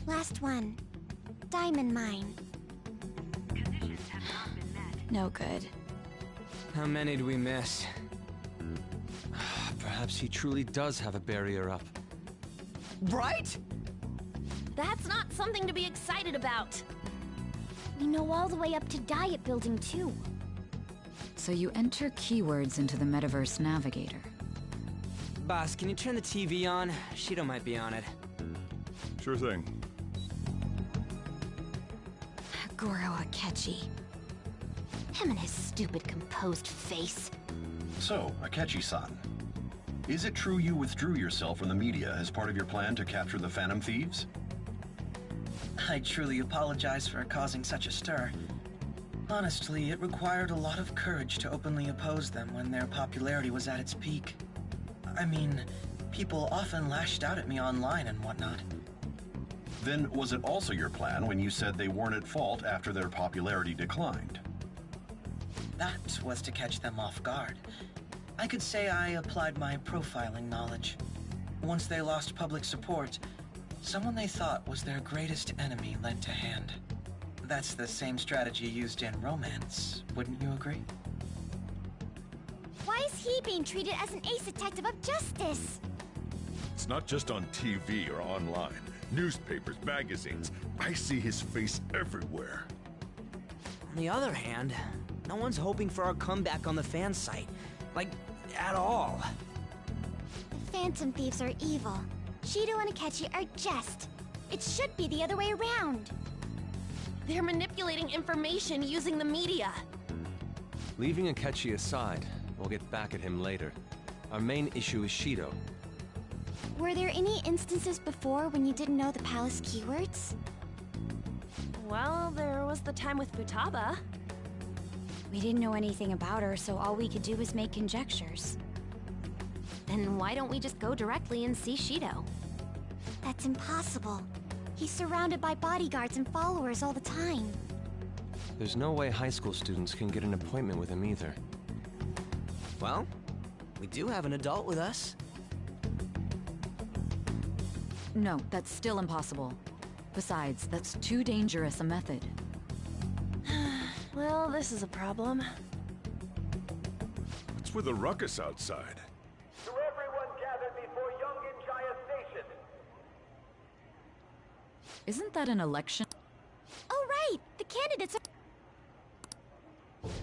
Last one. Diamond mine. No good. How many do we miss? Perhaps he truly does have a barrier up. Right? That's not something to be excited about. We know all the way up to Diet Building, too. So you enter keywords into the Metaverse Navigator. Boss, can you turn the TV on? Shido might be on it. Sure thing. Goro Akechi. Him and his stupid composed face. So, Akechi-san, is it true you withdrew yourself from the media as part of your plan to capture the Phantom Thieves? I truly apologize for causing such a stir. Honestly, it required a lot of courage to openly oppose them when their popularity was at its peak. I mean, people often lashed out at me online and whatnot. Then was it also your plan when you said they weren't at fault after their popularity declined? That was to catch them off guard. I could say I applied my profiling knowledge. Once they lost public support, someone they thought was their greatest enemy lent a hand. That's the same strategy used in romance, wouldn't you agree? Why is he being treated as an ace detective of justice? It's not just on TV or online. Newspapers, magazines. I see his face everywhere. On the other hand, no one's hoping for our comeback on the fan site. Like, at all. The Phantom Thieves are evil. Shido and Akechi are just. It should be the other way around. They're manipulating information using the media. Leaving Akechi aside, we'll get back at him later. Our main issue is Shido. Were there any instances before when you didn't know the palace keywords? Well, there was the time with Futaba. We didn't know anything about her, so all we could do was make conjectures. Then why don't we just go directly and see Shido? That's impossible. He's surrounded by bodyguards and followers all the time. There's no way high school students can get an appointment with him either. Well, we do have an adult with us. No, that's still impossible. Besides, that's too dangerous a method. Well, this is a problem. What's with the ruckus outside? To everyone gathered before Yongin Jaya Station. Isn't that an election? Oh, right! The candidates are...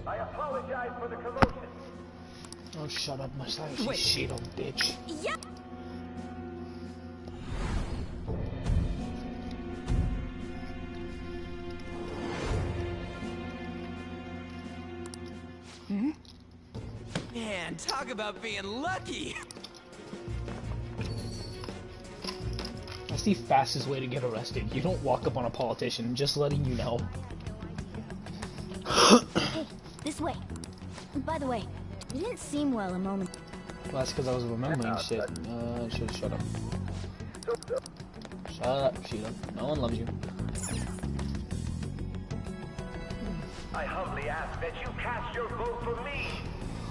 I apologize for the commotion. Oh, shut up, Masayoshi Shido, bitch. Yep! Man, talk about being lucky! That's the fastest way to get arrested. You don't walk up on a politician, just letting you know. Hey, this way. By the way, you didn't seem well a moment. Well, that's because I was remembering shit. Shut up. Shut up, Shido. No one loves you. I humbly ask that you cast your vote for me,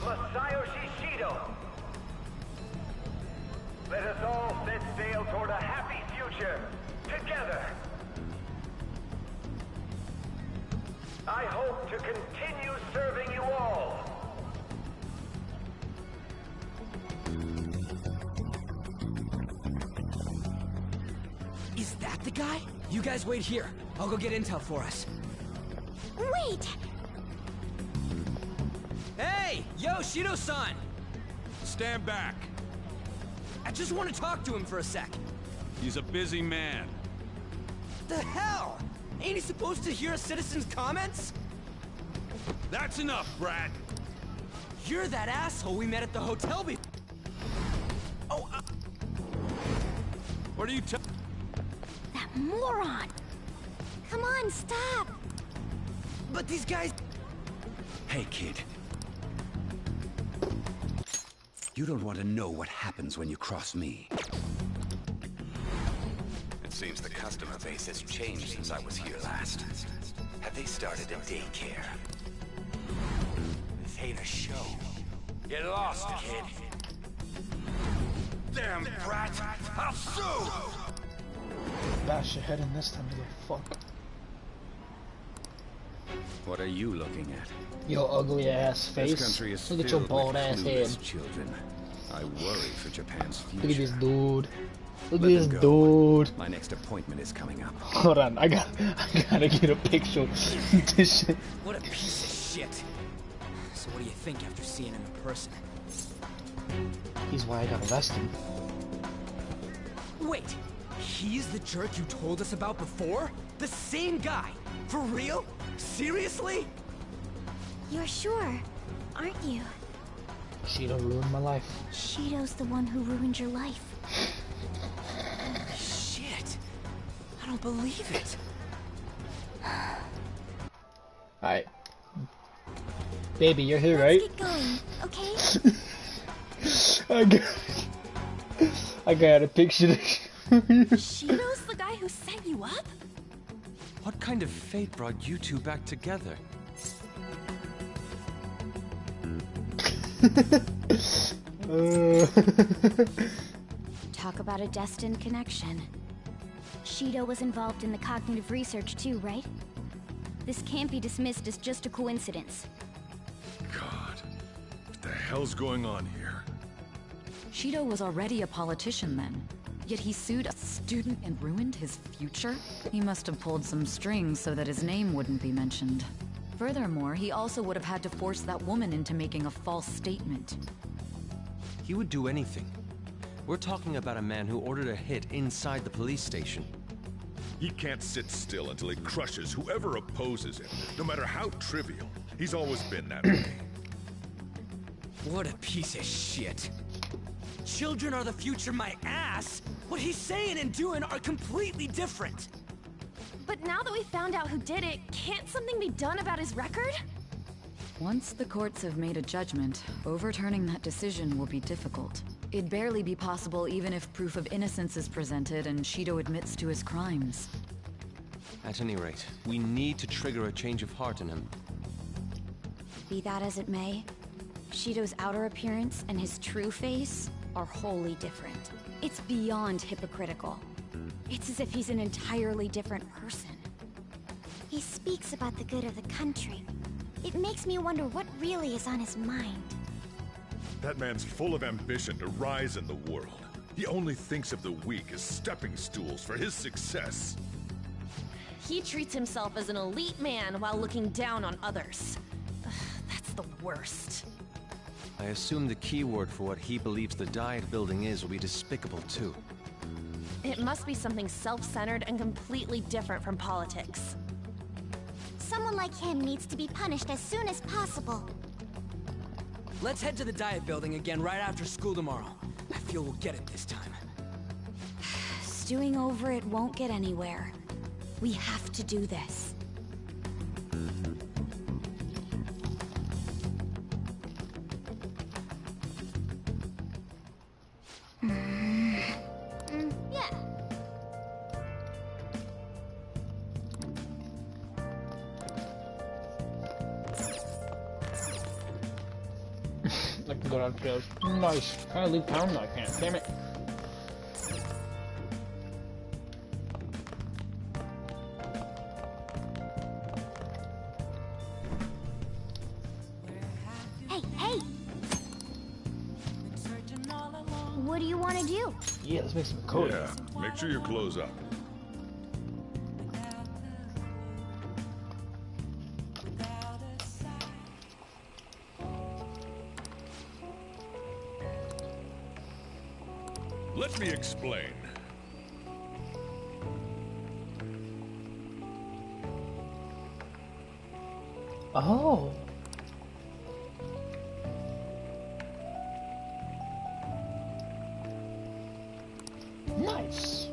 Masayoshi Shido. Let us all set sail toward a happy future, together. I hope to continue serving you all. Is that the guy? You guys wait here. I'll go get intel for us. Wait! Hey! Yo, Shido-san! Stand back. I just want to talk to him for a sec. He's a busy man. The hell? Ain't he supposed to hear a citizen's comments? That's enough, Brad. You're that asshole we met at the hotel before. Oh, What are you That moron! Come on, stop! But these guys... Hey, kid. You don't want to know what happens when you cross me. It seems the customer base has changed since I was here last. Have they started a daycare? This ain't a show. Get lost, kid. Damn brat! I'll sue! Bash your head in this time, you little fuck. What are you looking at? Your ugly ass face. This country is Look at your filled bald with ass clueless head. children. I worry for Japan's future. Look at this dude. Look Let at this them go. dude. My next appointment is coming up. Hold on, I gotta get a picture of this shit. What a piece of shit. So what do you think after seeing him in person? He's why I got arrested. Wait, he's the jerk you told us about before? The same guy? For real? Seriously? You're sure, aren't you? Shido ruined my life. Shido's the one who ruined your life. Shit. I don't believe it. Alright. Baby, you're here, right? Let's get going, okay? I got a picture. Shido's the guy who set you up? What kind of fate brought you two back together? Talk about a destined connection. Shido was involved in the cognitive research too, right? This can't be dismissed as just a coincidence. God, what the hell's going on here? Shido was already a politician then. Yet he sued a student and ruined his future? He must have pulled some strings so that his name wouldn't be mentioned. Furthermore, he also would have had to force that woman into making a false statement. He would do anything. We're talking about a man who ordered a hit inside the police station. He can't sit still until he crushes whoever opposes him, no matter how trivial. He's always been that way. What a piece of shit. Children are the future, my ass! What he's saying and doing are completely different! But now that we found out who did it, can't something be done about his record? Once the courts have made a judgment, overturning that decision will be difficult. It'd barely be possible even if proof of innocence is presented and Shido admits to his crimes. At any rate, we need to trigger a change of heart in him. Be that as it may, Shido's outer appearance and his true face are wholly different. It's beyond hypocritical. It's as if he's an entirely different person. He speaks about the good of the country. It makes me wonder what really is on his mind. That man's full of ambition to rise in the world. He only thinks of the weak as stepping stools for his success. He treats himself as an elite man while looking down on others. Ugh, that's the worst. I assume the key word for what he believes the Diet building is will be despicable too. It must be something self-centered and completely different from politics. Someone like him needs to be punished as soon as possible. Let's head to the Diet building again right after school tomorrow. I feel we'll get it this time. Stewing over it won't get anywhere. We have to do this. Yeah. I can go downstairs. Nice. Can I leave town? No, I can't. Damn it. Hey, hey! What do you want to do? Yeah, let's make some code. Yeah, make sure you close up. Let me explain. Oh. Nice.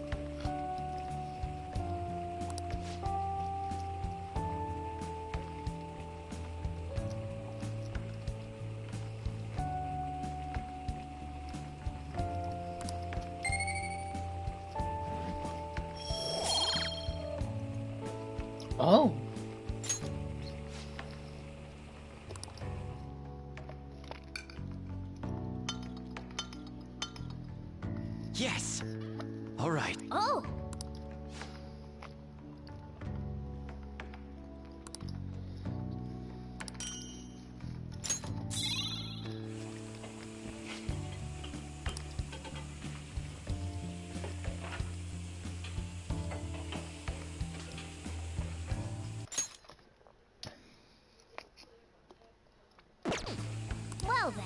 Oh. Yes! All right. Oh! Well then.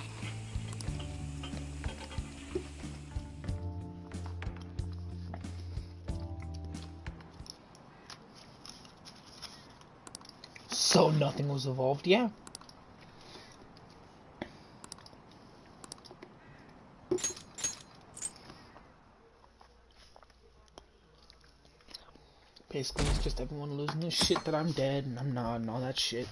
So nothing was evolved, yeah. Basically, it's just everyone losing their shit that I'm dead and I'm not and all that shit.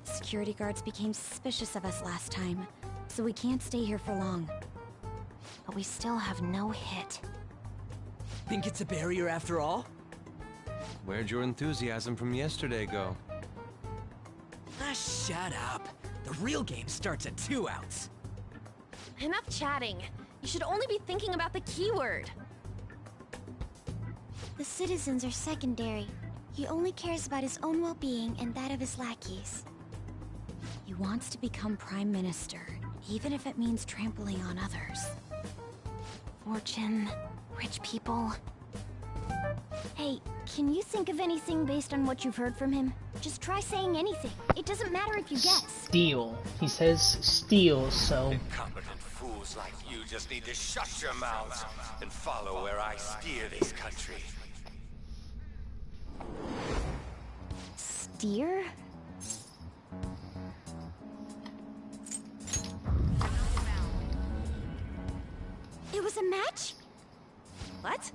Security guards became suspicious of us last time, so we can't stay here for long. But we still have no hit. Think it's a barrier after all? Where'd your enthusiasm from yesterday go? Ah, shut up. The real game starts at 2 outs. Enough chatting. You should only be thinking about the keyword. The citizens are secondary. He only cares about his own well-being and that of his lackeys. He wants to become Prime Minister, even if it means trampling on others. Fortune, rich people. Hey, can you think of anything based on what you've heard from him? Just try saying anything. It doesn't matter if you guess. Steal. He says steal, so... Incompetent fools like you just need to shut your mouths and follow where I steer this country. Steer? It was a match? What?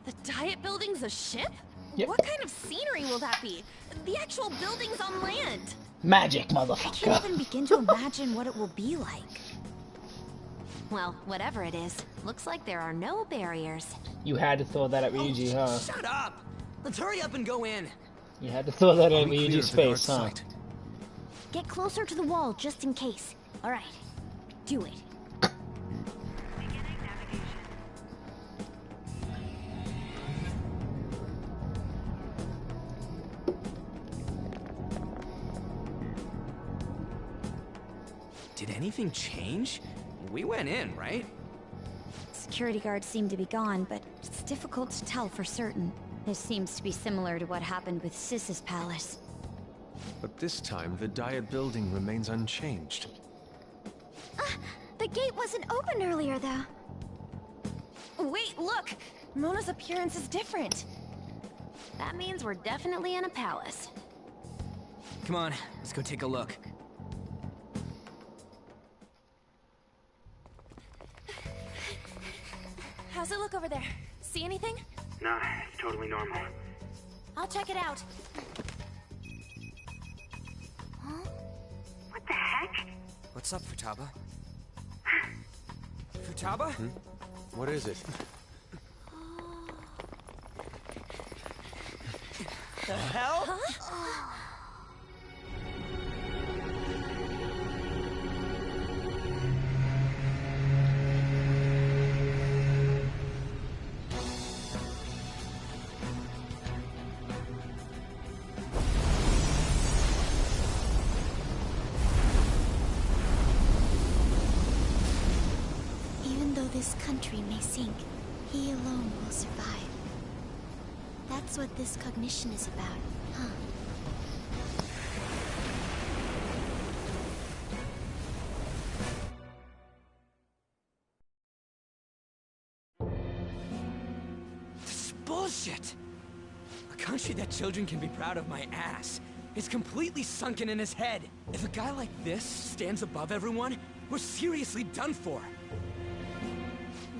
The Diet Building's a ship? Yep. What kind of scenery will that be? The actual building's on land. Magic, I motherfucker. can't even begin to imagine what it will be like. Well, whatever it is, looks like there are no barriers. You had to throw that at Ryuji, huh? Shut up! Let's hurry up and go in. You had to throw that at Ryuji's face, huh? Get closer to the wall just in case. Alright, do it. Did anything change? We went in, right? Security guards seem to be gone, but it's difficult to tell for certain. This seems to be similar to what happened with Sis's palace. But this time, the Diet Building remains unchanged. The gate wasn't open earlier, though. Wait, look! Mona's appearance is different. That means we're definitely in a palace. Come on, let's go take a look. How's it look over there? See anything? Nah, it's totally normal. I'll check it out. What the heck? What's up, Futaba? Futaba? What is it? the hell? Even though this country may sink, he alone will survive. That's what this cognition is about, huh? This is bullshit! A country that children can be proud of my ass is completely sunken in his head. If a guy like this stands above everyone, we're seriously done for.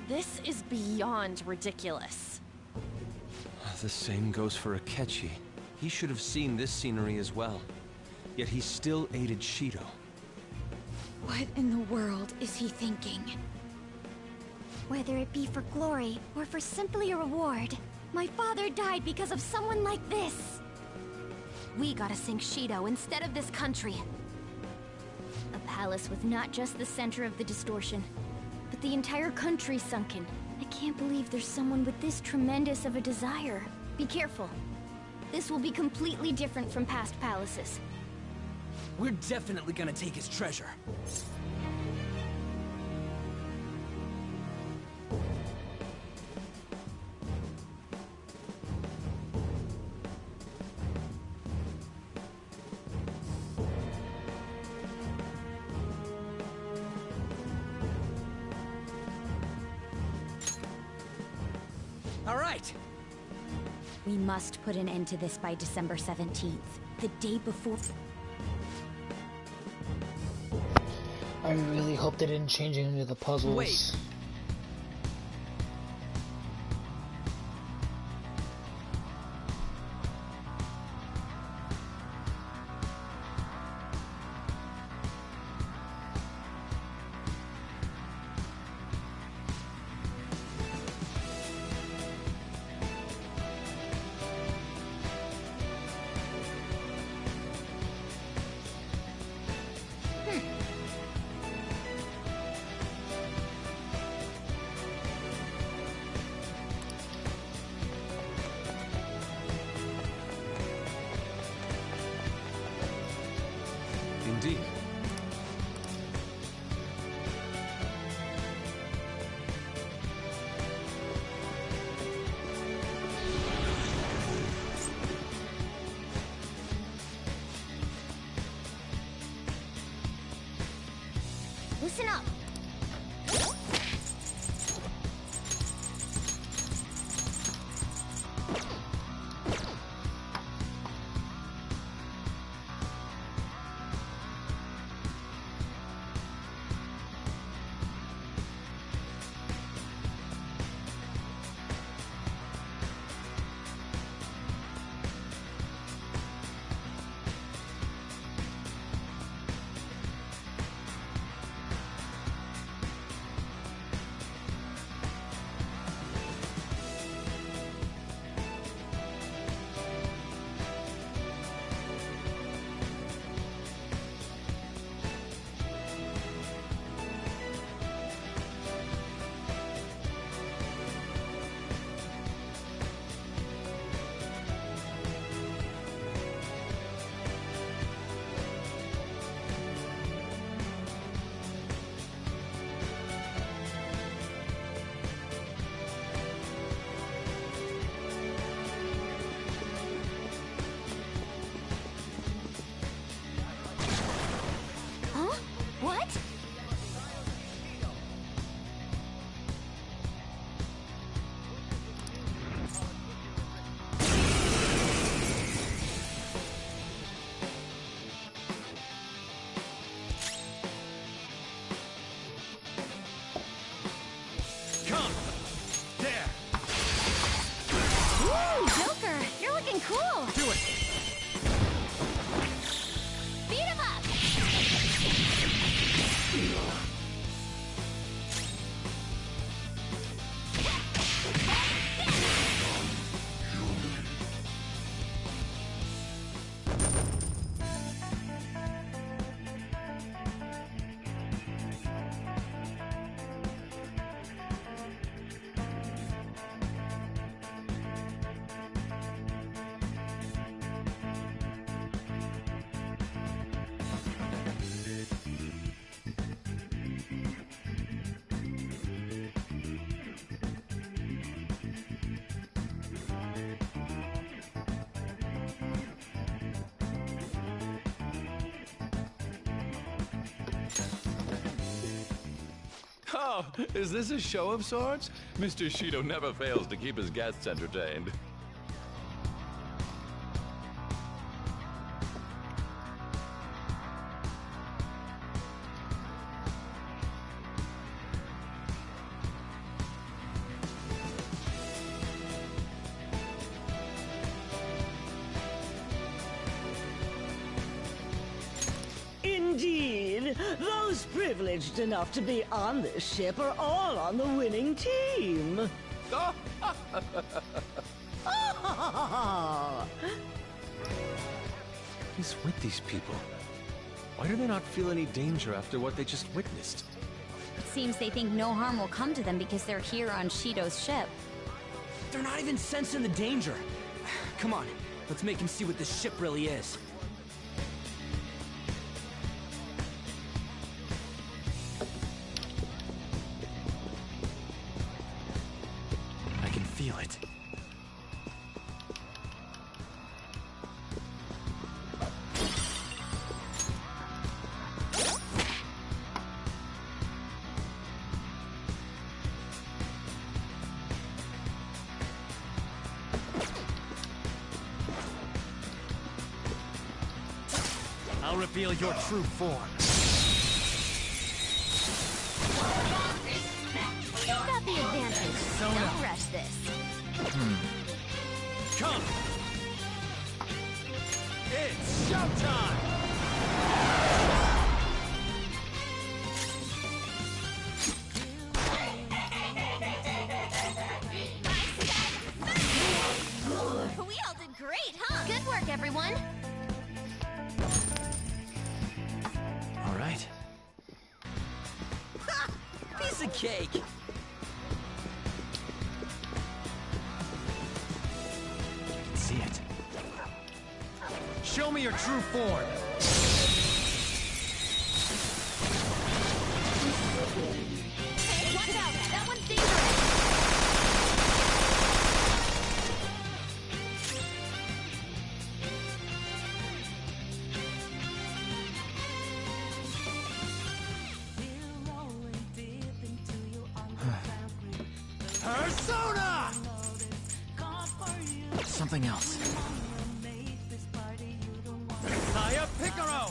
This is beyond ridiculous. The same goes for Akechi. He should have seen this scenery as well. Yet he still aided Shido. What in the world is he thinking? Whether it be for glory or for simply a reward, my father died because of someone like this. We gotta sink Shido instead of this country. A palace with not just the center of the distortion, but the entire country sunken. I can't believe there's someone with this tremendous of a desire. Be careful. This will be completely different from past palaces. We're definitely gonna take his treasure. All right. We must put an end to this by December 17th, the day before. I really hope they didn't change any of the puzzles. Wait. Indeed. Listen up. Oh, is this a show of sorts? Mr. Shido never fails to keep his guests entertained. Indeed, those privileged enough to be on this ship are all on the winning team. What is with these people? Why do they not feel any danger after what they just witnessed? It seems they think no harm will come to them because they're here on Shido's ship. They're not even sensing the danger. Come on, let's make him see what this ship really is. I can feel it. I'll reveal your true form. You got the advantage. Sona. Don't rush this. Come! It's showtime! We all did great, huh? Good work, everyone. All right. Piece of cake! I can see it. Show me your true form! Hey, watch out! That one's dangerous! Persona! Something else. Saya Picaro!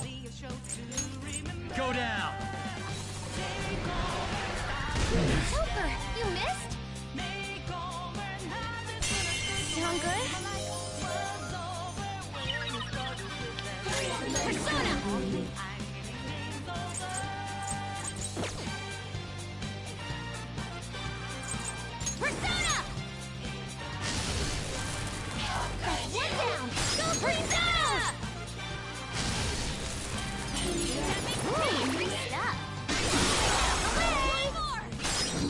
Go down! Joker, you missed? Doing good? Persona! Persona! One down! Go Persona! Great stuff! Away!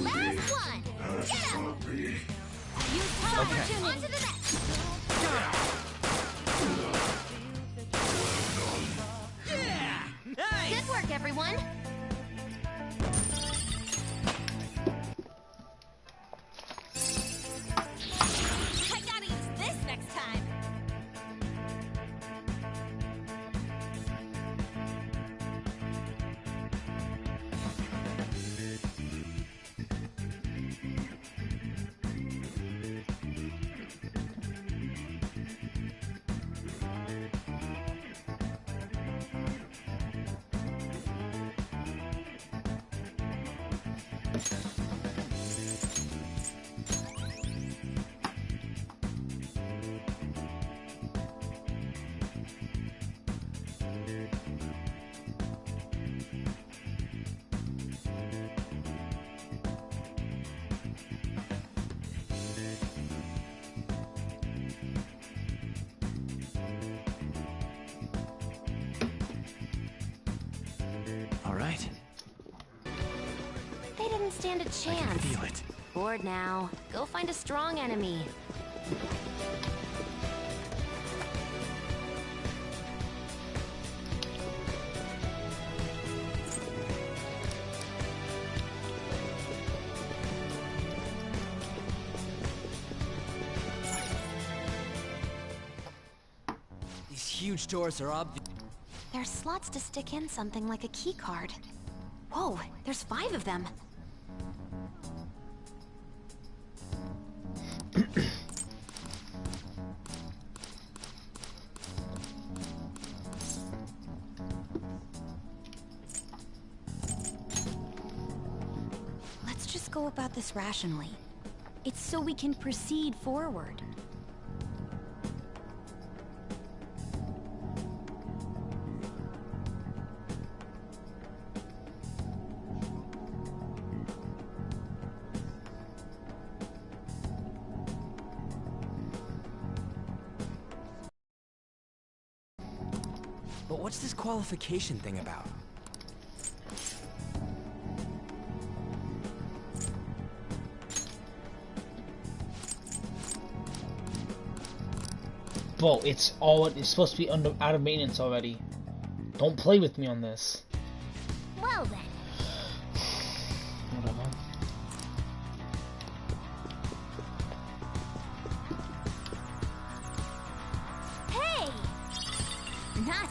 Last one! Get up! Use power to onto the net! Yeah! Nice! Good work, everyone! I gotta use this next time! All right. They didn't stand a I can chance. feel it. Bored now. Go find a strong enemy. These huge doors are obvious. There's slots to stick in something like a key card. Whoa, there's 5 of them. about this rationally. It's so we can proceed forward. But what's this qualification thing about? Bro, it's supposed to be out of maintenance already. Don't play with me on this. Well then. Whatever. Hey! Not.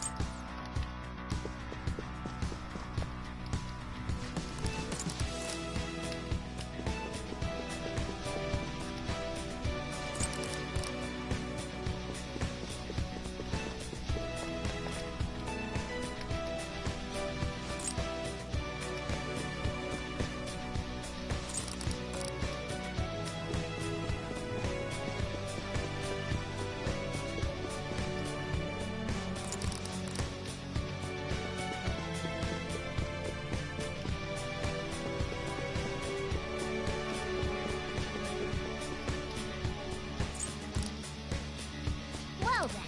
Well then.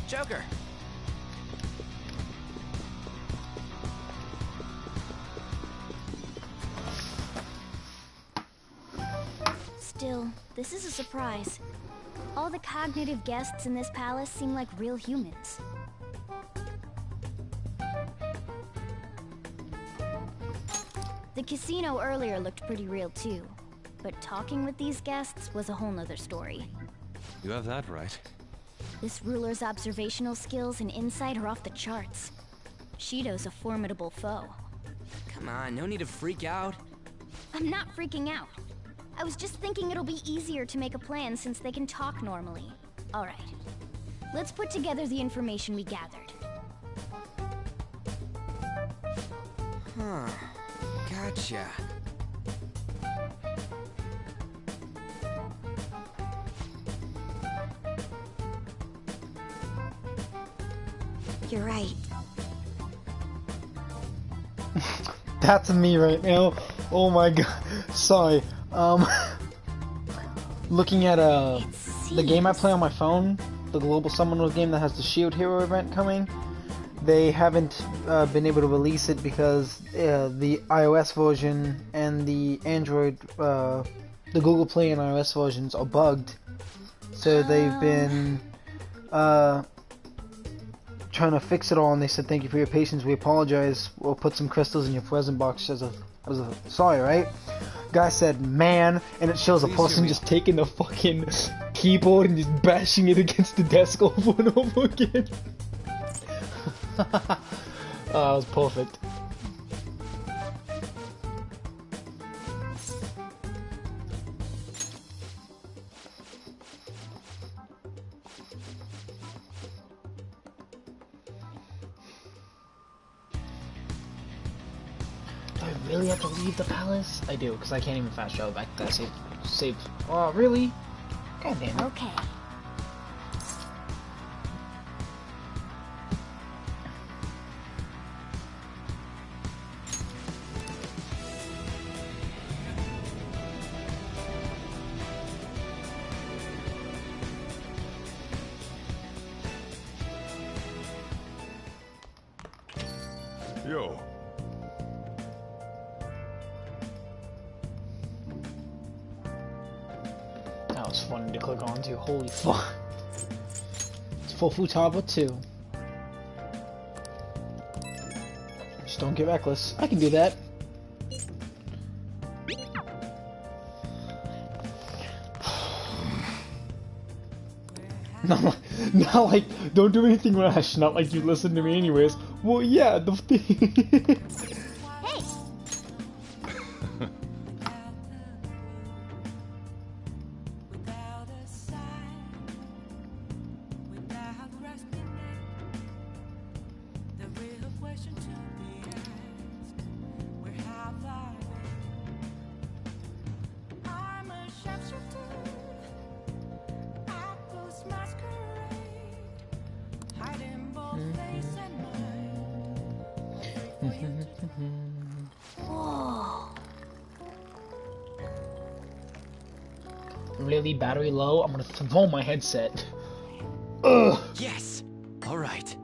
Joker! Still, this is a surprise. All the cognitive guests in this palace seem like real humans. The casino earlier looked pretty real too, but talking with these guests was a whole nother story. You have that right. This ruler's observational skills and insight are off the charts. Shido's a formidable foe. Come on, no need to freak out. I'm not freaking out. I was just thinking it'll be easier to make a plan since they can talk normally. Alright. Let's put together the information we gathered. Huh. Gotcha. You're right. That's me right now. Oh my god. Sorry. Looking at the game I play on my phone, the Global Summoner game that has the Shield Hero event coming. They haven't been able to release it because the iOS version and the Android, the Google Play and iOS versions are bugged. So they've been trying to fix it all, and they said thank you for your patience. We apologize. We'll put some crystals in your present box as a sorry, right? Guy said man, and it shows a person just taking the fucking keyboard and just bashing it against the desk over and over again. That was perfect. Do I really have to leave the palace? I do, because I can't even fast travel back to that save. Oh, really? God damn it. Okay. Yo. That was funny to click on too. Holy fuck. It's full Futaba too. Just don't get reckless. I can do that. Not like, don't do anything rash. Not like you listen to me anyways. Well, yeah, the thing. Hey! Whoa. Really battery low? I'm gonna throw my headset. Ugh. Yes! Alright.